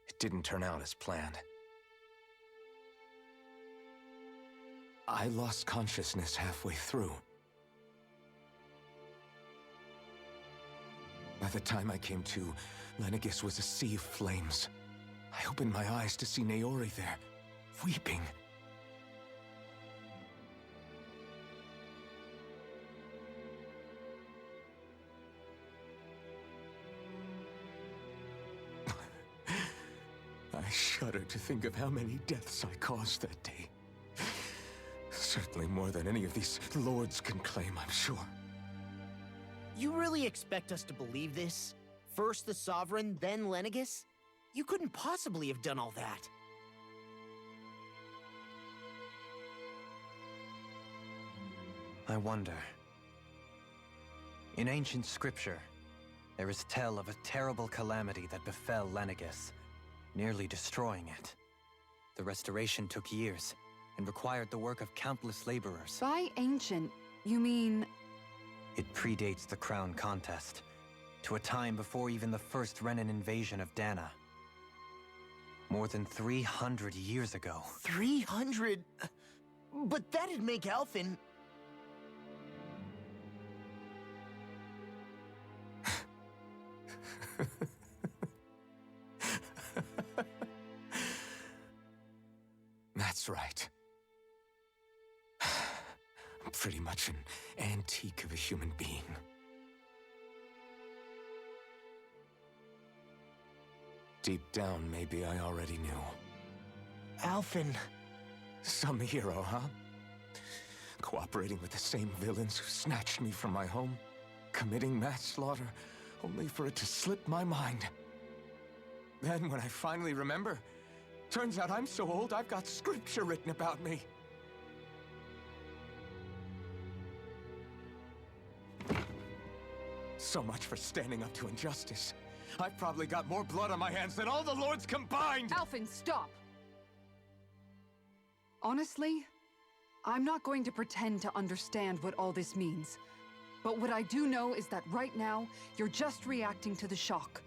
it didn't turn out as planned. I lost consciousness halfway through. By the time I came to, Lenegis was a sea of flames. I opened my eyes to see Naori there, weeping. I shudder to think of how many deaths I caused that day. Certainly more than any of these lords can claim, I'm sure. You really expect us to believe this? First the Sovereign, then Lenegis? You couldn't possibly have done all that. I wonder. In ancient scripture, there is tell of a terrible calamity that befell Lenegis, nearly destroying it. The restoration took years, and required the work of countless laborers. By ancient, you mean... It predates the crown contest, to a time before even the first Renan invasion of Dana. More than 300 years ago. 300? But that'd make Alphen... That's right. I'm pretty much an antique of a human being. Deep down, maybe I already knew. Alphen... Some hero, huh? Cooperating with the same villains who snatched me from my home, committing mass slaughter, only for it to slip my mind. Then, when I finally remember, turns out I'm so old I've got scripture written about me. So much for standing up to injustice. I've probably got more blood on my hands than all the lords combined! Alphen, stop! Honestly, I'm not going to pretend to understand what all this means. But what I do know is that right now, you're just reacting to the shock.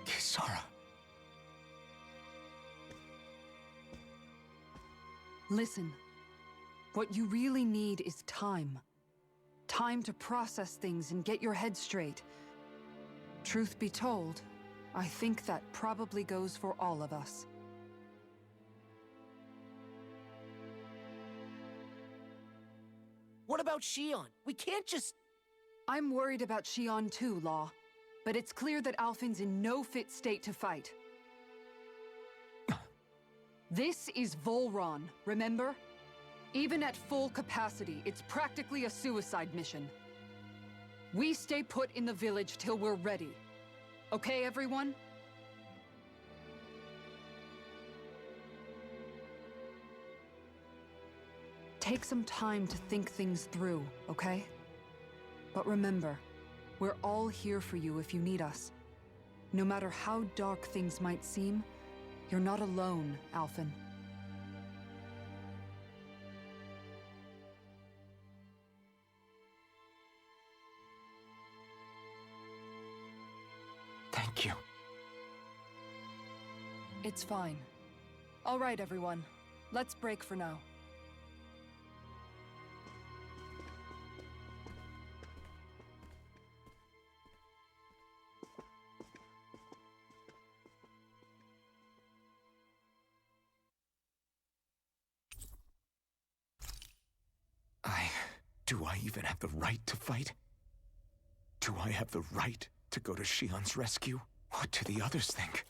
Kisara. Listen, what you really need is time. Time to process things and get your head straight. Truth be told, I think that probably goes for all of us. What about Shion? We can't just... I'm worried about Shion too, Law. But it's clear that Alphen's in no fit state to fight. This is Volron, remember? Even at full capacity, it's practically a suicide mission. We stay put in the village till we're ready. Okay, everyone? Take some time to think things through, okay? But remember, we're all here for you if you need us. No matter how dark things might seem, you're not alone, Alphen. Thank you. It's fine. All right, everyone. Let's break for now. Do I even have the right to fight? Do I have the right to go to Shion's rescue? What do the others think?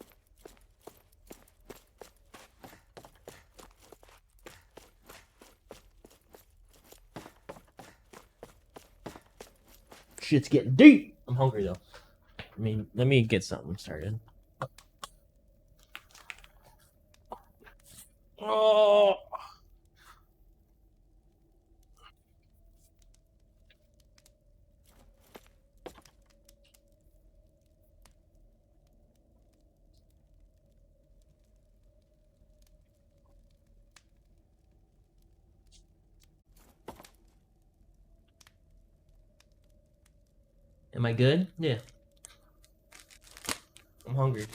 Shit's getting deep! I'm hungry though. I mean, let me get something started. Oh. Am I good? Yeah. I'm hungry.